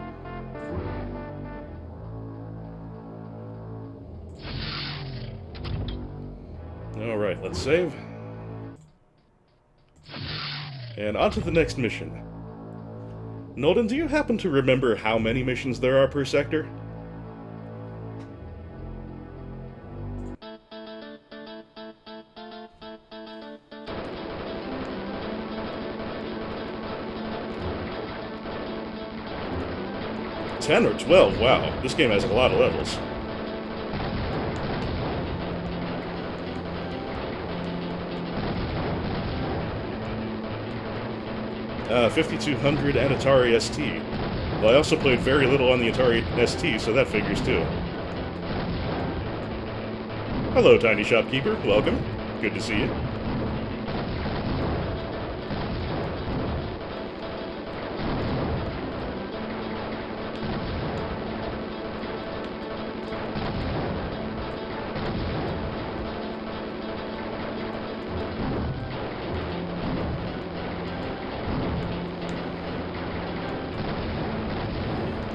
Alright, let's save. And on to the next mission. Nolden, do you happen to remember how many missions there are per sector? $10 or 12, wow. This game has a lot of levels. Uh, 5200 and Atari ST. Well, I also played very little on the Atari ST, so that figures too. Hello, tiny shopkeeper. Welcome. Good to see you.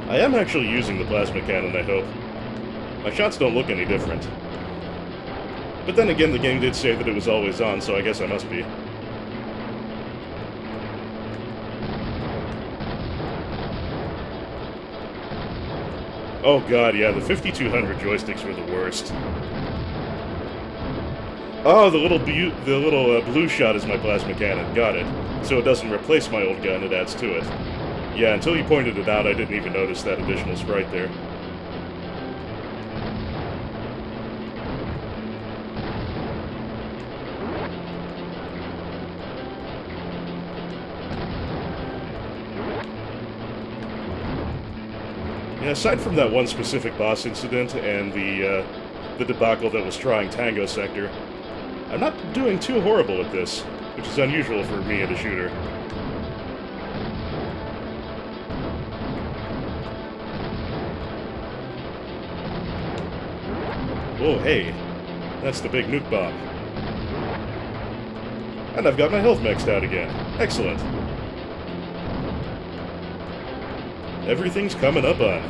I am actually using the plasma cannon, I hope. My shots don't look any different. But then again, the game did say that it was always on, so I guess I must be. Oh god, yeah, the 5200 joysticks were the worst. Oh, the little blue shot is my plasma cannon. Got it. So it doesn't replace my old gun, it adds to it. Yeah, until you pointed it out, I didn't even notice that additional sprite there. Yeah, aside from that one specific boss incident and the debacle that was trying Tango Sector, I'm not doing too horrible at this, which is unusual for me in a shooter. Oh, hey, that's the big nuke bomb. And I've got my health maxed out again. Excellent. Everything's coming up on.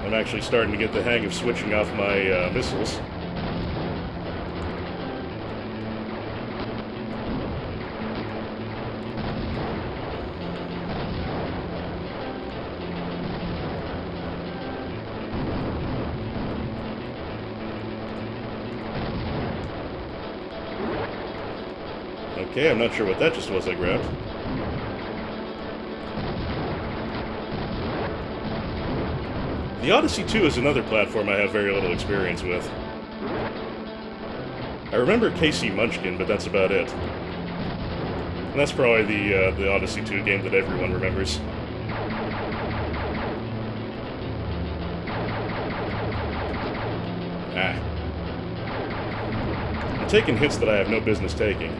I'm actually starting to get the hang of switching off my missiles. Okay, I'm not sure what that just was I grabbed. The Odyssey 2 is another platform I have very little experience with. I remember Casey Munchkin, but that's about it. And that's probably the Odyssey 2 game that everyone remembers. Ah. I'm taking hits that I have no business taking.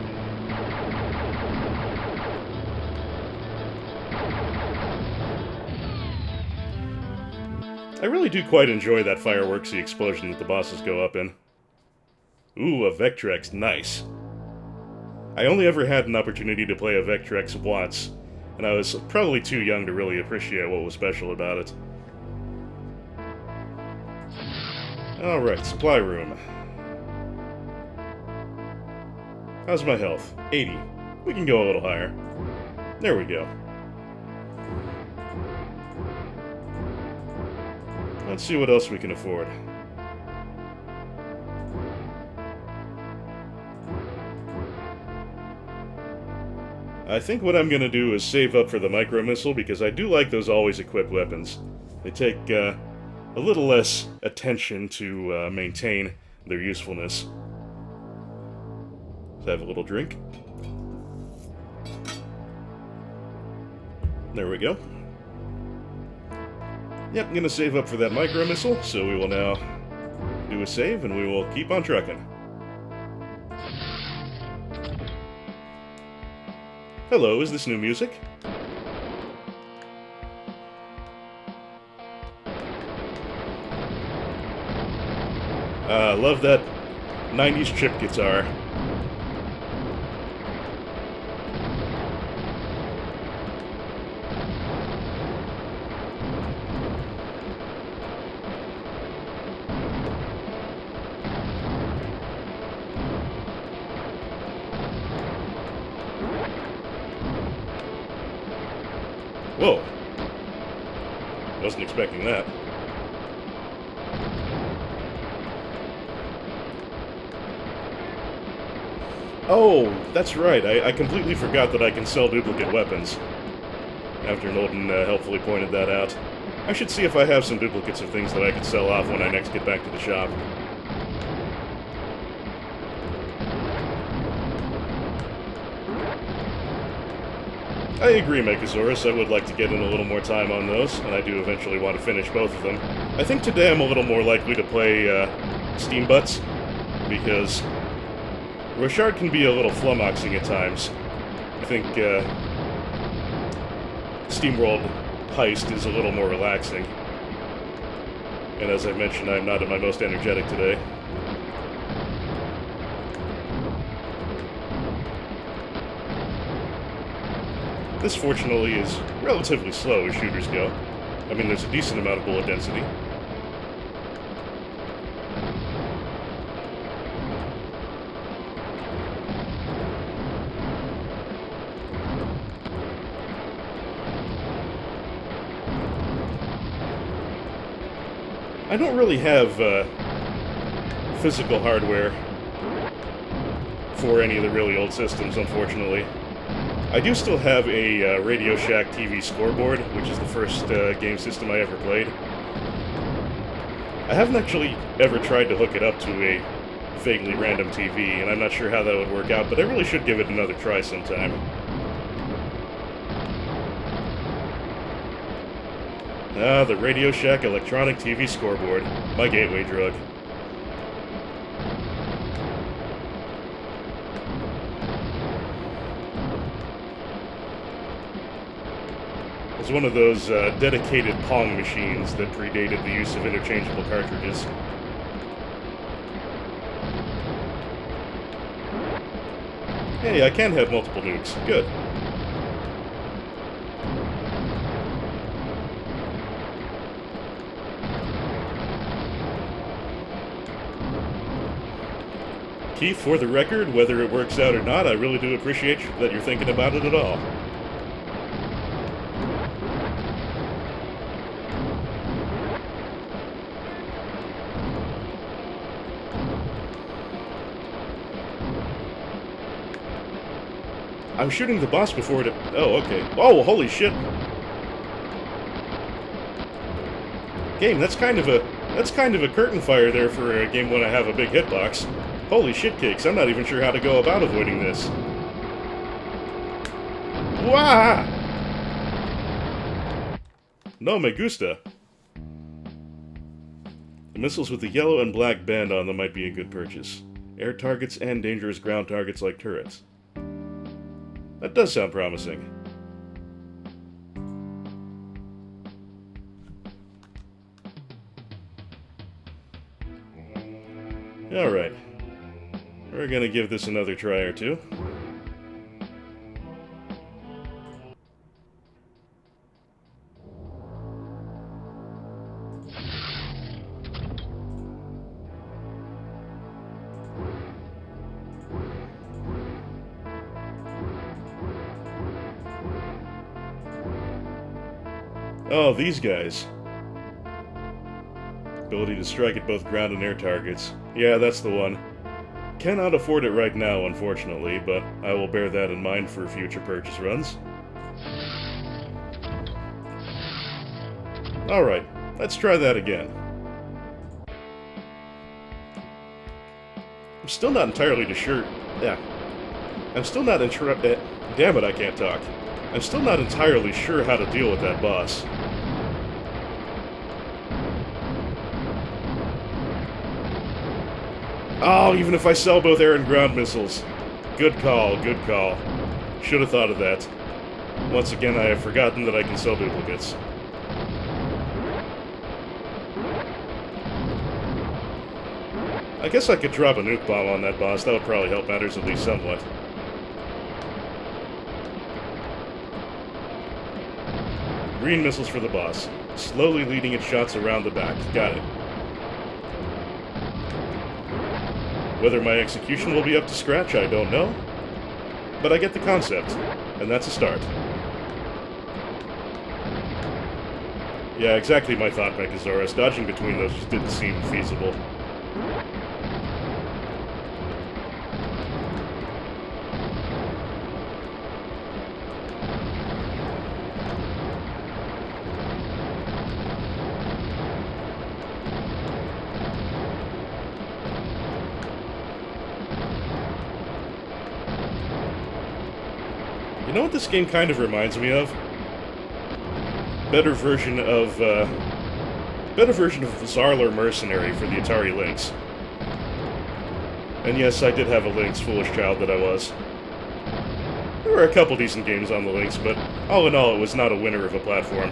I really do quite enjoy that fireworksy explosion that the bosses go up in. Ooh, a Vectrex, nice. I only ever had an opportunity to play a Vectrex once, and I was probably too young to really appreciate what was special about it. Alright, supply room. How's my health? 80. We can go a little higher. There we go. Let's see what else we can afford. I think what I'm gonna do is save up for the micro missile, because I do like those always equipped weapons. They take a little less attention to maintain their usefulness. Let's have a little drink. There we go. Yep, I'm gonna save up for that micro missile, so we will now do a save and we will keep on trucking. Hello, is this new music? Love that 90s chip guitar. Whoa. Wasn't expecting that. Oh, that's right. I completely forgot that I can sell duplicate weapons. After Nolden helpfully pointed that out. I should see if I have some duplicates of things that I could sell off when I next get back to the shop. I agree, Mechasaurus. I would like to get in a little more time on those, and I do eventually want to finish both of them. I think today I'm a little more likely to play Steam Butts, because Rochard can be a little flummoxing at times. I think SteamWorld Heist is a little more relaxing. And as I mentioned, I'm not at my most energetic today. This, fortunately, is relatively slow as shooters go. I mean, there's a decent amount of bullet density. I don't really have physical hardware for any of the really old systems, unfortunately. I do still have a Radio Shack TV scoreboard, which is the first game system I ever played. I haven't actually ever tried to hook it up to a vaguely random TV, and I'm not sure how that would work out, but I really should give it another try sometime. Ah, the Radio Shack electronic TV scoreboard. My gateway drug. It's one of those dedicated Pong machines that predated the use of interchangeable cartridges. Hey, I can have multiple nukes. Good. Keith, for the record, whether it works out or not, I really do appreciate that you're thinking about it at all. I'm shooting the boss before it... Oh, okay. Oh, holy shit. Game, that's kind of a curtain fire there for a game when I have a big hitbox. Holy shit cakes, I'm not even sure how to go about avoiding this. Wah! No me gusta. The missiles with the yellow and black band on them might be a good purchase. Air targets and dangerous ground targets like turrets. That does sound promising. Alright. We're gonna give this another try or two. Oh, these guys. Ability to strike at both ground and air targets. Yeah, that's the one. Cannot afford it right now, unfortunately, but I will bear that in mind for future purchase runs. Alright, let's try that again. I'm still not entirely sure... Yeah. I'm still not damn it, I can't talk. I'm still not entirely sure how to deal with that boss. Oh, even if I sell both air and ground missiles. Good call, good call. Should have thought of that. Once again, I have forgotten that I can sell duplicates. I guess I could drop a nuke bomb on that boss. That would probably help matters at least somewhat. Green missiles for the boss. Slowly leading its shots around the back. Got it. Whether my execution will be up to scratch, I don't know. But I get the concept, and that's a start. Yeah, exactly my thought, Mechasaurus. Dodging between those just didn't seem feasible. You know what this game kind of reminds me of? Better version of Zarler Mercenary for the Atari Lynx. And yes, I did have a Lynx, foolish child that I was. There were a couple decent games on the Lynx, but all in all, it was not a winner of a platform.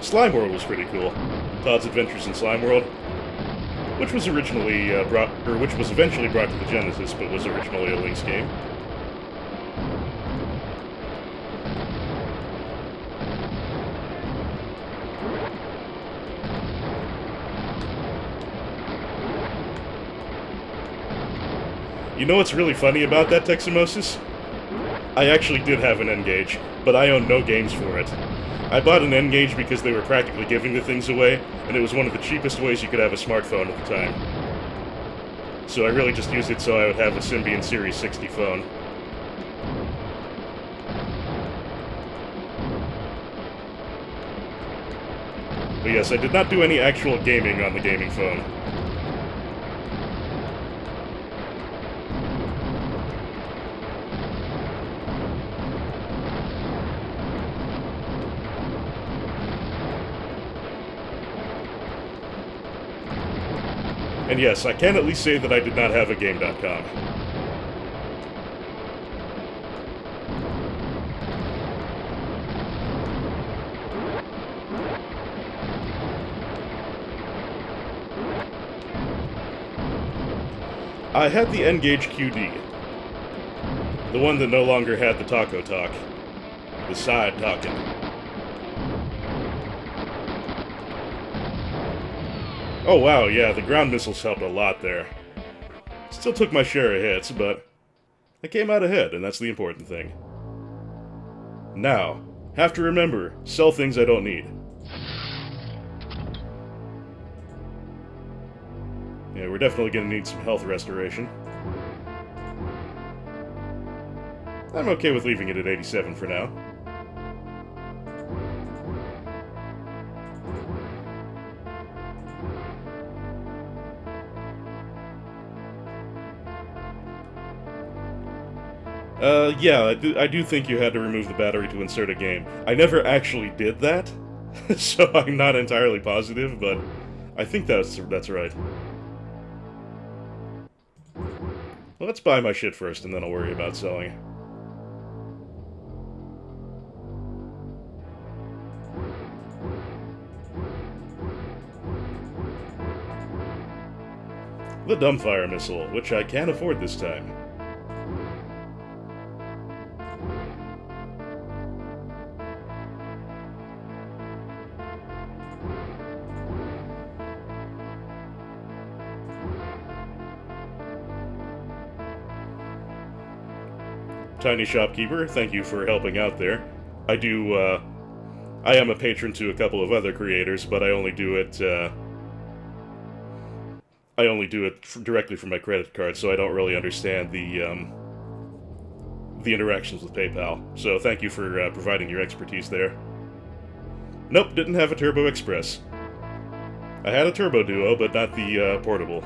SlimeWorld was pretty cool. Todd's Adventures in SlimeWorld, which was eventually brought to the Genesis, but was originally a Lynx game. You know what's really funny about that, Teximosis? I actually did have an N-Gage, but I own no games for it. I bought an N-Gage because they were practically giving the things away, and it was one of the cheapest ways you could have a smartphone at the time. So I really just used it so I would have a Symbian Series 60 phone. But yes, I did not do any actual gaming on the gaming phone. And yes, I can at least say that I did not have a Game.com. I had the N-Gage QD. The one that no longer had the Taco Talk. The side talking. Oh wow, yeah, the ground missiles helped a lot there. Still took my share of hits, but I came out ahead, and that's the important thing. Now, have to remember, sell things I don't need. Yeah, we're definitely gonna need some health restoration. I'm okay with leaving it at 87 for now. Yeah, I do think you had to remove the battery to insert a game. I never actually did that, so I'm not entirely positive, but I think that's right. Well, let's buy my shit first, and then I'll worry about selling. The dumbfire missile, which I can't afford this time. Tiny Shopkeeper, thank you for helping out there. I am a patron to a couple of other creators, but I only do it directly from my credit card, so I don't really understand the interactions with PayPal. So thank you for providing your expertise there. Nope, didn't have a Turbo Express. I had a Turbo Duo, but not the portable.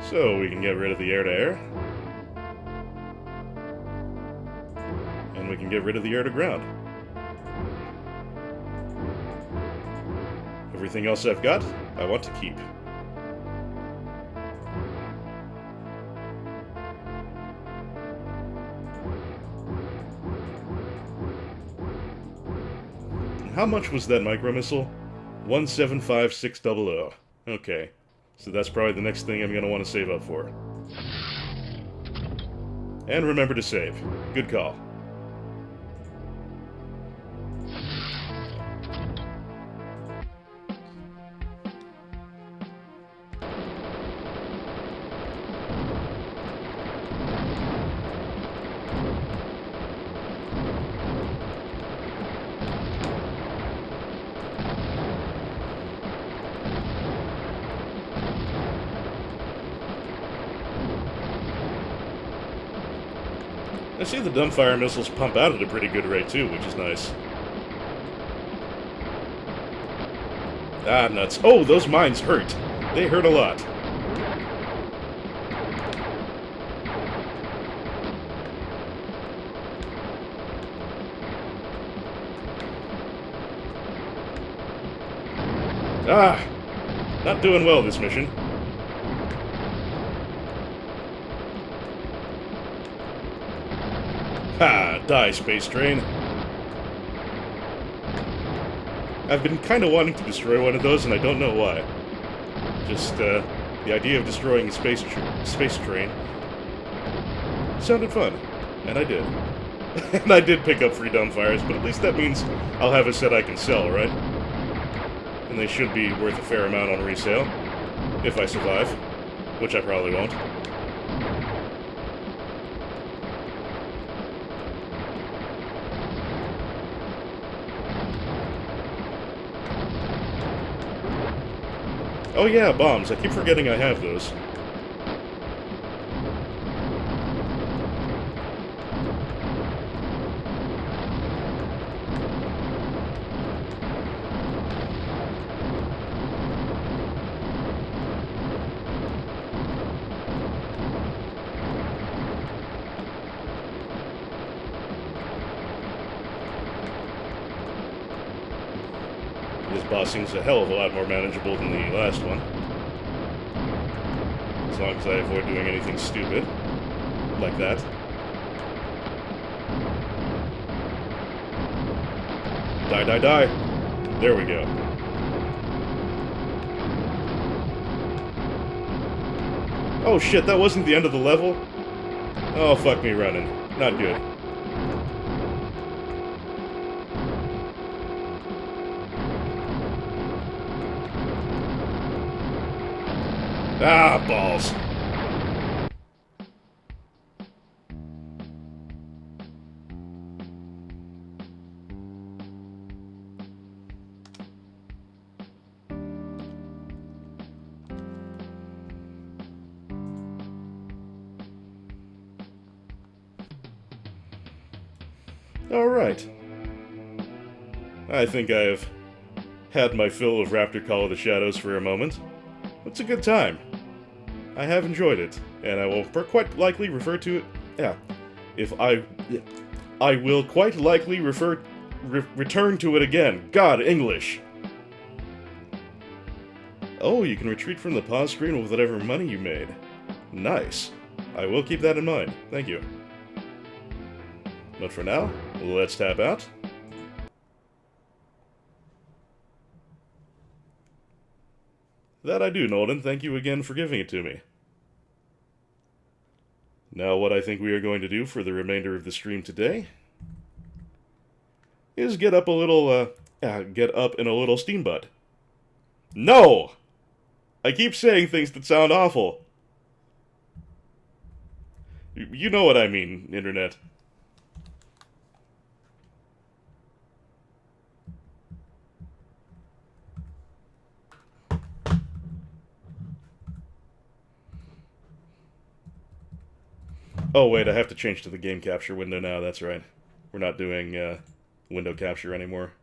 So we can get rid of the air-to-air. And we can get rid of the air-to-ground. Everything else I've got, I want to keep. How much was that micro missile? 175,600. Okay, so that's probably the next thing I'm going to want to save up for. And remember to save. Good call. I see the dumbfire missiles pump out at a pretty good rate too, which is nice. Ah, nuts. Oh, those mines hurt. They hurt a lot. Ah! Not doing well this mission. Ha! Die, space train. I've been kind of wanting to destroy one of those, and I don't know why. Just, the idea of destroying a space train sounded fun, and I did. And I did pick up 3 dumbfires, but at least that means I'll have a set I can sell, right? And they should be worth a fair amount on resale, if I survive, which I probably won't. Oh yeah, bombs. I keep forgetting I have those. This boss seems a hell of a lot more manageable than the last one. As long as I avoid doing anything stupid. Like that. Die, die, die! There we go. Oh shit, that wasn't the end of the level? Oh, fuck me running. Not good. Ah, balls. Alright. I think I've had my fill of Raptor Call of the Shadows for a moment. It's a good time. I have enjoyed it, and I will quite likely refer to it... Yeah. I will quite likely return to it again. God, English! Oh, you can retreat from the pause screen with whatever money you made. Nice. I will keep that in mind. Thank you. But for now, let's tap out. That I do, Nolden. Thank you again for giving it to me. Now, what I think we are going to do for the remainder of the stream today is get up in a little steam butt. No! I keep saying things that sound awful. You know what I mean, Internet. Oh wait, I have to change to the game capture window now, that's right. We're not doing window capture anymore.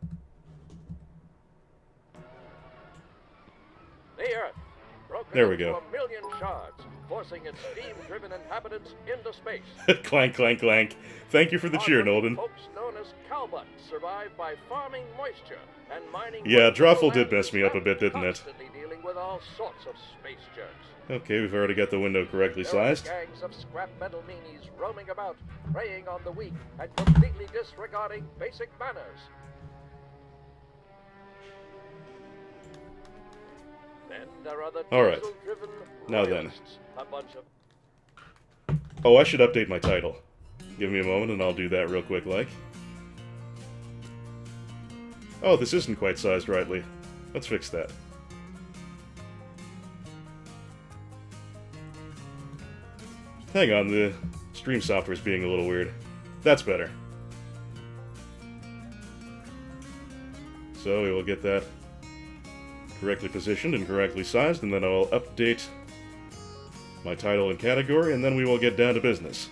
The Earth, broken There we into go. 1 million shards, forcing its steam-driven inhabitants into space. Clank, clank, clank. Thank you for the cheer, Nolden. Folks known as cowbutts survive by farming moisture and mining. Yeah, Drawful did land mess me up a bit, didn't it? Constantly dealing with all sorts of space jerks. Okay, we've already got the window correctly There are sized. gangs of scrap metal meanies roaming about, preying on the weak and completely disregarding basic manners. Then there are the Alright. diesel-driven Now then. royalists, a bunch of Oh, I should update my title. Give me a moment and I'll do that real quick, like. Oh, this isn't quite sized rightly. Let's fix that. Hang on, the stream software is being a little weird. That's better. So we will get that correctly positioned and correctly sized, and then I'll update my title and category, and then we will get down to business.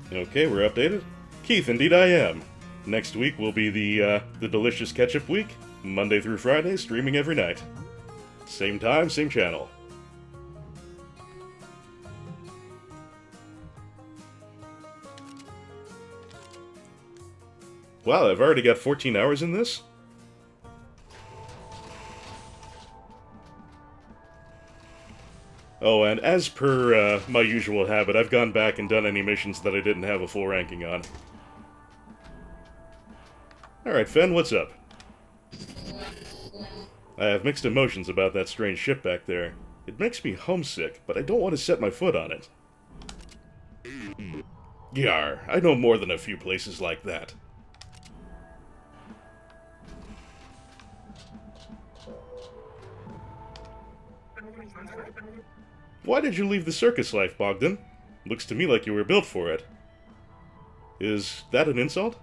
Okay, we're updated. Keith, indeed I am. Next week will be the Delicious Ketchup Week, Monday through Friday, streaming every night. Same time, same channel. Wow, I've already got 14 hours in this? Oh, and as per my usual habit, I've gone back and done any missions that I didn't have a full ranking on. Alright, Fen, what's up? I have mixed emotions about that strange ship back there. It makes me homesick, but I don't want to set my foot on it. Yar, I know more than a few places like that. Why did you leave the circus life, Bogdan? Looks to me like you were built for it. Is that an insult?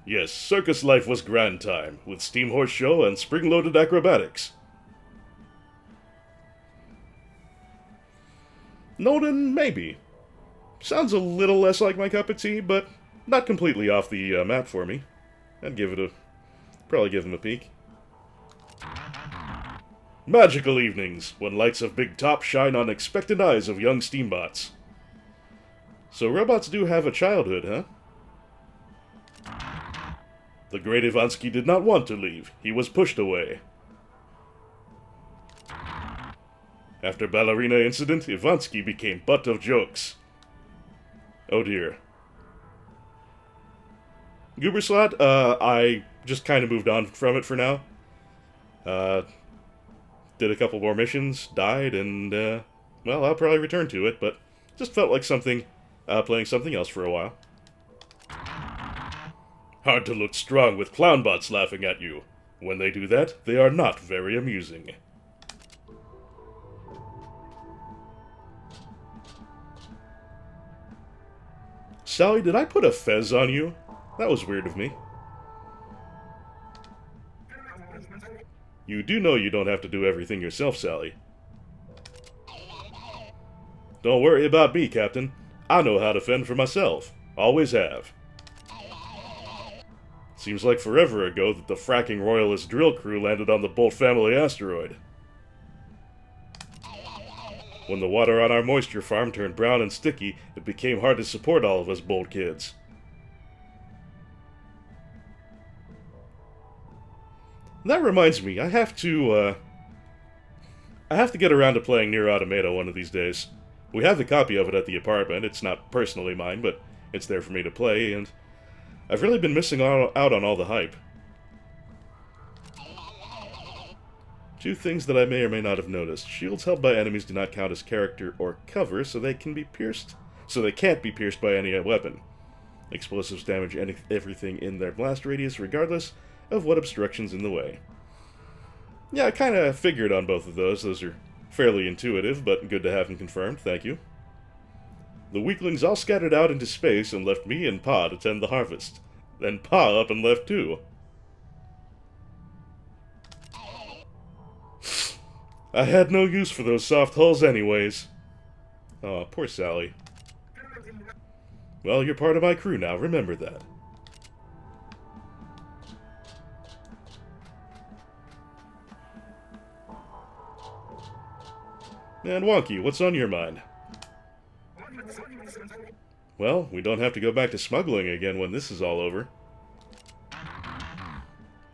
Yes, circus life was grand time, with steam horse show and spring-loaded acrobatics. Nolden, maybe. Sounds a little less like my cup of tea, but not completely off the map for me. I'd probably give him a peek. Magical evenings, when lights of Big Top shine on expectant eyes of young steambots. So robots do have a childhood, huh? The great Ivansky did not want to leave. He was pushed away. After ballerina incident, Ivansky became butt of jokes. Oh dear. Gooberslot, I just kind of moved on from it for now. Did a couple more missions, died, and, well, I'll probably return to it, but just felt like playing something else for a while. Hard to look strong with clownbots laughing at you. When they do that, they are not very amusing. Sally, did I put a fez on you? That was weird of me. You do know you don't have to do everything yourself, Sally. Don't worry about me, Captain. I know how to fend for myself. Always have. Seems like forever ago that the fracking royalist drill crew landed on the Bolt family asteroid. When the water on our moisture farm turned brown and sticky, it became hard to support all of us Bolt kids. That reminds me, I have to get around to playing Nier Automata one of these days. We have the copy of it at the apartment. It's not personally mine, but it's there for me to play, and I've really been missing out on all the hype. Two things that I may or may not have noticed. Shields held by enemies do not count as character or cover, so they can't be pierced by any weapon. Explosives damage everything in their blast radius, regardless of what obstruction's in the way. Yeah, I kind of figured on both of those. Those are fairly intuitive, but good to have them confirmed. Thank you. The weaklings all scattered out into space and left me and Pa to tend the harvest. Then Pa up and left too. I had no use for those soft hulls anyways. Oh, poor Sally. Well, you're part of my crew now, remember that. And Wonky, what's on your mind? Well, we don't have to go back to smuggling again when this is all over.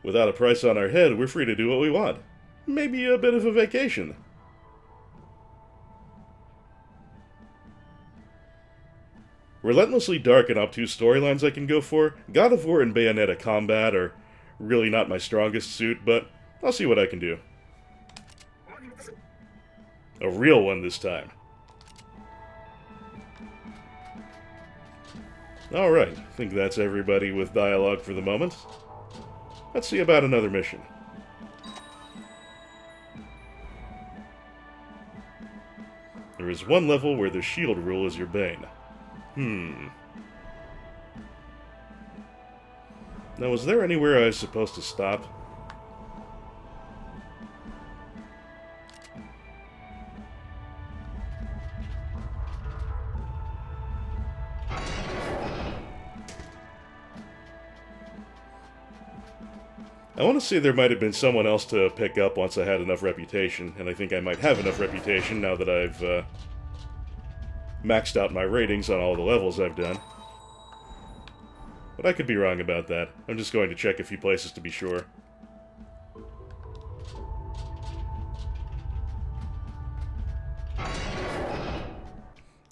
Without a price on our head, we're free to do what we want. Maybe a bit of a vacation. Relentlessly dark and obtuse storylines I can go for. God of War and Bayonetta combat are really not my strongest suit, but I'll see what I can do. A real one this time. Alright, I think that's everybody with dialogue for the moment. Let's see about another mission. There is one level where the shield rule is your bane. Now, was there anywhere I was supposed to stop? I want to say there might have been someone else to pick up once I had enough reputation, and I think I might have enough reputation now that I've maxed out my ratings on all the levels I've done. But I could be wrong about that. I'm just going to check a few places to be sure.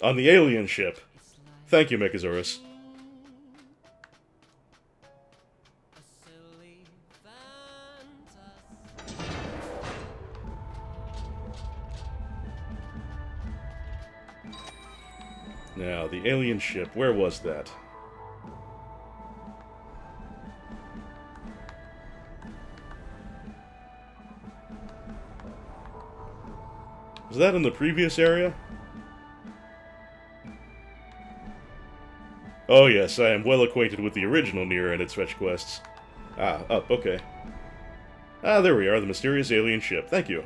On the alien ship. Thank you, Mechazorus. Now, the alien ship, where was that? Was that in the previous area? Oh yes, I am well acquainted with the original Nier and its fetch quests. Ah, up, okay. Ah, there we are, the mysterious alien ship. Thank you.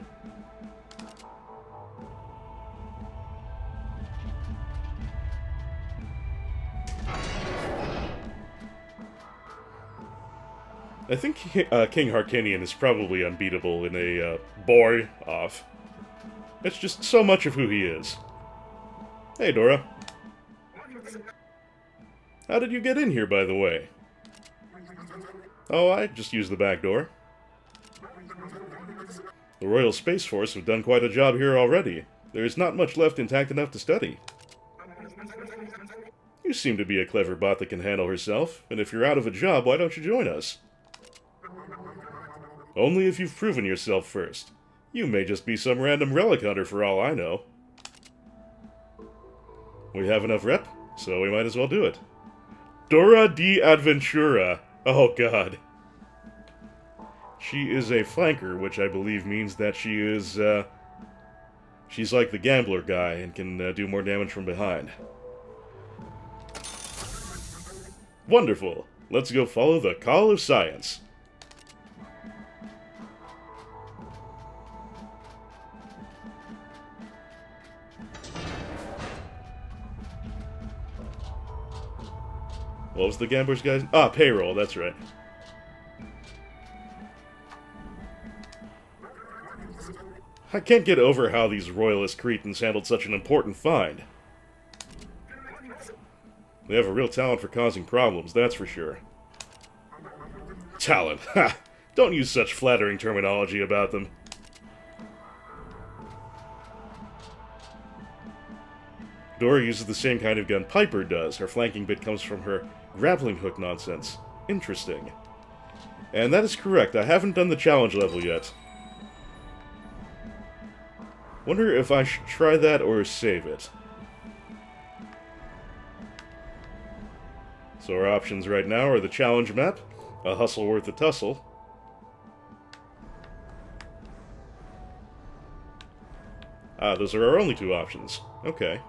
I think King Harkinian is probably unbeatable in a boy-off. It's just so much of who he is. Hey, Dora. How did you get in here, by the way? Oh, I just used the back door. The Royal Space Force have done quite a job here already. There is not much left intact enough to study. You seem to be a clever bot that can handle herself, and if you're out of a job, why don't you join us? Only if you've proven yourself first. You may just be some random relic hunter for all I know. We have enough rep, so we might as well do it. Dora di Adventura. Oh god. She is a flanker, which I believe means that she is, she's like the gambler guy and can do more damage from behind. Wonderful! Let's go follow the call of science. What was the gambler's guy's? Ah, payroll, that's right. I can't get over how these royalist cretins handled such an important find. They have a real talent for causing problems, that's for sure. Talent, ha! Don't use such flattering terminology about them. Dora uses the same kind of gun Piper does. Her flanking bit comes from her grappling hook nonsense. Interesting. And that is correct, I haven't done the challenge level yet. Wonder if I should try that or save it. So our options right now are the challenge map, a hustle worth a tussle, those are our only two options. Okay.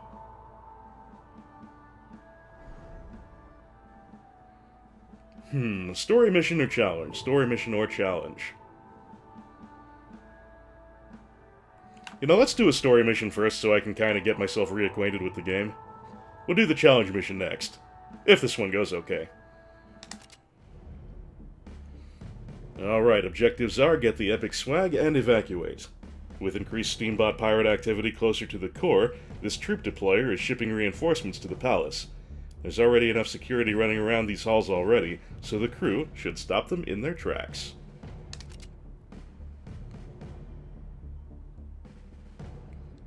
Story mission or challenge? Story mission or challenge? You know, let's do a story mission first so I can kind of get myself reacquainted with the game. We'll do the challenge mission next. If this one goes okay. Alright, objectives are get the epic swag and evacuate. With increased Steambot pirate activity closer to the core, this troop deployer is shipping reinforcements to the palace. There's already enough security running around these halls already, so the crew should stop them in their tracks.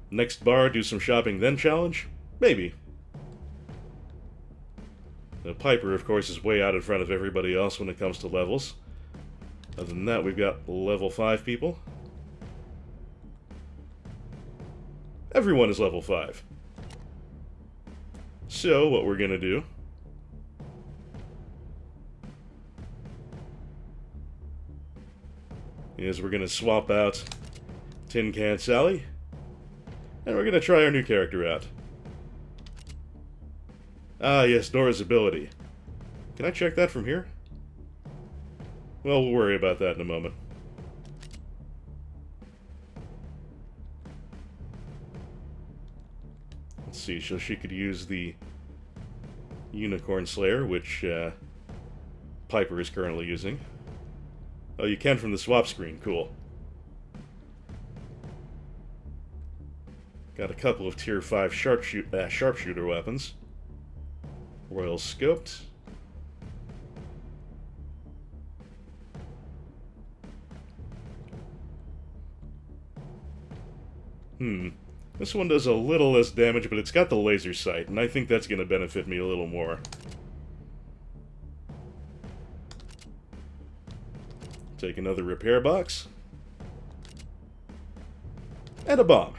Next bar, do some shopping then challenge? Maybe. The Piper, of course, is way out in front of everybody else when it comes to levels. Other than that, we've got level 5 people. Everyone is level 5. So, what we're gonna do is we're gonna swap out Tin Can Sally, and we're gonna try our new character out. Ah, yes, Dora's ability. Can I check that from here? Well, we'll worry about that in a moment. Let's see, so she could use the Unicorn Slayer, which Piper is currently using. Oh, you can from the swap screen, cool. Got a couple of tier 5 sharpshooter weapons. Royal Scoped. This one does a little less damage, but it's got the laser sight, and I think that's going to benefit me a little more. Take another repair box. And a bomb.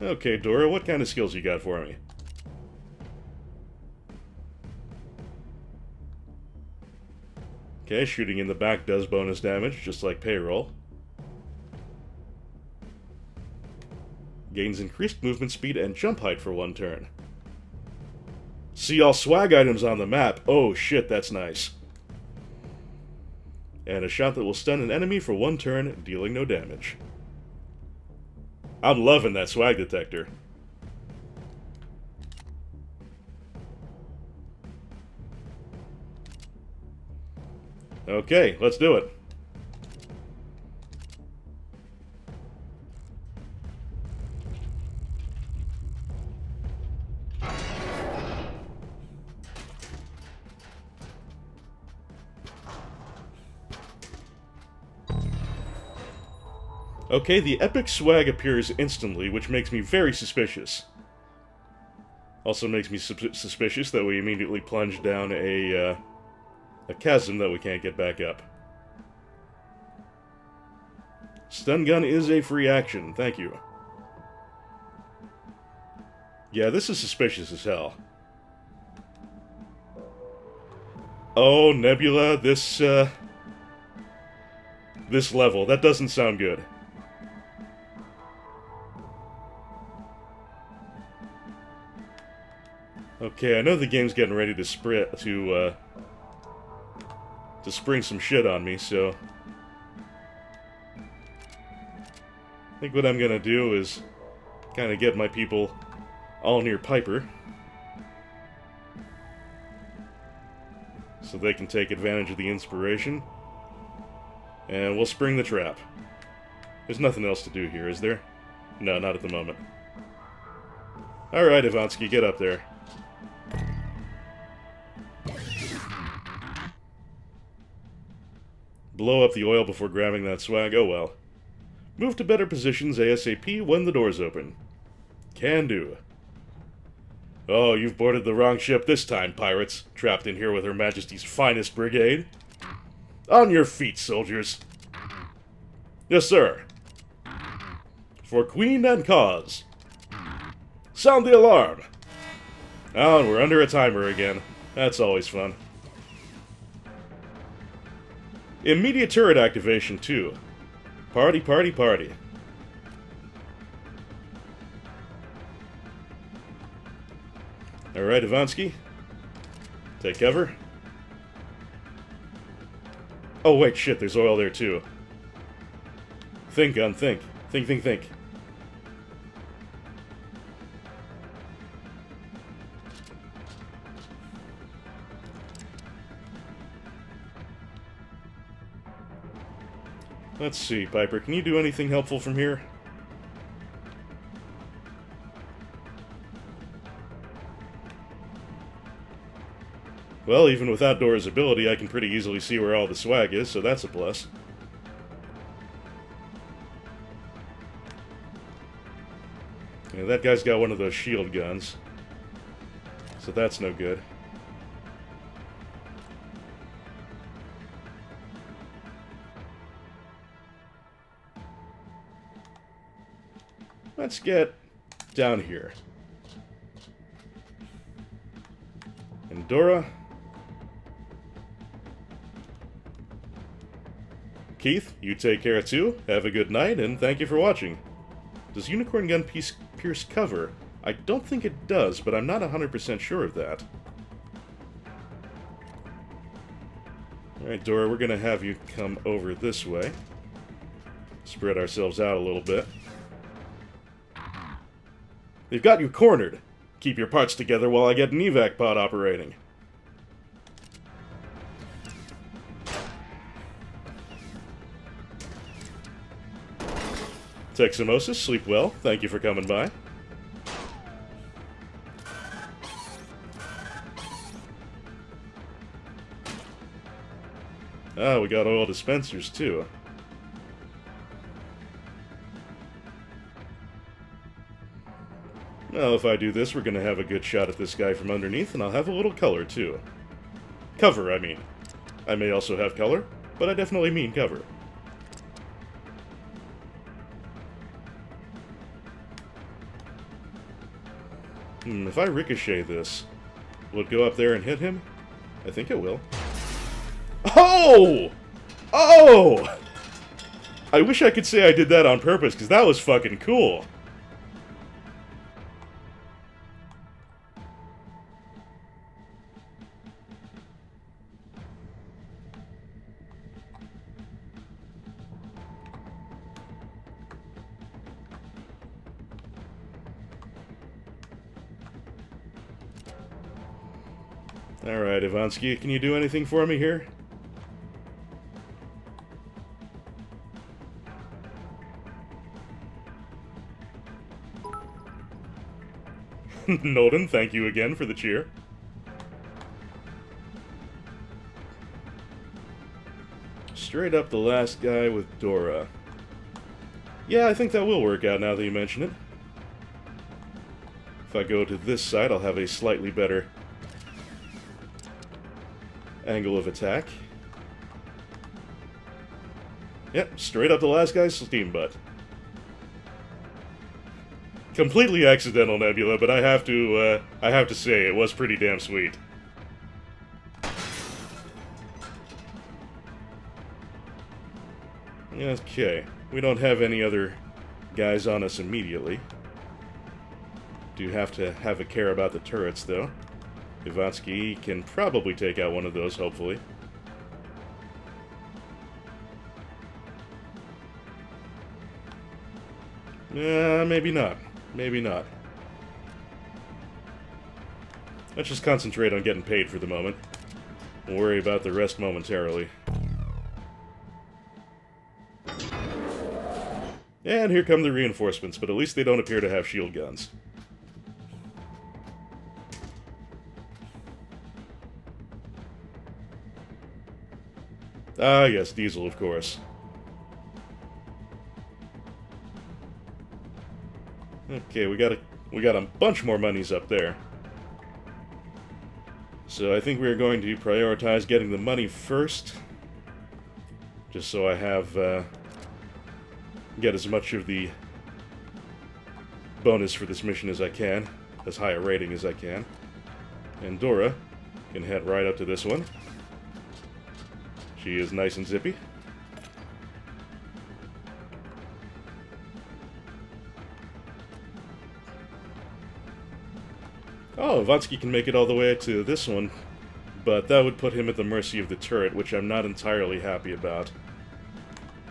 Okay, Dora, what kind of skills you got for me? Okay, shooting in the back does bonus damage, just like payroll. Gains increased movement speed and jump height for 1 turn. See all swag items on the map. Oh shit, that's nice. And a shot that will stun an enemy for 1 turn, dealing no damage. I'm loving that swag detector. Okay, let's do it. Okay, the epic swag appears instantly, which makes me very suspicious. Also makes me suspicious that we immediately plunge down a chasm that we can't get back up. Stun gun is a free action, thank you. Yeah, this is suspicious as hell. Oh, Nebula, this level. That doesn't sound good. Okay, I know the game's getting ready to spring some shit on me, so I think what I'm gonna do is kind of get my people all near Piper so they can take advantage of the inspiration, and we'll spring the trap. There's nothing else to do here, is there? No, not at the moment. Alright, Ivansky, get up there. Blow up the oil before grabbing that swag, oh well. Move to better positions ASAP when the doors open. Can do. Oh, you've boarded the wrong ship this time, pirates. Trapped in here with Her Majesty's finest brigade. On your feet, soldiers. Yes, sir. For Queen and cause. Sound the alarm. Oh, and we're under a timer again. That's always fun. Immediate turret activation, too. Party, party, party. Alright, Ivansky. Take cover. Oh, wait, shit, there's oil there, too. Think, gun, think. Think, think, think. Let's see, Piper, can you do anything helpful from here? Well, even without Dora's ability, I can pretty easily see where all the swag is, so that's a plus. Yeah, that guy's got one of those shield guns, so that's no good. Let's get down here. And Dora. Keith, you take care too. Have a good night, and thank you for watching. Does Unicorn Gun pierce cover? I don't think it does, but I'm not 100% sure of that. Alright, Dora, we're gonna have you come over this way. Spread ourselves out a little bit. They've got you cornered. Keep your parts together while I get an evac pod operating. Teximosis, sleep well. Thank you for coming by. Ah, we got oil dispensers too. Well, if I do this, we're going to have a good shot at this guy from underneath, and I'll have a little color, too. Cover, I mean. I may also have color, but I definitely mean cover. If I ricochet this, will it go up there and hit him? I think it will. Oh! Oh! I wish I could say I did that on purpose, because that was fucking cool. Alright, Ivansky, can you do anything for me here? Nolden, thank you again for the cheer. Straight up the last guy with Dora. Yeah, I think that will work out now that you mention it. If I go to this side, I'll have a slightly better angle of attack. Yep, straight up the last guy's steam butt. Completely accidental, Nebula, but I have to say it was pretty damn sweet. Okay, we don't have any other guys on us immediately. Do have to have a care about the turrets, though. Ivansky can probably take out one of those, hopefully. Maybe not. Maybe not. Let's just concentrate on getting paid for the moment. We'll worry about the rest momentarily. And here come the reinforcements, but at least they don't appear to have shield guns. Ah, yes, diesel, of course. Okay, we got a bunch more monies up there. So I think we're going to prioritize getting the money first. Just so I have, get as much of the bonus for this mission as I can. As high a rating as I can. And Dora can head right up to this one. She is nice and zippy. Oh, Ivansky can make it all the way to this one, but that would put him at the mercy of the turret, which I'm not entirely happy about.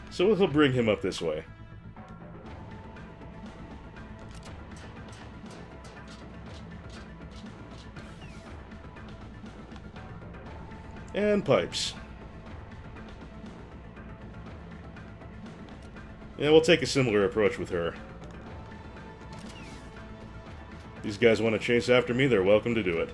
So he'll bring him up this way. And pipes. Yeah, we'll take a similar approach with her. These guys want to chase after me, they're welcome to do it.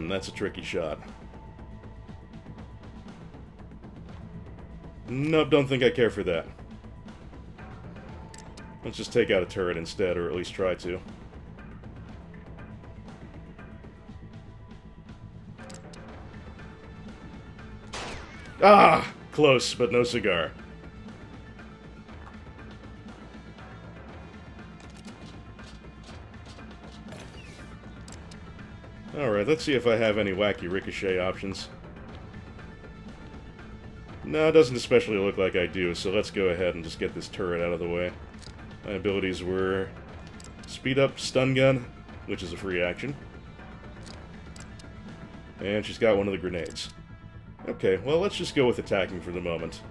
That's a tricky shot. Nope, don't think I care for that. Let's just take out a turret instead, or at least try to. Ah! Close, but no cigar. Alright, let's see if I have any wacky ricochet options. No, it doesn't especially look like I do, so let's go ahead and just get this turret out of the way. My abilities were speed up, stun gun, which is a free action. And she's got one of the grenades. Okay, well, let's just go with attacking for the moment.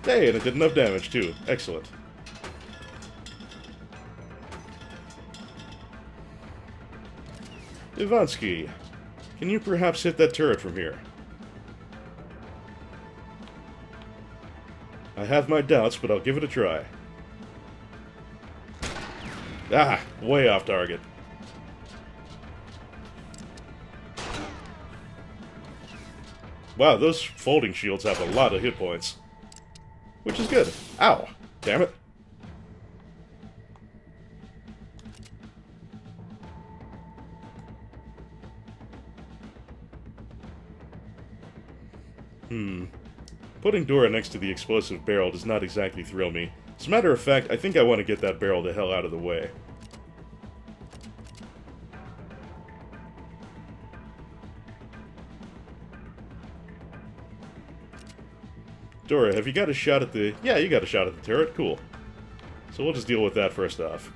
Hey, and it did enough damage, too. Excellent. Ivansky, can you perhaps hit that turret from here? I have my doubts, but I'll give it a try. Ah, way off target. Wow, those folding shields have a lot of hit points. Which is good. Ow! Damn it. Putting Dora next to the explosive barrel does not exactly thrill me. As a matter of fact, I think I want to get that barrel the hell out of the way. Dora, have you got a shot at the... Yeah, you got a shot at the turret. Cool. So we'll just deal with that first off.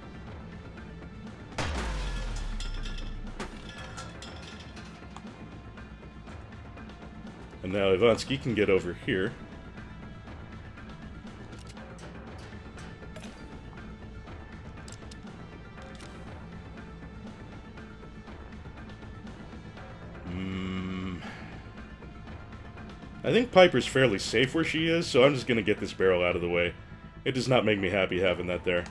And now Ivansky can get over here. I think Piper's fairly safe where she is, so I'm just gonna get this barrel out of the way. It does not make me happy having that there.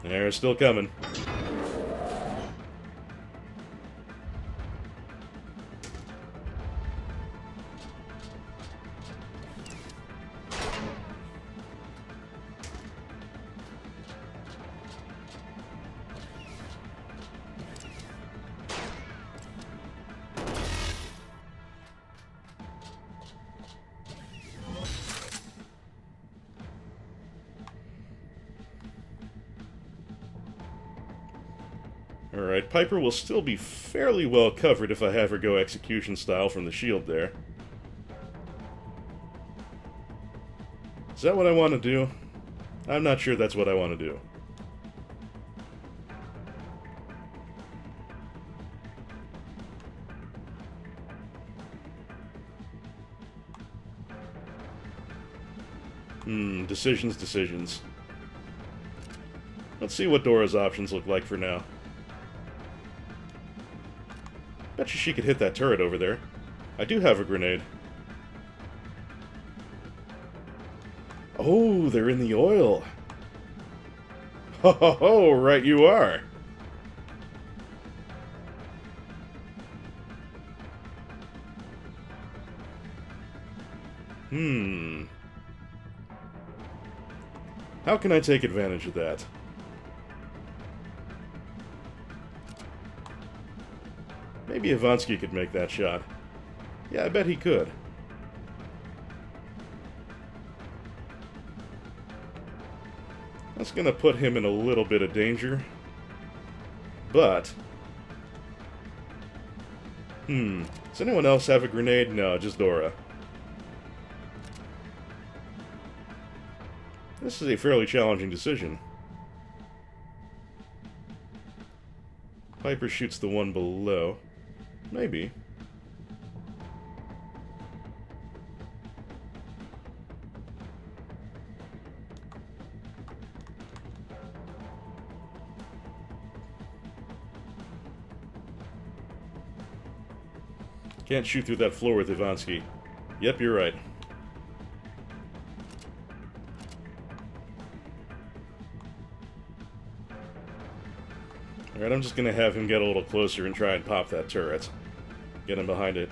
They're still coming. Alright, Piper will still be fairly well covered if I have her go execution style from the shield there. Is that what I want to do? I'm not sure that's what I want to do. Decisions. Let's see what Dora's options look like for now. Bet you she could hit that turret over there. I do have a grenade. Oh, they're in the oil. Ho ho ho, right you are. How can I take advantage of that? Maybe Ivansky could make that shot. Yeah, I bet he could. That's gonna put him in a little bit of danger. But... does anyone else have a grenade? No, just Dora. This is a fairly challenging decision. Piper shoots the one below. Maybe. Can't shoot through that floor with Ivansky. Yep, you're right. Alright, I'm just gonna have him get a little closer and try and pop that turret. Get him behind it.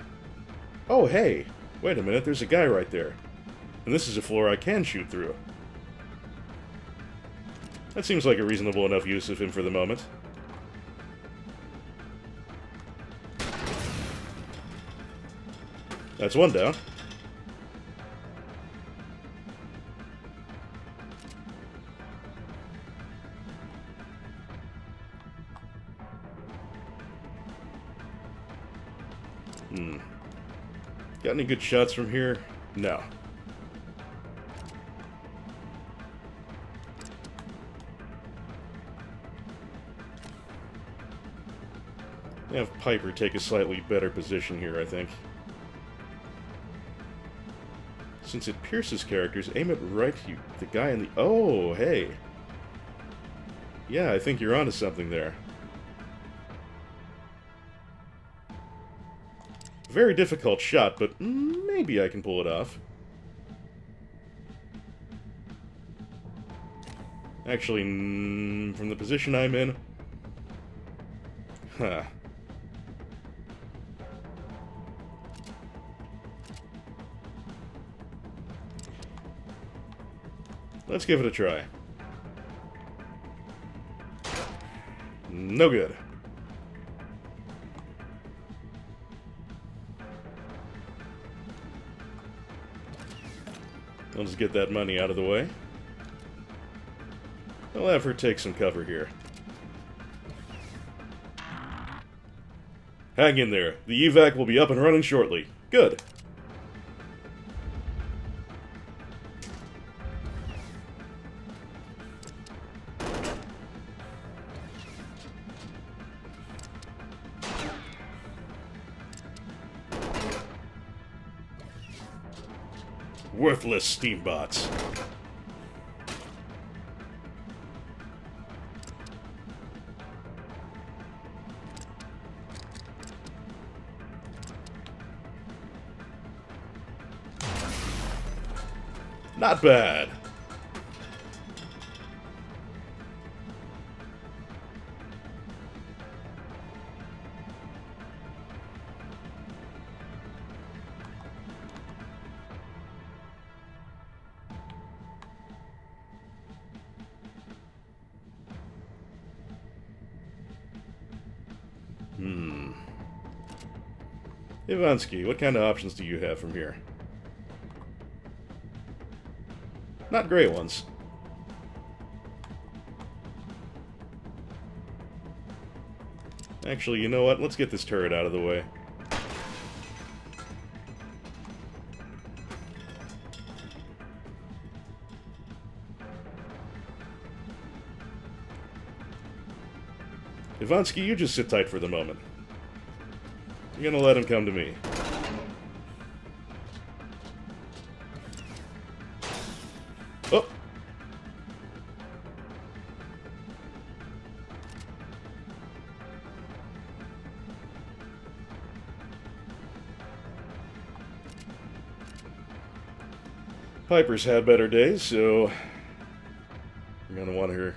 Oh, hey! Wait a minute, there's a guy right there. And this is a floor I can shoot through. That seems like a reasonable enough use of him for the moment. That's one down. Got any good shots from here? No. Have Piper take a slightly better position here, I think. Since it pierces characters, aim it right at the guy in the... Oh, hey. Yeah, I think you're onto something there. Very difficult shot, but maybe I can pull it off. Actually, from the position I'm in... Huh. Let's give it a try. No good. I'll just get that money out of the way. I'll have her take some cover here. Hang in there. The evac will be up and running shortly. Good. Worthless steambots. Not bad. Ivansky, what kind of options do you have from here? Not great ones. Actually, you know what? Let's get this turret out of the way. Ivansky, you just sit tight for the moment. I'm gonna let him come to me. Oh! Piper's had better days, so I'm gonna want her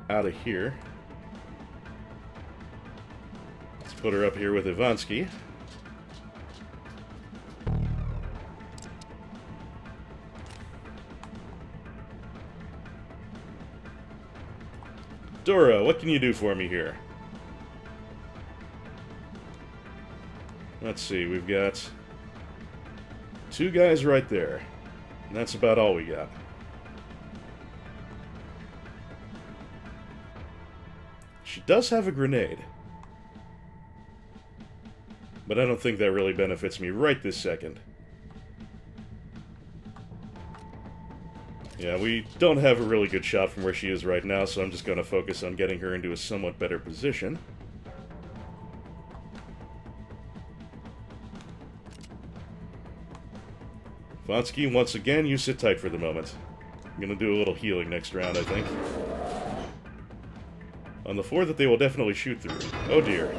out of here. Let's put her up here with Ivansky. Dora, what can you do for me here? Let's see, we've got 2 guys right there. And that's about all we got. She does have a grenade. But I don't think that really benefits me right this second. Yeah, we don't have a really good shot from where she is right now, so I'm just going to focus on getting her into a somewhat better position. Vonsky, once again, you sit tight for the moment. I'm going to do a little healing next round, I think. On the floor that they will definitely shoot through. Oh dear.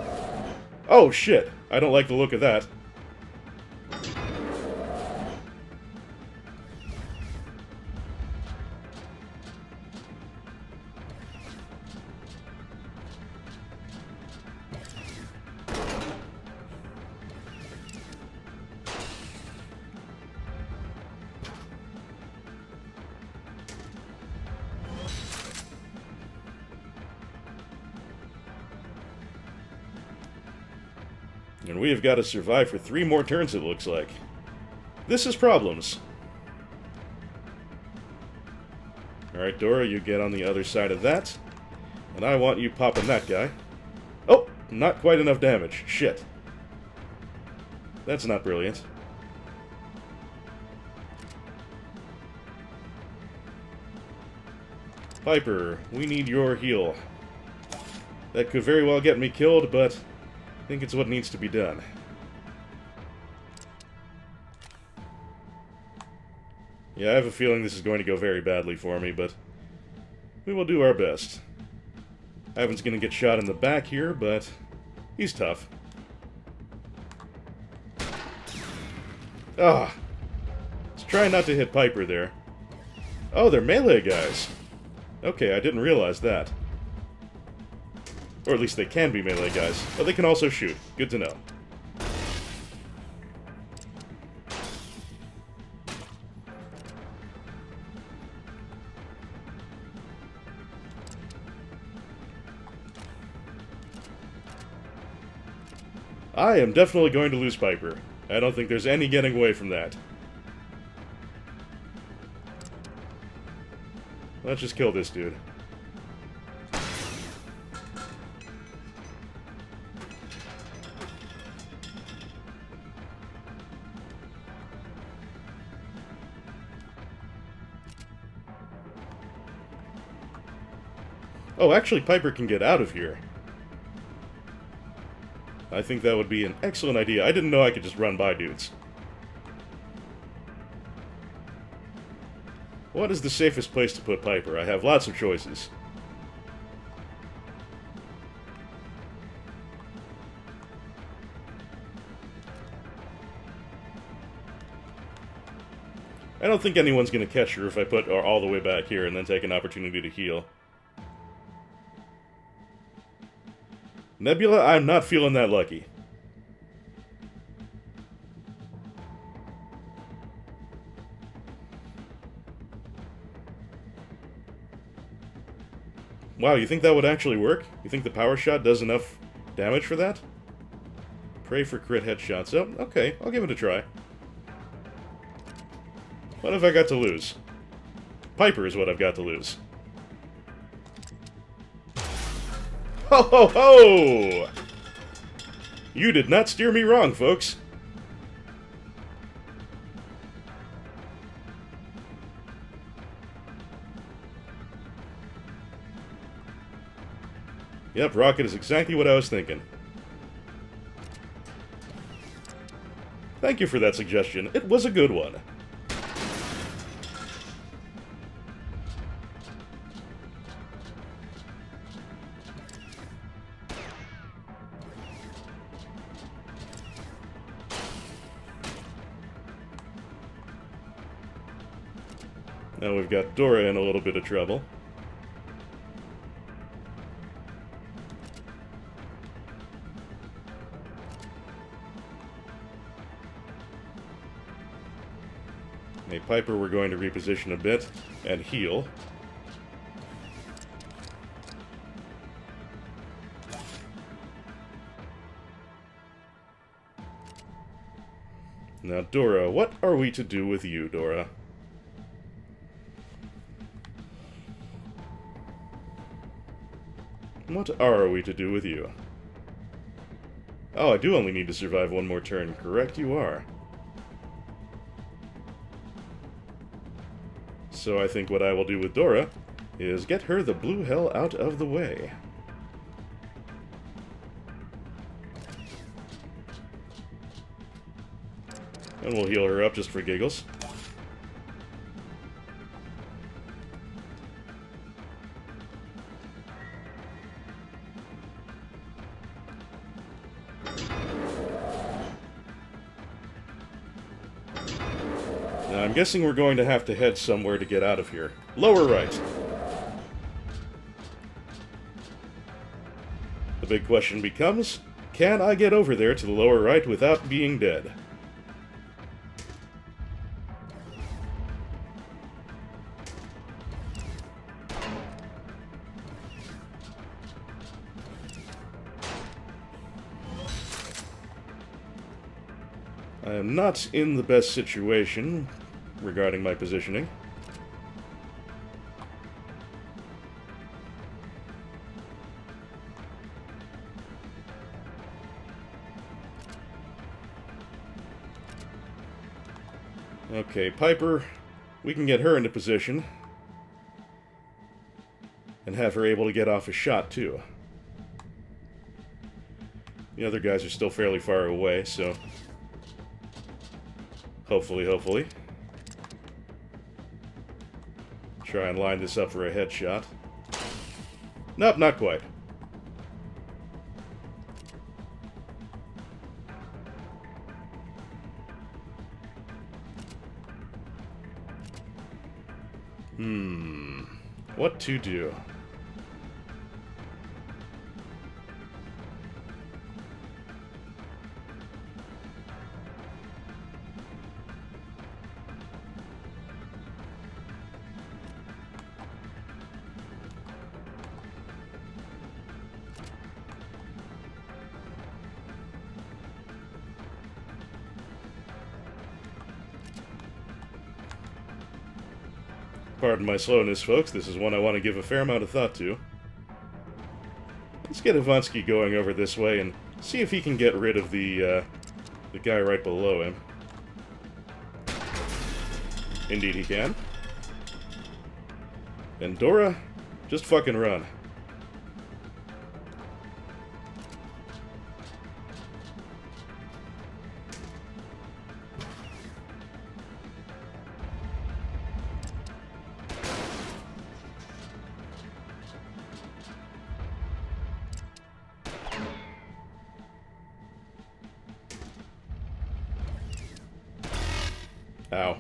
Oh shit! I don't like the look of that. And we have got to survive for 3 more turns, it looks like. This is problems. Alright, Dora, you get on the other side of that. And I want you popping that guy. Oh! Not quite enough damage. Shit. That's not brilliant. Piper, we need your heal. That could very well get me killed, but I think it's what needs to be done. Yeah, I have a feeling this is going to go very badly for me, but we will do our best. Ivan's going to get shot in the back here, but he's tough. Ah! Let's try not to hit Piper there. Oh, they're melee guys. Okay, I didn't realize that. Or at least they can be melee guys. But they can also shoot. Good to know. I am definitely going to lose Piper. I don't think there's any getting away from that. Let's just kill this dude. Oh, actually, Piper can get out of here. I think that would be an excellent idea. I didn't know I could just run by dudes. What is the safest place to put Piper? I have lots of choices. I don't think anyone's going to catch her if I put her all the way back here and then take an opportunity to heal. Nebula, I'm not feeling that lucky. Wow, you think that would actually work? You think the power shot does enough damage for that? Pray for crit headshots. Oh, okay, I'll give it a try. What have I got to lose? Piper is what I've got to lose. Ho ho ho! You did not steer me wrong, folks. Yep, rocket is exactly what I was thinking. Thank you for that suggestion. It was a good one. Now we've got Dora in a little bit of trouble. A Piper we're going to reposition a bit and heal. Now, Dora, what are we to do with you, Dora? What are we to do with you? Oh, I do only need to survive one more turn. Correct, you are. So I think what I will do with Dora is get her the blue hell out of the way. And we'll heal her up just for giggles. Now, I'm guessing we're going to have to head somewhere to get out of here. Lower right. The big question becomes, can I get over there to the lower right without being dead? I am not in the best situation regarding my positioning. Okay, Piper, we can get her into position and have her able to get off a shot, too. The other guys are still fairly far away, so hopefully. Try and line this up for a headshot. Nope, not quite. What to do? Pardon my slowness, folks. This is one I want to give a fair amount of thought to. Let's get Ivansky going over this way and see if he can get rid of the guy right below him. Indeed he can. And Dora, just fucking run. Ow.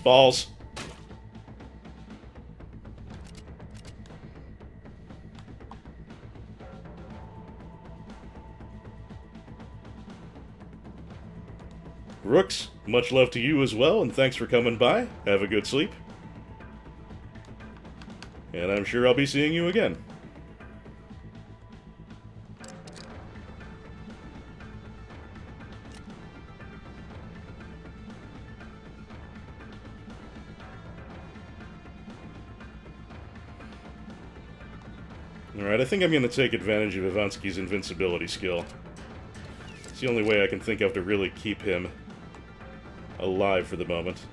Balls. Rooks, much love to you as well, and thanks for coming by. Have a good sleep. And I'm sure I'll be seeing you again. Alright, I think I'm going to take advantage of Ivansky's invincibility skill. It's the only way I can think of to really keep him alive for the moment.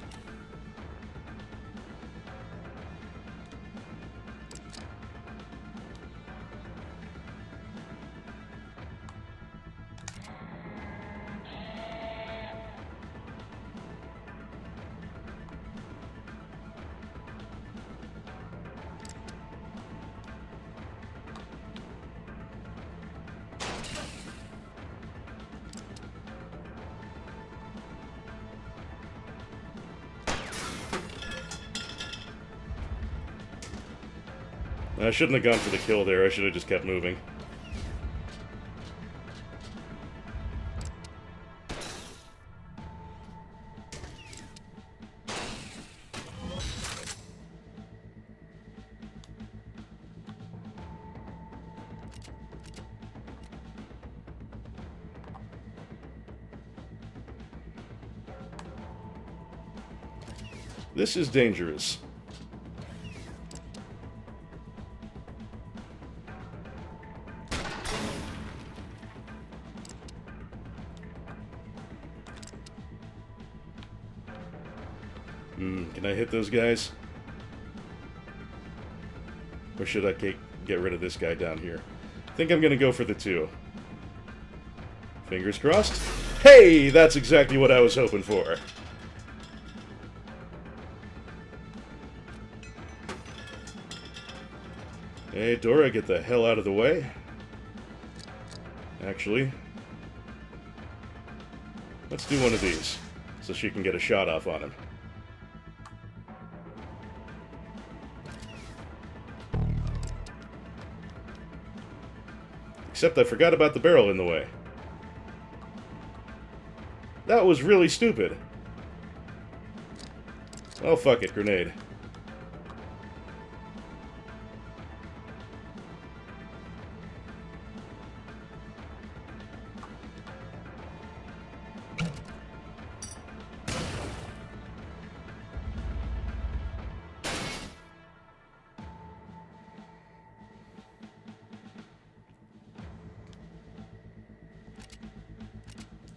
I shouldn't have gone for the kill there, I should have just kept moving. This is dangerous. Can I hit those guys? Or should I get rid of this guy down here? I think I'm gonna go for the 2. Fingers crossed. Hey! That's exactly what I was hoping for. Hey, Dora, get the hell out of the way. Actually, let's do one of these, so she can get a shot off on him. Except I forgot about the barrel in the way. That was really stupid. Oh, fuck it, grenade.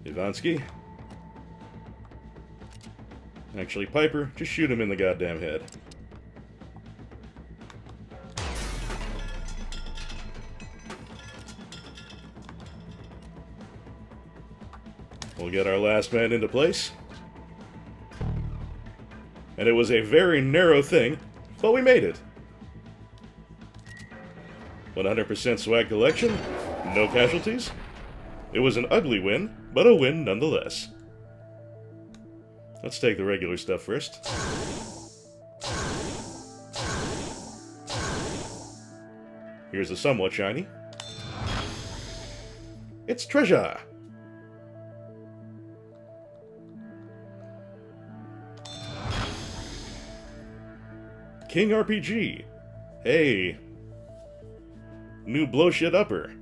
Ivansky. Actually, Piper, just shoot him in the goddamn head. We'll get our last man into place. And it was a very narrow thing, but we made it. 100% swag collection, no casualties. It was an ugly win, but a win nonetheless. Let's take the regular stuff first. Here's a somewhat shiny. It's treasure! King RPG. Hey. New blow shit upper.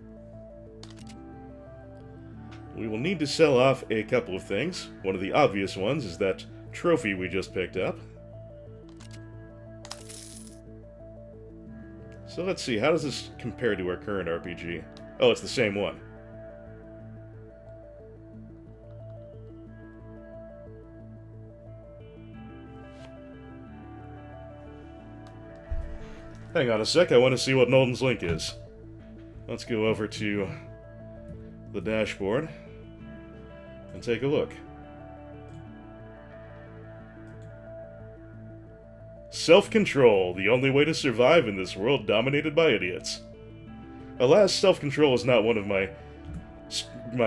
We will need to sell off a couple of things. One of the obvious ones is that trophy we just picked up. So let's see, how does this compare to our current RPG? Oh, it's the same one. Hang on a sec, I want to see what Nolden's Link is. Let's go over to the dashboard and take a look. Self-control, the only way to survive in this world dominated by idiots. Alas, self-control is not one of my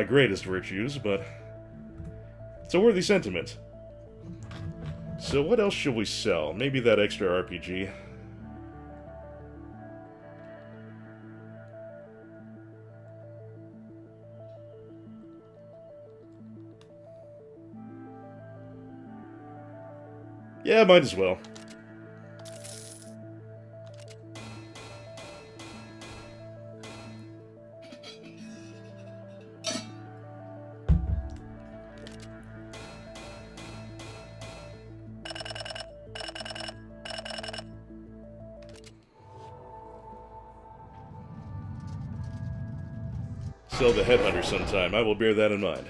greatest virtues, but it's a worthy sentiment. So what else should we sell? Maybe that extra RPG. Yeah, might as well. sell the headhunter sometime. I will bear that in mind.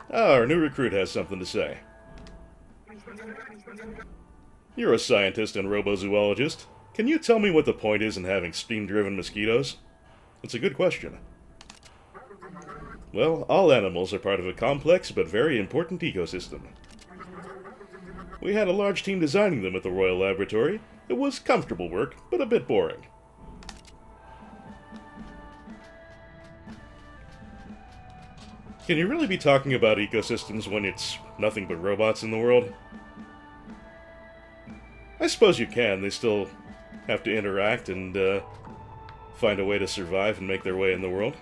Ah, our new recruit has something to say. You're a scientist and robozoologist. Can you tell me what the point is in having steam-driven mosquitoes? It's a good question. Well, all animals are part of a complex but very important ecosystem. We had a large team designing them at the Royal Laboratory. It was comfortable work, but a bit boring. Can you really be talking about ecosystems when it's nothing but robots in the world? I suppose you can. They still have to interact and find a way to survive and make their way in the world.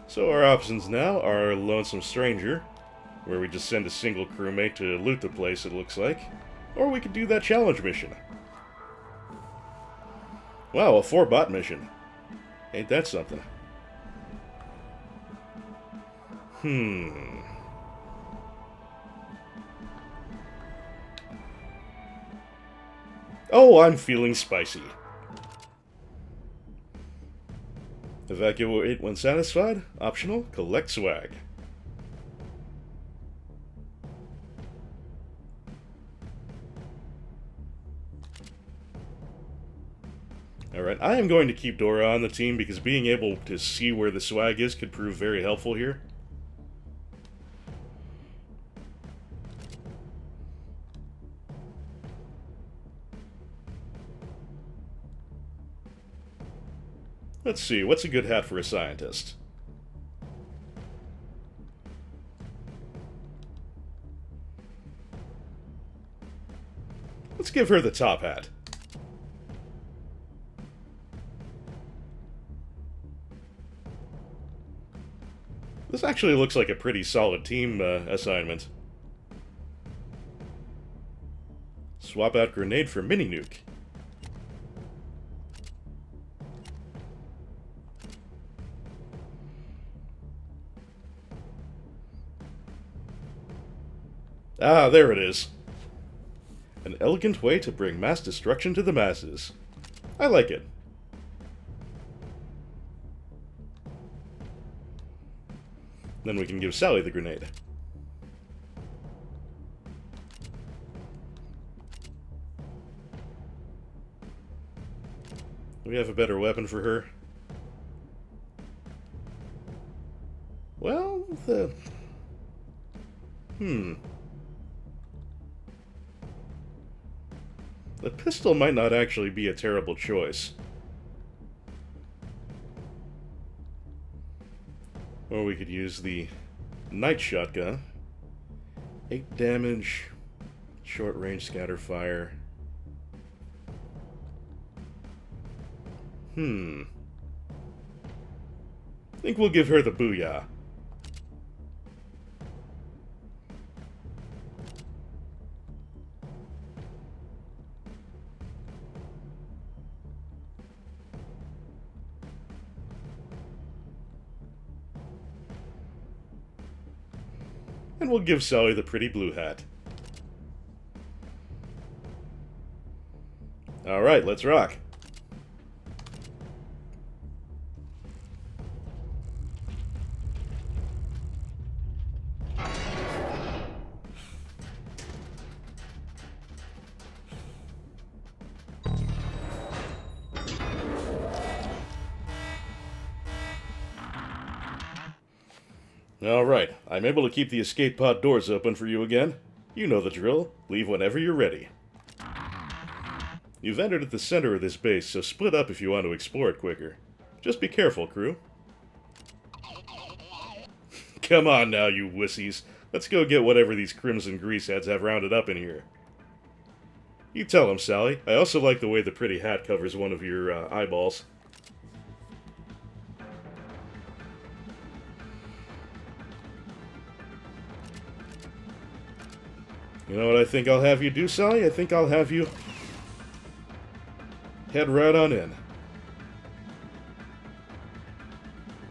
So our options now are Lonesome Stranger, where we just send a single crewmate to loot the place, it looks like. Or we could do that challenge mission. Wow, a 4-bot mission. Ain't that something? Oh, I'm feeling spicy. Evacuate when satisfied. Optional. Collect swag. Alright, I am going to keep Dora on the team because being able to see where the swag is could prove very helpful here. Let's see, what's a good hat for a scientist? Let's give her the top hat. This actually looks like a pretty solid team assignment. Swap out grenade for mini nuke. Ah, there it is. An elegant way to bring mass destruction to the masses. I like it. Then we can give Sally the grenade. Do we have a better weapon for her? Well, the... The pistol might not actually be a terrible choice. Or we could use the night shotgun. 8 damage, short range scatter fire. I think we'll give her the booyah. And we'll give Sally the pretty blue hat. Alright, let's rock. Alright, I'm able to keep the escape pod doors open for you again. You know the drill. Leave whenever you're ready. You've entered at the center of this base, so split up if you want to explore it quicker. Just be careful, crew. Come on now, you wussies. Let's go get whatever these crimson greaseheads have rounded up in here. You tell them, Sally. I also like the way the pretty hat covers one of your eyeballs. You know what I think I'll have you do, Sally? I think I'll have you head right on in.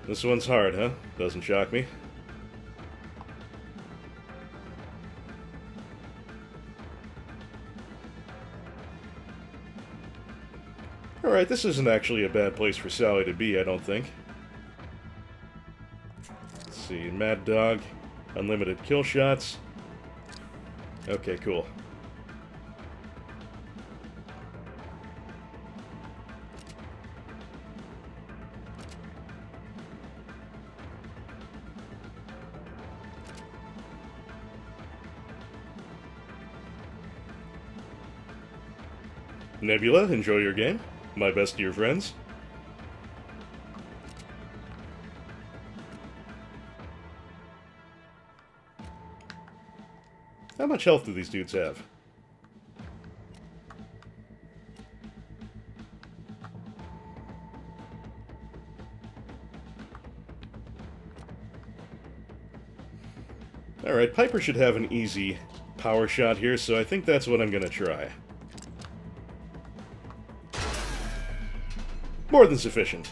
This one's hard, huh? Doesn't shock me. Alright, this isn't actually a bad place for Sally to be, I don't think. Let's see, Mad Dog, unlimited kill shots. Okay, cool. Nebula, enjoy your game. My best to your friends. How much health do these dudes have? Alright, Piper should have an easy power shot here, so I think that's what I'm gonna try. More than sufficient.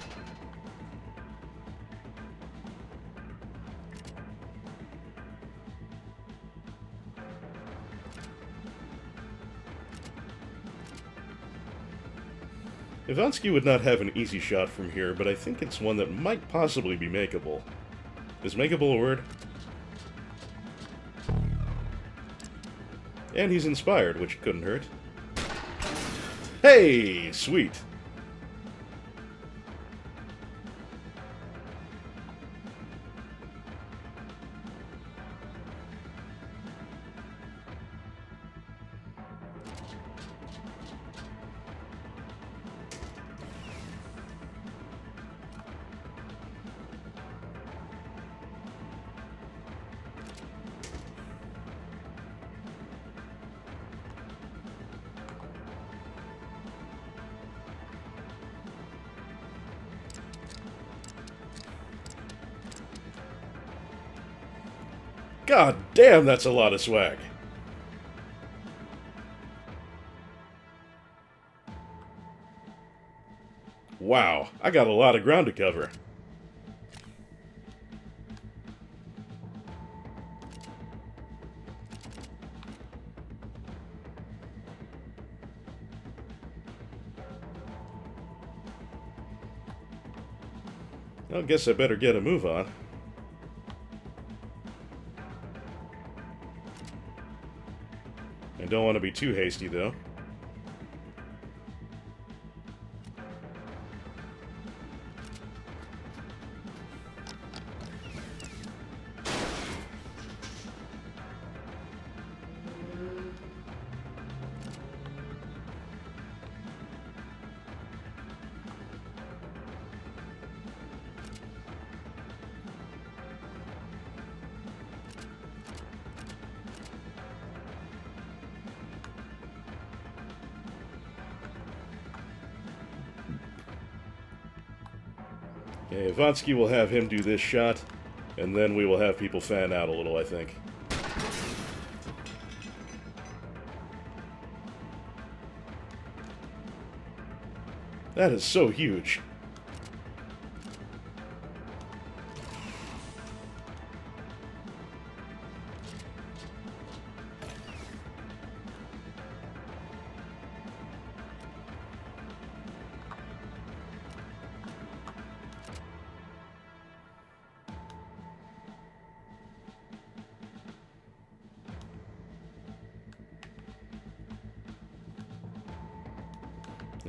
Ivansky would not have an easy shot from here, but I think it's one that might possibly be makeable. Is makeable a word? And he's inspired, which couldn't hurt. Hey! Sweet! God damn, that's a lot of swag. Wow, I got a lot of ground to cover. I guess I better get a move on. I don't want to be too hasty, though. Okay, Ivansky will have him do this shot, and then we will have people fan out a little, I think. That is so huge.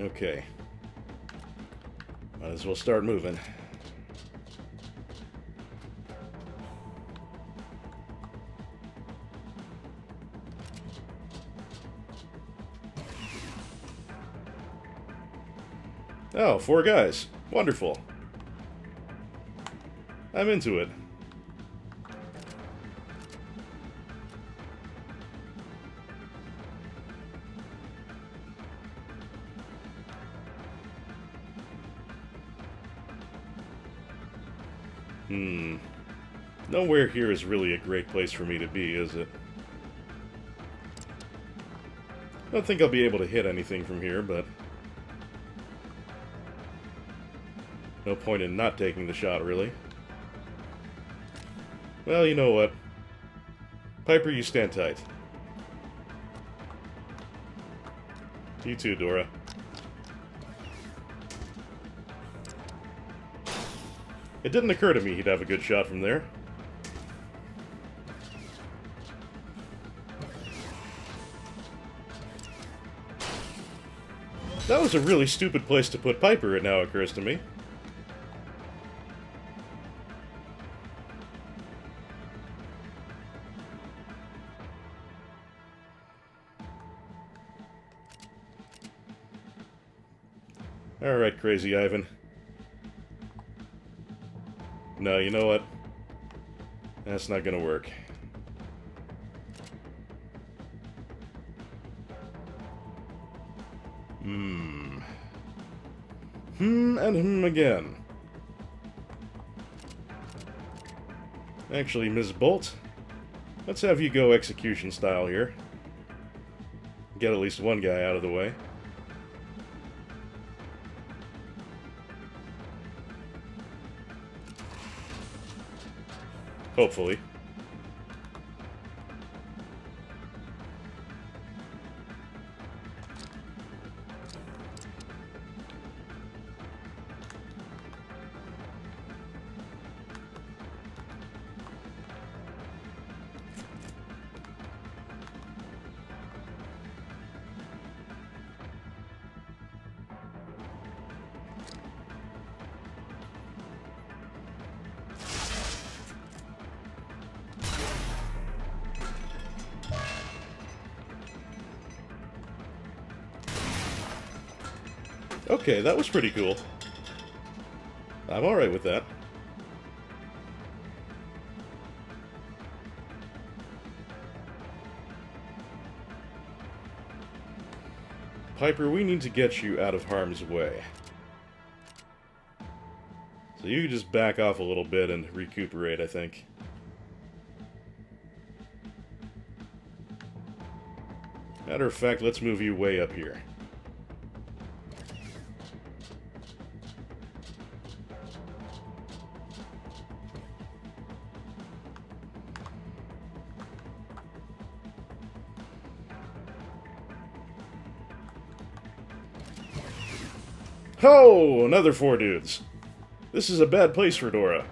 Okay. Might as well start moving. Oh, 4 guys. Wonderful. I'm into it. Nowhere here is really a great place for me to be, is it? I don't think I'll be able to hit anything from here, but no point in not taking the shot, really. Well, you know what? Piper, you stand tight. You too, Dora. It didn't occur to me he'd have a good shot from there. That was a really stupid place to put Piper, it now occurs to me. Alright, Crazy Ivan. No, you know what? That's not gonna work. And again. Actually, Ms. Bolt, let's have you go execution style here. Get at least one guy out of the way. Hopefully. Okay, that was pretty cool. I'm alright with that. Piper, we need to get you out of harm's way. So you can just back off a little bit and recuperate, I think. Matter of fact, let's move you way up here. Oh, another 4 dudes. This is a bad place for Dora.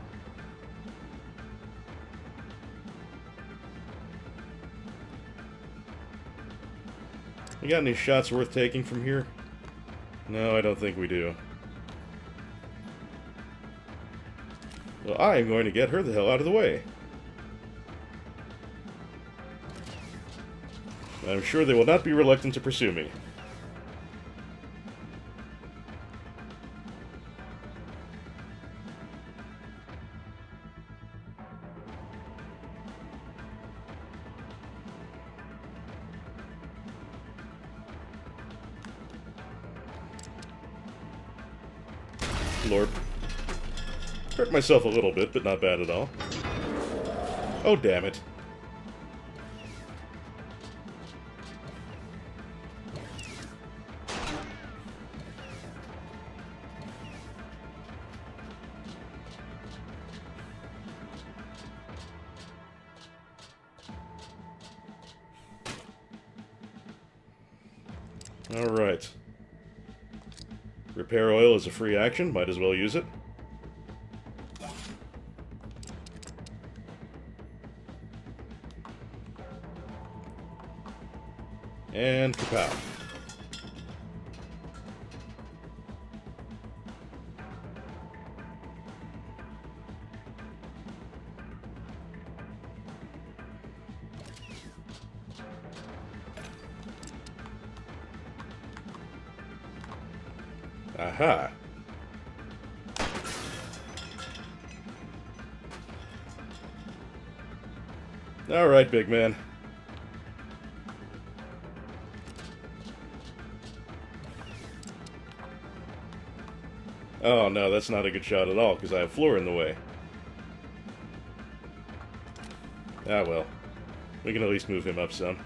We got any shots worth taking from here? No, I don't think we do. Well, I am going to get her the hell out of the way. I'm sure they will not be reluctant to pursue me. Lord. Hurt myself a little bit, but not bad at all. Oh, damn it. Alright. Repair oil is a free action, might as well use it. And kapow. Aha. Alright, big man. Oh no, that's not a good shot at all, because I have Floor in the way. Ah well. We can at least move him up some.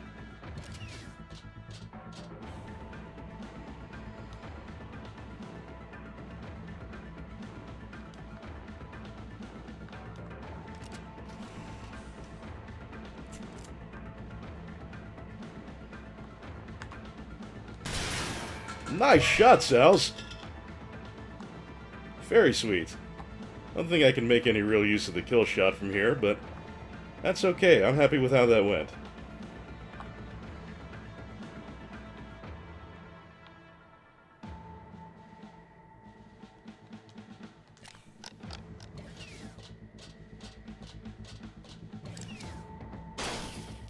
Nice shot, Sal's! Very sweet. don't think I can make any real use of the kill shot from here, but that's okay. I'm happy with how that went.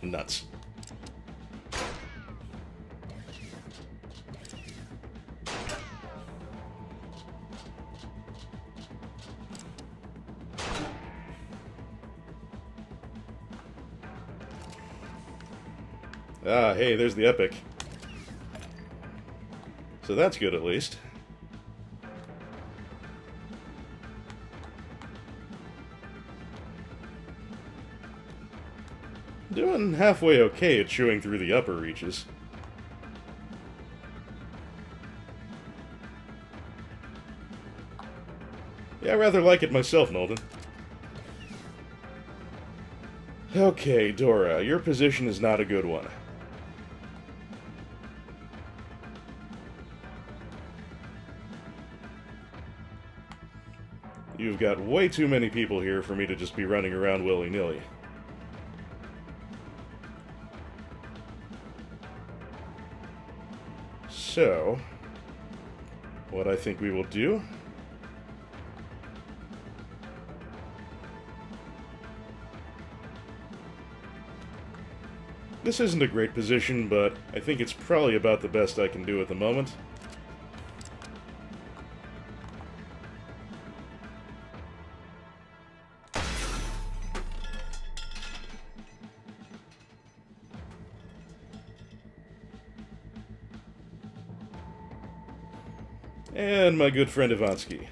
Nuts. Ah, hey, there's the epic. So that's good, at least. Doing halfway okay at chewing through the upper reaches. Yeah, I rather like it myself, Nolden. Okay, Dora, your position is not a good one. You've got way too many people here for me to just be running around willy-nilly. So, what I think we will do... This isn't a great position, but I think it's probably about the best I can do at the moment. And my good friend Ivansky.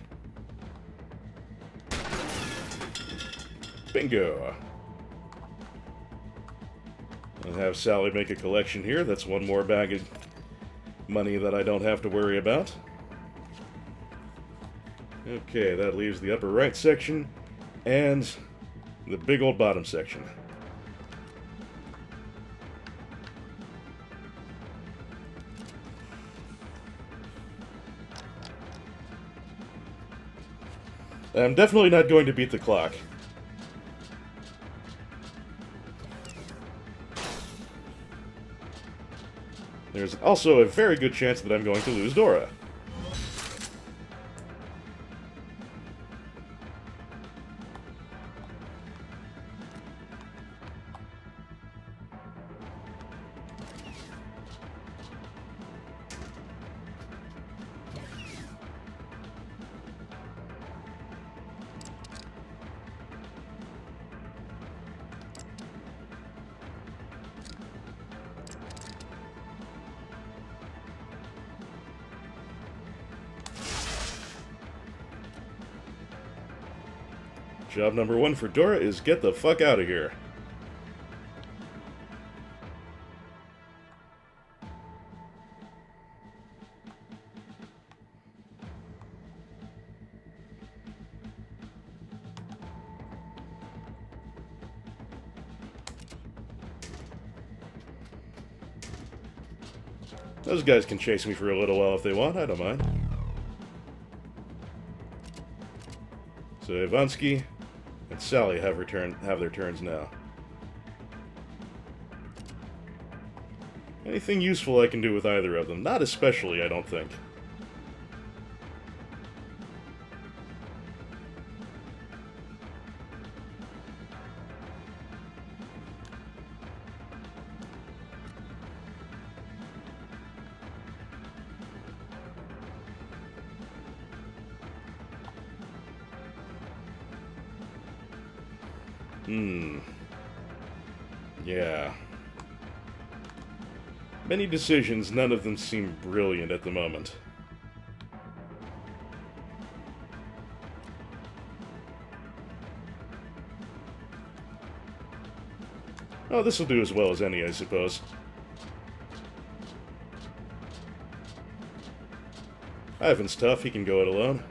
Bingo! I'll have Sally make a collection here. That's one more bag of money that I don't have to worry about. Okay, that leaves the upper right section and the big old bottom section. I'm definitely not going to beat the clock. There's also a very good chance that I'm going to lose Dora. Job number one for Dora is get the fuck out of here. Those guys can chase me for a little while if they want, I don't mind. So Ivansky and Sally have their turns now. Anything useful I can do with either of them? Not especially, I don't think. Yeah. Many decisions, none of them seem brilliant at the moment. Oh, this'll do as well as any, I suppose. Ivan's tough, he can go it alone.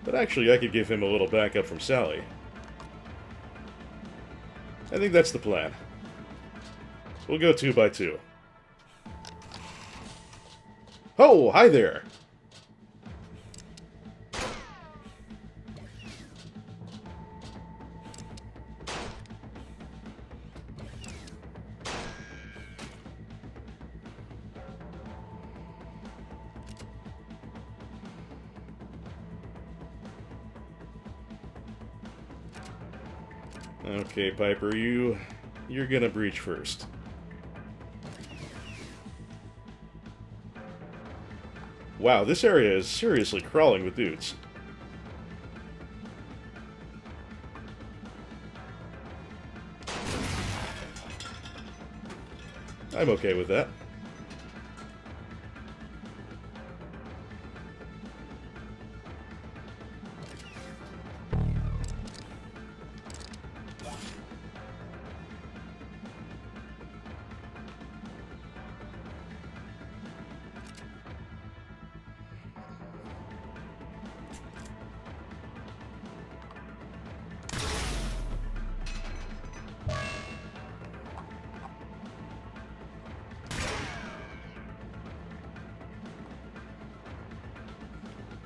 But actually, I could give him a little backup from Sally. I think that's the plan. We'll go 2 by 2. Oh, hi there! Okay, Piper, you're gonna breach first. Wow, this area is seriously crawling with dudes. I'm okay with that.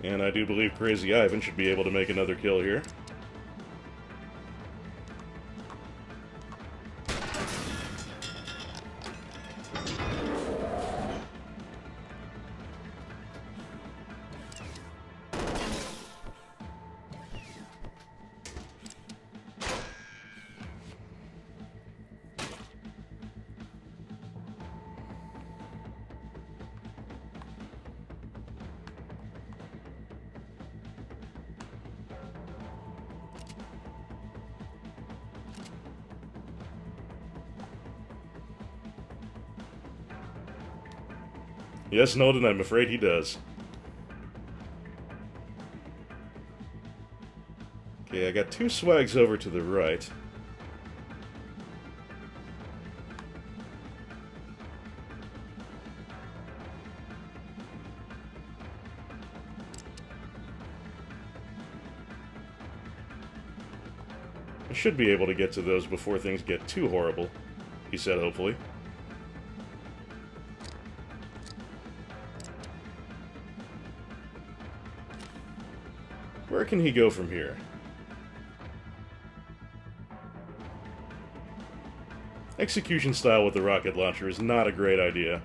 And I do believe Crazy Ivan should be able to make another kill here. Yes, Nolan, I'm afraid he does. Okay, I got two swags over to the right. I should be able to get to those before things get too horrible, he said hopefully. Where can he go from here? Execution style with the rocket launcher is not a great idea.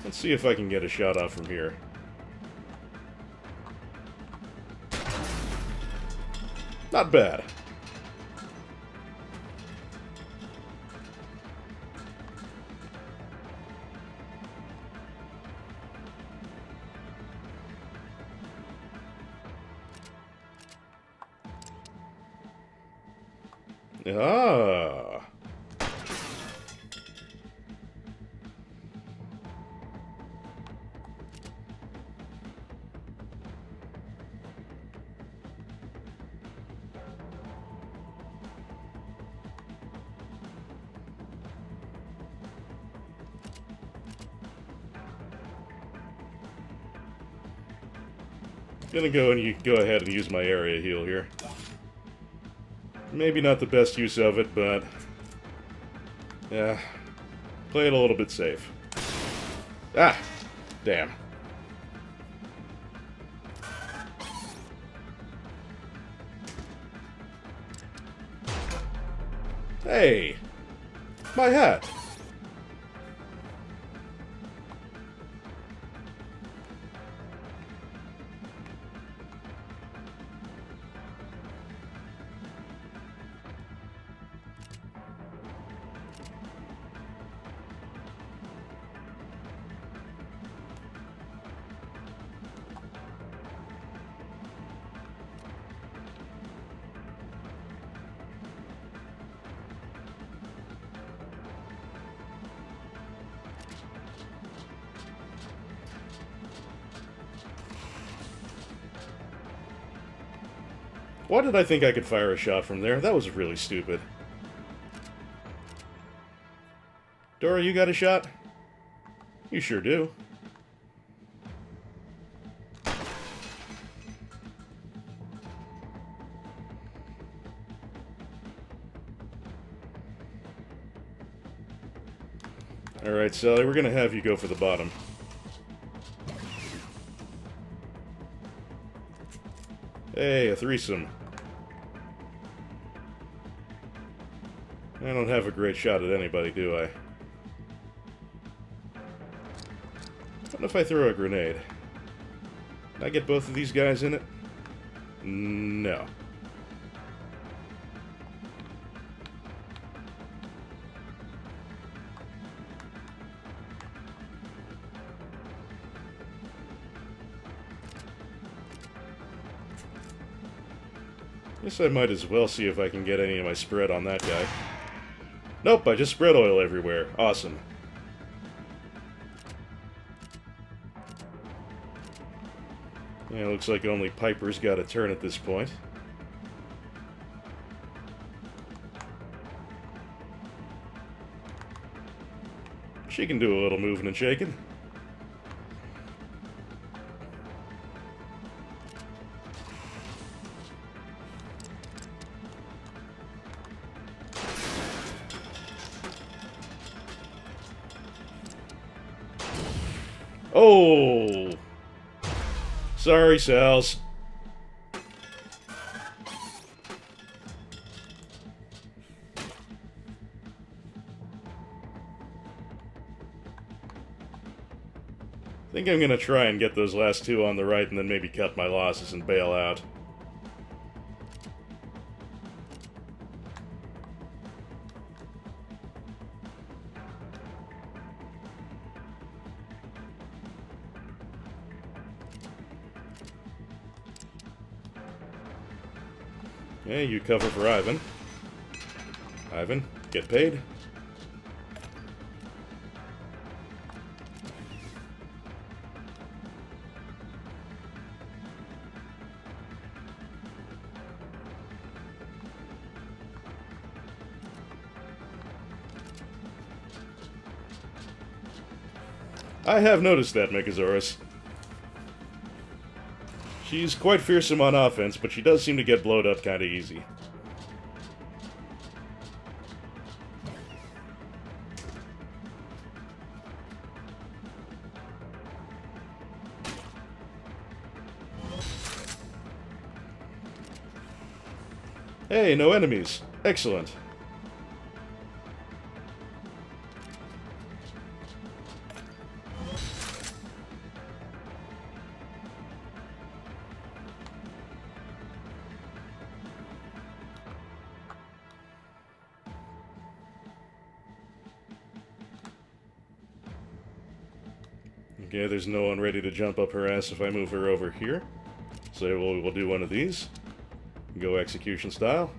Let's see if I can get a shot off from here. Not bad. Ah. Gonna go ahead and use my area heal here. Maybe not the best use of it, but yeah, play it a little bit safe. Ah, damn. Hey, my hat. Why did I think I could fire a shot from there? That was really stupid. Dora, you got a shot? You sure do. Alright, Sally, we're gonna have you go for the bottom. Hey, a threesome. I don't have a great shot at anybody, do I? What if I throw a grenade? Can I get both of these guys in it? No. Guess I might as well see if I can get any of my spread on that guy. Nope, I just spread oil everywhere. Awesome. Yeah, looks like only Piper's got a turn at this point. She can do a little moving and shaking. Oh! Sorry, Sals. I think I'm gonna try and get those last two on the right and then maybe cut my losses and bail out. Okay, you cover for Ivan. Ivan, get paid. I have noticed that, Megasaurus. She's quite fearsome on offense, but she does seem to get blowed up kinda easy. Hey, no enemies. Excellent. Okay, there's no one ready to jump up her ass if I move her over here. So we'll do one of these. Go execution style.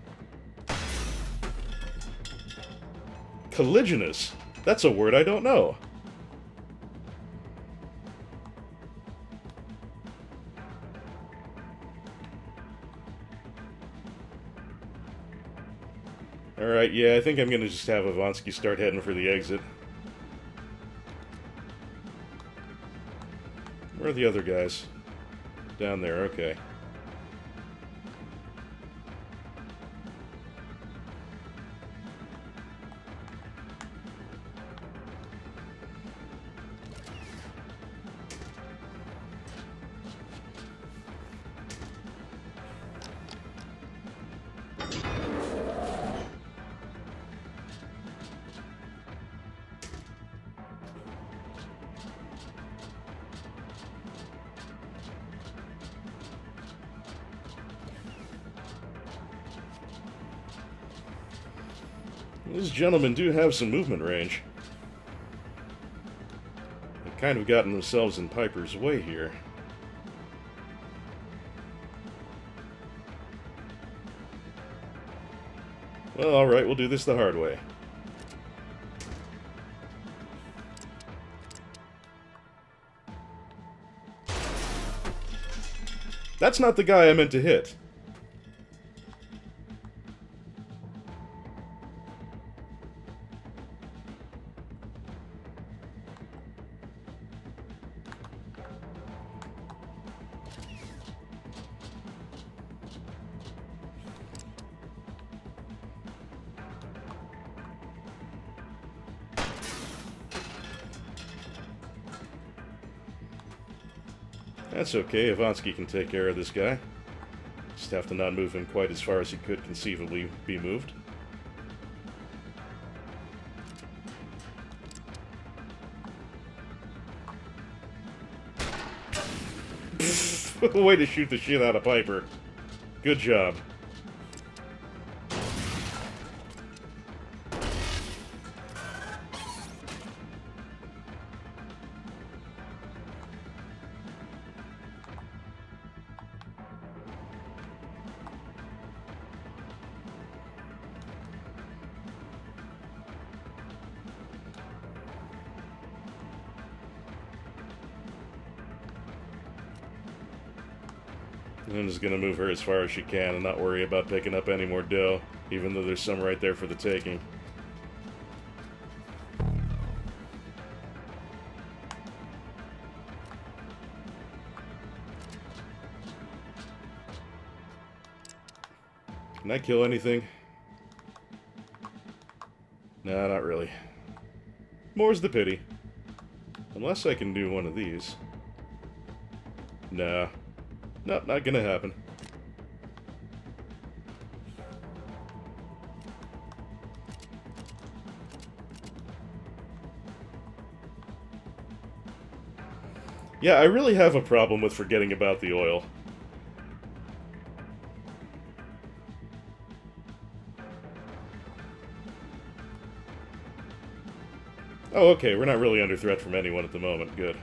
Colliginous. That's a word I don't know. Alright, yeah, I think I'm gonna just have Avansky start heading for the exit. Where are the other guys? Down there, okay. These gentlemen do have some movement range. They've kind of gotten themselves in Piper's way here. Well, alright, we'll do this the hard way. That's not the guy I meant to hit. That's okay, Ivansky can take care of this guy. Just have to not move him quite as far as he could conceivably be moved. Way to shoot the shit out of Piper. Good job. I'm just gonna move her as far as she can and not worry about picking up any more dough, even though there's some right there for the taking. Can I kill anything? Nah, not really. More's the pity. Unless I can do one of these. Nah. Nope, not gonna happen. Yeah, I really have a problem with forgetting about the oil. Oh, okay, we're not really under threat from anyone at the moment. Good.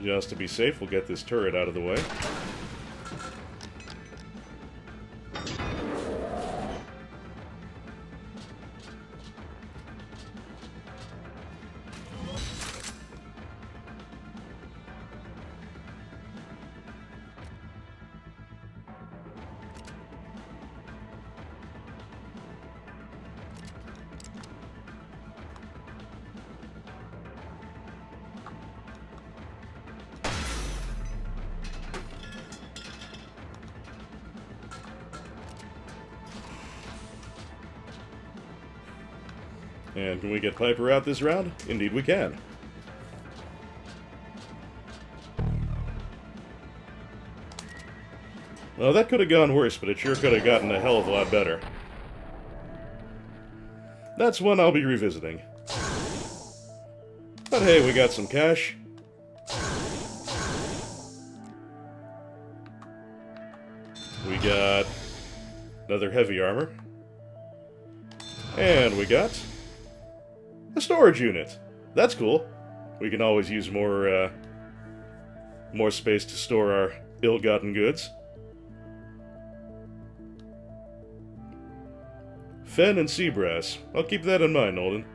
Just to be safe, we'll get this turret out of the way. And can we get Piper out this round? Indeed we can. Well, that could have gone worse, but it sure could have gotten a hell of a lot better. That's one I'll be revisiting. But hey, we got some cash. We got another heavy armor. And we got a storage unit. That's cool. We can always use more space to store our ill-gotten goods. Fen and sea brass. I'll keep that in mind, Olden.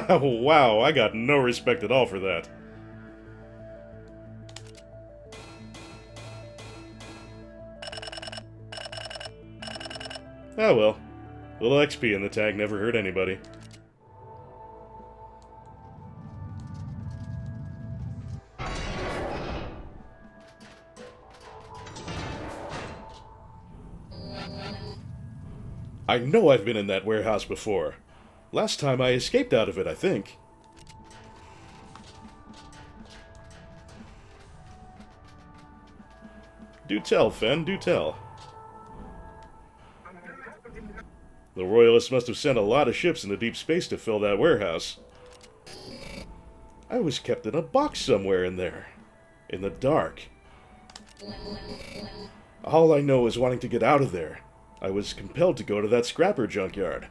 Wow, I got no respect at all for that. Oh well. A little XP in the tag never hurt anybody. I know I've been in that warehouse before. Last time I escaped out of it, I think. Do tell, Fen, do tell. The Royalists must have sent a lot of ships into deep space to fill that warehouse. I was kept in a box somewhere in there. In the dark. All I know is wanting to get out of there. I was compelled to go to that scrapper junkyard.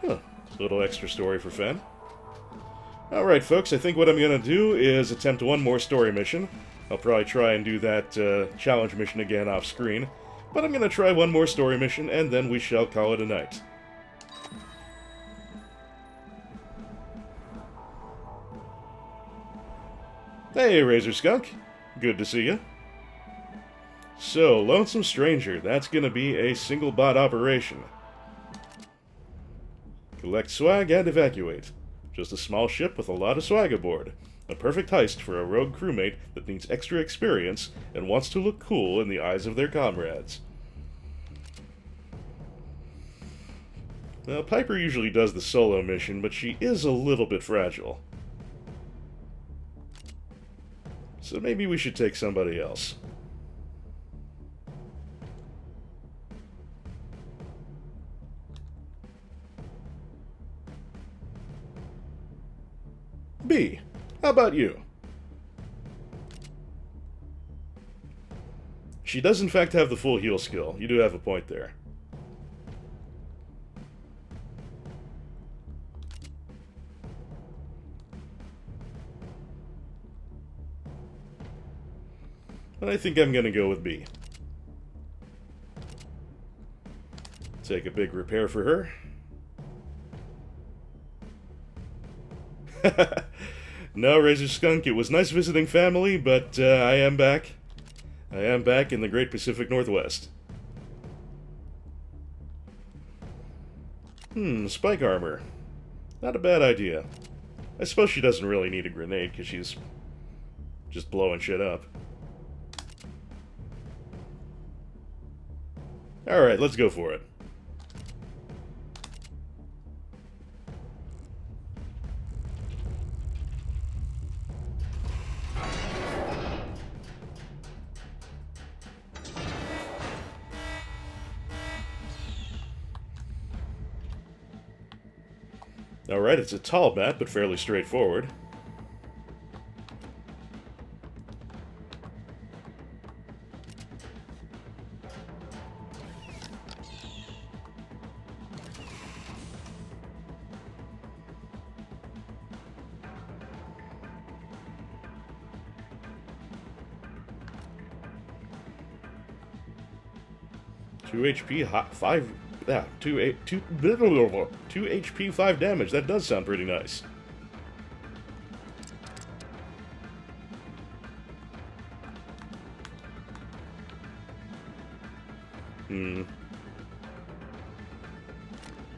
Huh. Little extra story for Fen. Alright, folks, I think what I'm going to do is attempt one more story mission. I'll probably try and do that challenge mission again off screen. But I'm going to try one more story mission, and then we shall call it a night. Hey, Razor Skunk. Good to see you. So, Lonesome Stranger, that's going to be a single bot operation. Collect swag and evacuate. Just a small ship with a lot of swag aboard. A perfect heist for a rogue crewmate that needs extra experience and wants to look cool in the eyes of their comrades. Now, Piper usually does the solo mission, but she is a little bit fragile. So maybe we should take somebody else. B, how about you? She does in fact have the full heal skill. You do have a point there. I think I'm gonna go with B. Take a big repair for her. No, Razor Skunk, it was nice visiting family, but I am back. I am back in the Great Pacific Northwest. Spike armor. Not a bad idea. I suppose she doesn't really need a grenade, because she's just blowing shit up. Alright, let's go for it. Alright, it's a tall map, but fairly straightforward. Two HP, 2 HP, 5 damage. That does sound pretty nice.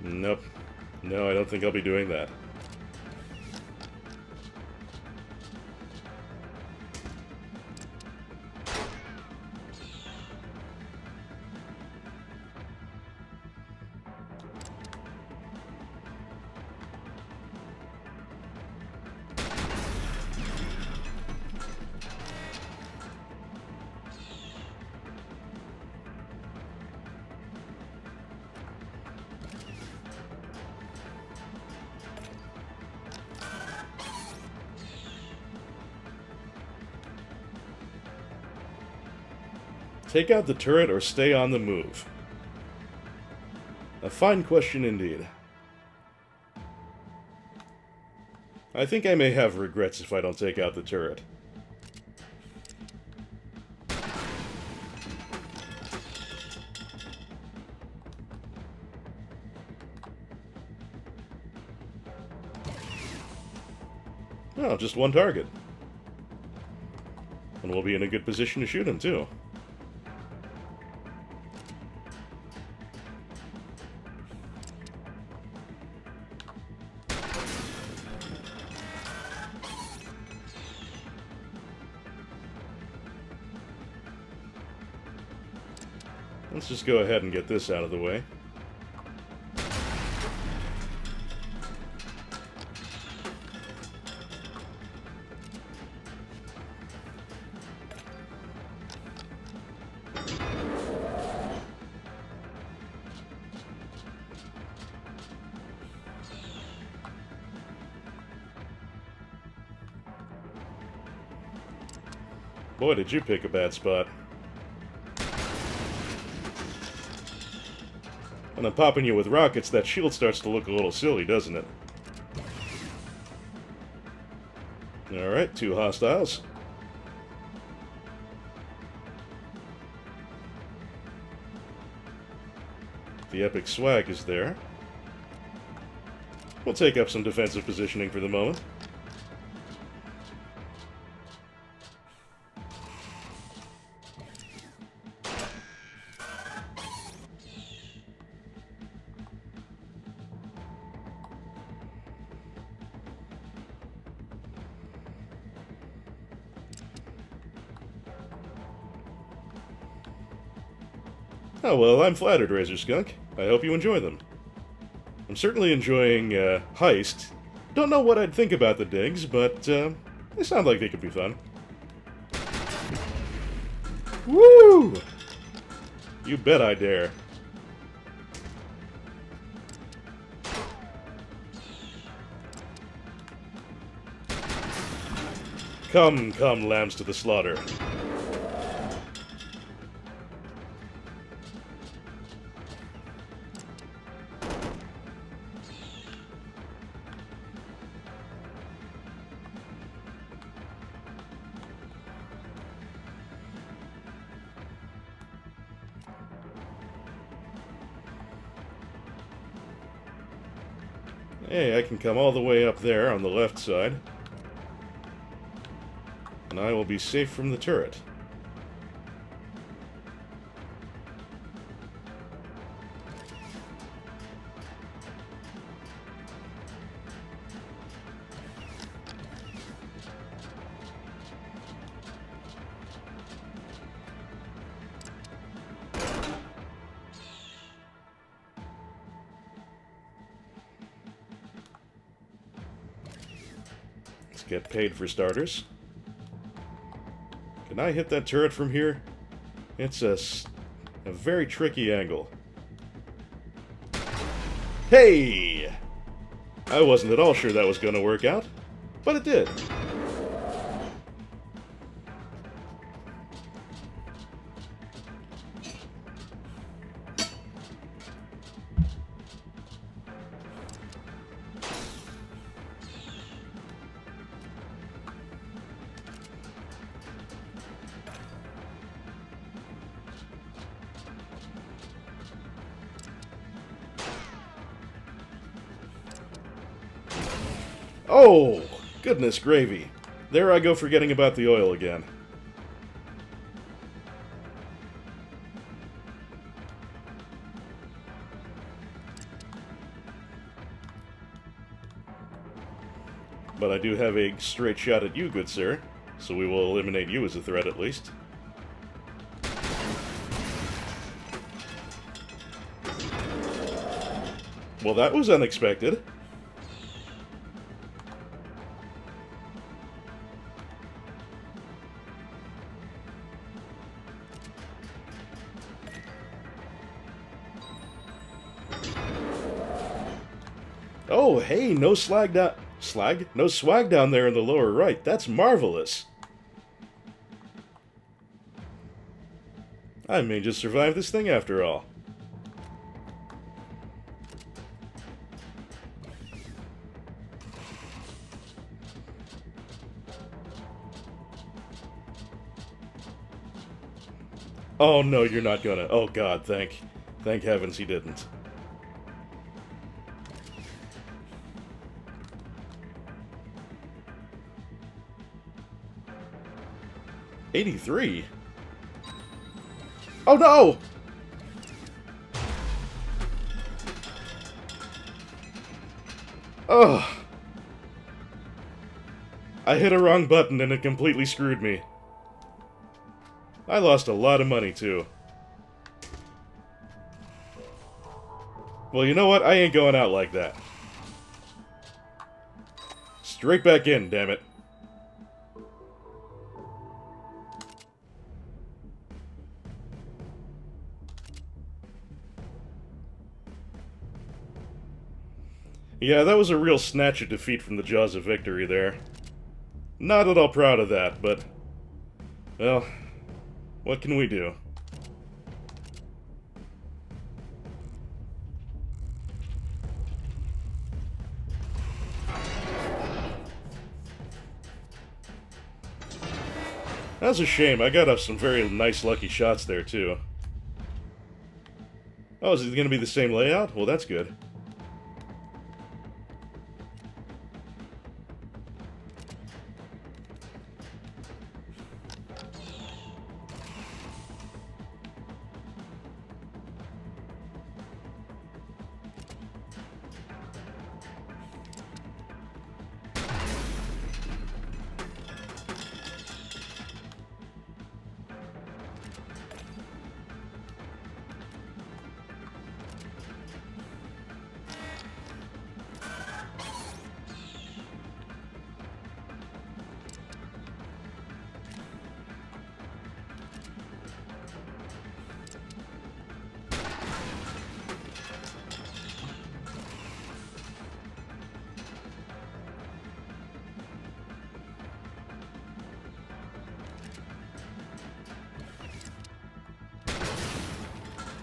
Nope. No, I don't think I'll be doing that. Take out the turret or stay on the move? A fine question indeed. I think I may have regrets if I don't take out the turret. Oh, just one target. And we'll be in a good position to shoot him, too. Let's just go ahead and get this out of the way. Boy, did you pick a bad spot. When I'm popping you with rockets, that shield starts to look a little silly, doesn't it? Alright, 2 hostiles. The epic swag is there. We'll take up some defensive positioning for the moment. Oh, well, I'm flattered, Razor Skunk. I hope you enjoy them. I'm certainly enjoying, Heist. Don't know what I'd think about the digs, but, they sound like they could be fun. Woo! You bet I dare. Come, come, lambs to the slaughter. Hey, I can come all the way up there on the left side. And I will be safe from the turret. Let's get paid for starters. Can I hit that turret from here? It's a very tricky angle. Hey! I wasn't at all sure that was going to work out, but it did. Oh, goodness gravy. There I go forgetting about the oil again. But I do have a straight shot at you, good sir, so we will eliminate you as a threat at least. Well, that was unexpected. Oh, hey, no slag down... Slag? No swag down there in the lower right. That's marvelous. I may just survive this thing after all. Oh, no, you're not gonna. Oh, God, thank heavens he didn't. '83? Oh no! Ugh. I hit a wrong button and it completely screwed me. I lost a lot of money too. Well, you know what? I ain't going out like that. Straight back in, damn it. Yeah, that was a real snatch of defeat from the jaws of victory there. Not at all proud of that, but... well, what can we do? That's a shame. I got some very nice lucky shots there, too. Oh, is it going to be the same layout? Well, that's good.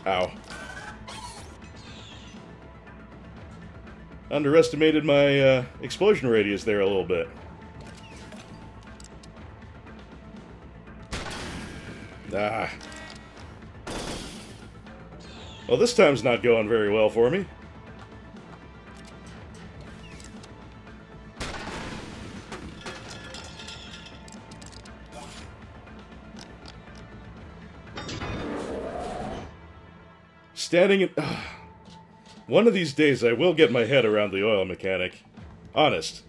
Ow. Underestimated my explosion radius there a little bit. Ah. Well, this time's not going very well for me. Standing in... One of these days I will get my head around the oil mechanic. Honest.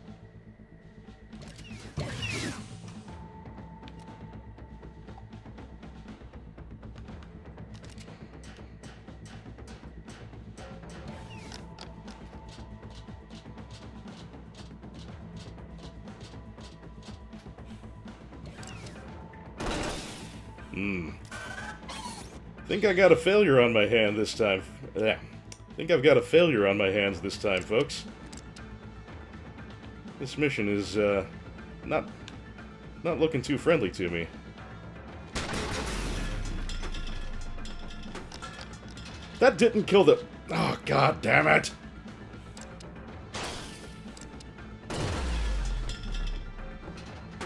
Think I got a failure on my hand this time. Think I've got a failure on my hands this time, folks. This mission is, not looking too friendly to me. That didn't kill the... Oh, god damn it!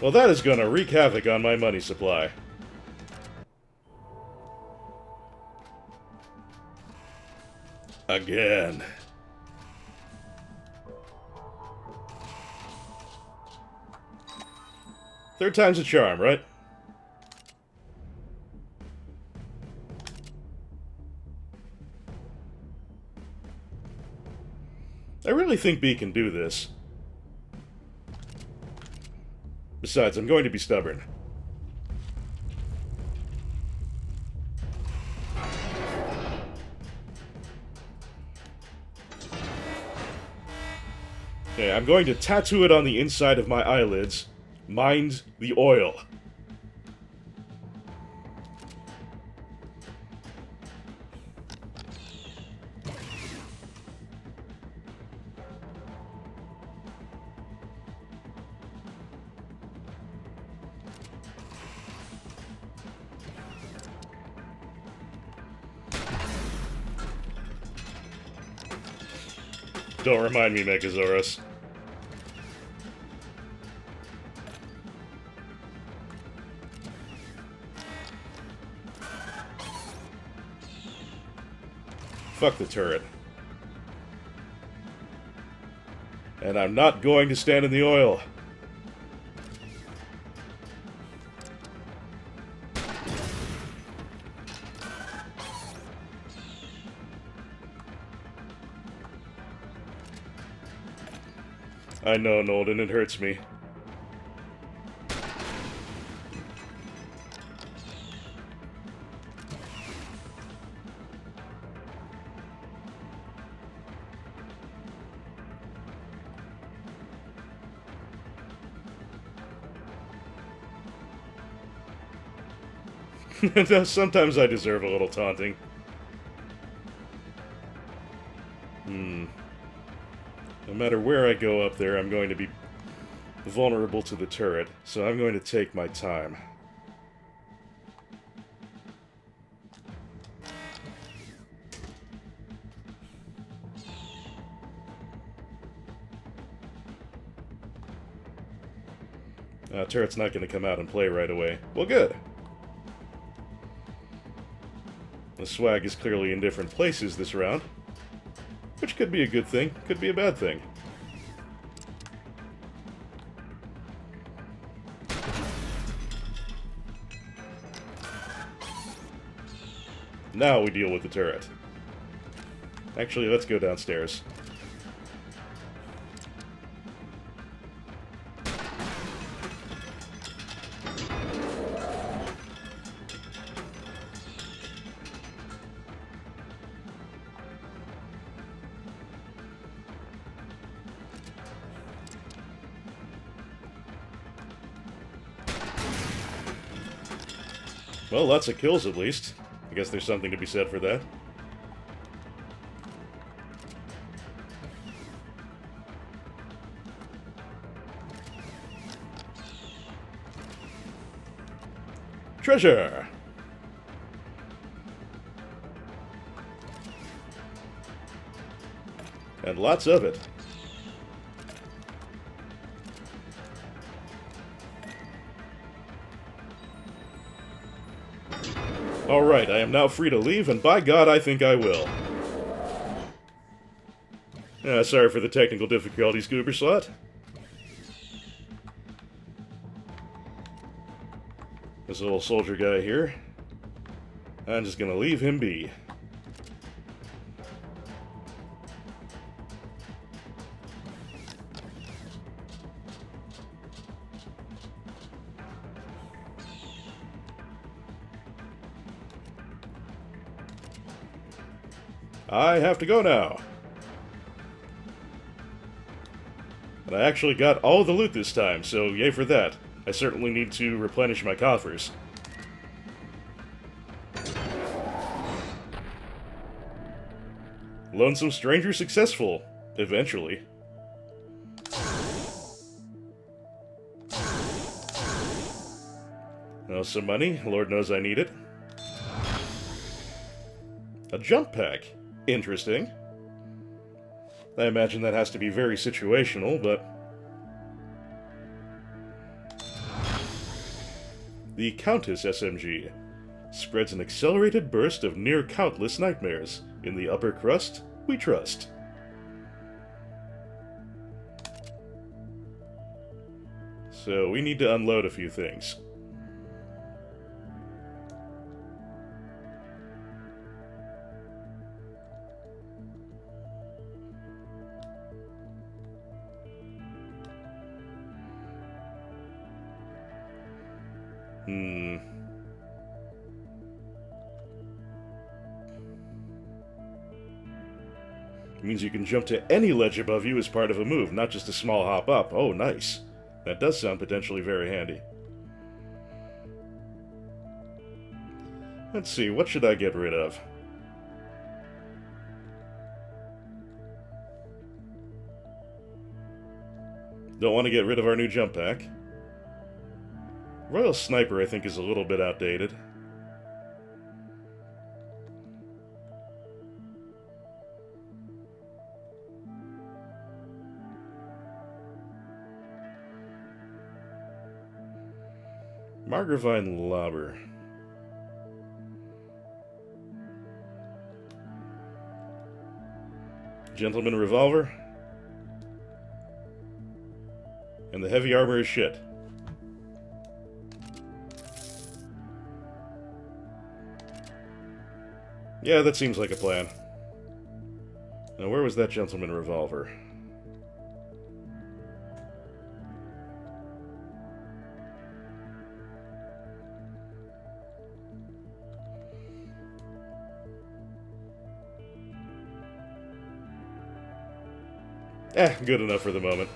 Well, that is gonna wreak havoc on my money supply. Again. Third time's a charm, right? I really think B can do this. Besides, I'm going to be stubborn. Okay, I'm going to tattoo it on the inside of my eyelids. Mind the oil. Don't remind me, Megasaurus. Fuck the turret. And I'm not going to stand in the oil. I know, Nolden, it hurts me. Sometimes I deserve a little taunting. No matter where I go up there, I'm going to be vulnerable to the turret, so I'm going to take my time. Turret's not going to come out and play right away. Well, good. The swag is clearly in different places this round. Which could be a good thing, could be a bad thing. Now we deal with the turret. Actually, let's go downstairs. Well, lots of kills at least. I guess there's something to be said for that. Treasure! And lots of it. Alright, I am now free to leave, and by God, I think I will. Sorry for the technical difficulties, Gooberslot. This little soldier guy here. I'm just gonna leave him be. I have to go now. And I actually got all the loot this time, so yay for that. I certainly need to replenish my coffers. Lonesome Stranger successful. Eventually. Oh, some money. Lord knows I need it. A jump pack. Interesting. I imagine that has to be very situational, but... The Countess SMG spreads an accelerated burst of near-countless nightmares. In the upper crust, we trust. So, we need to unload a few things. Means you can jump to any ledge above you as part of a move, not just a small hop up. Oh, nice. That does sound potentially very handy. Let's see, what should I get rid of? Don't want to get rid of our new jump pack. Royal Sniper, I think, is a little bit outdated. Margravine Lobber. Gentleman Revolver. And the heavy armor is shit. Yeah, that seems like a plan. Now, where was that Gentleman Revolver? Good enough for the moment.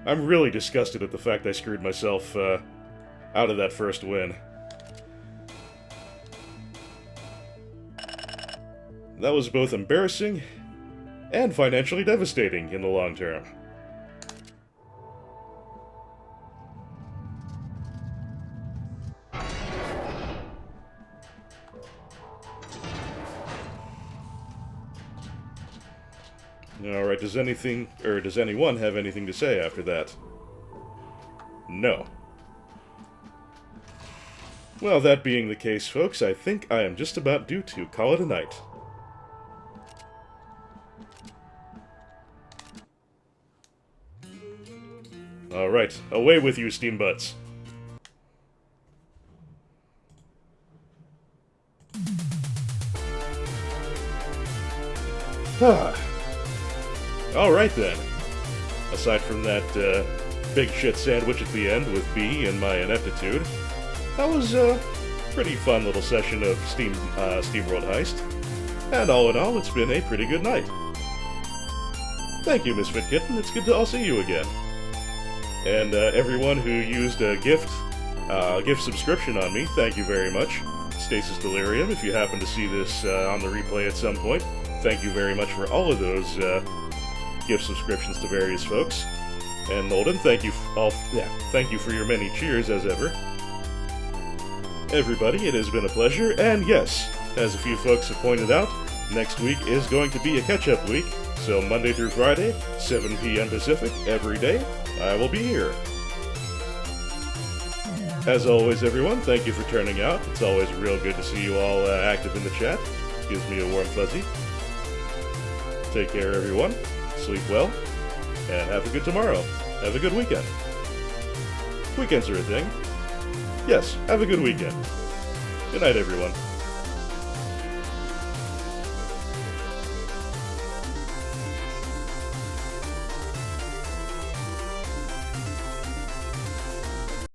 I'm really disgusted at the fact I screwed myself out of that first win. That was both embarrassing and financially devastating in the long term. Alright, does anyone have anything to say after that? No. Well, that being the case, folks, I think I am just about due to call it a night. Alright, away with you, Steam Butts. Alright then. Aside from that big shit sandwich at the end with B and my ineptitude, that was a pretty fun little session of SteamWorld Heist. And all in all, it's been a pretty good night. Thank you, Misfit Kitten. It's good to all see you again. And everyone who used a gift subscription on me, thank you very much. Stasis Delirium, if you happen to see this on the replay at some point, thank you very much for all of those gift subscriptions to various folks. And Nolden, thank you for your many cheers as ever. everybody, it has been a pleasure, and yes, as a few folks have pointed out, next week is going to be a catch-up week, so Monday through Friday, 7 p.m. Pacific, every day, I will be here. As always, everyone, thank you for turning out. It's always real good to see you all active in the chat. Gives me a warm fuzzy. Take care, everyone. Sleep well. And have a good tomorrow. Have a good weekend. Weekends are a thing. Yes, have a good weekend. Good night, everyone.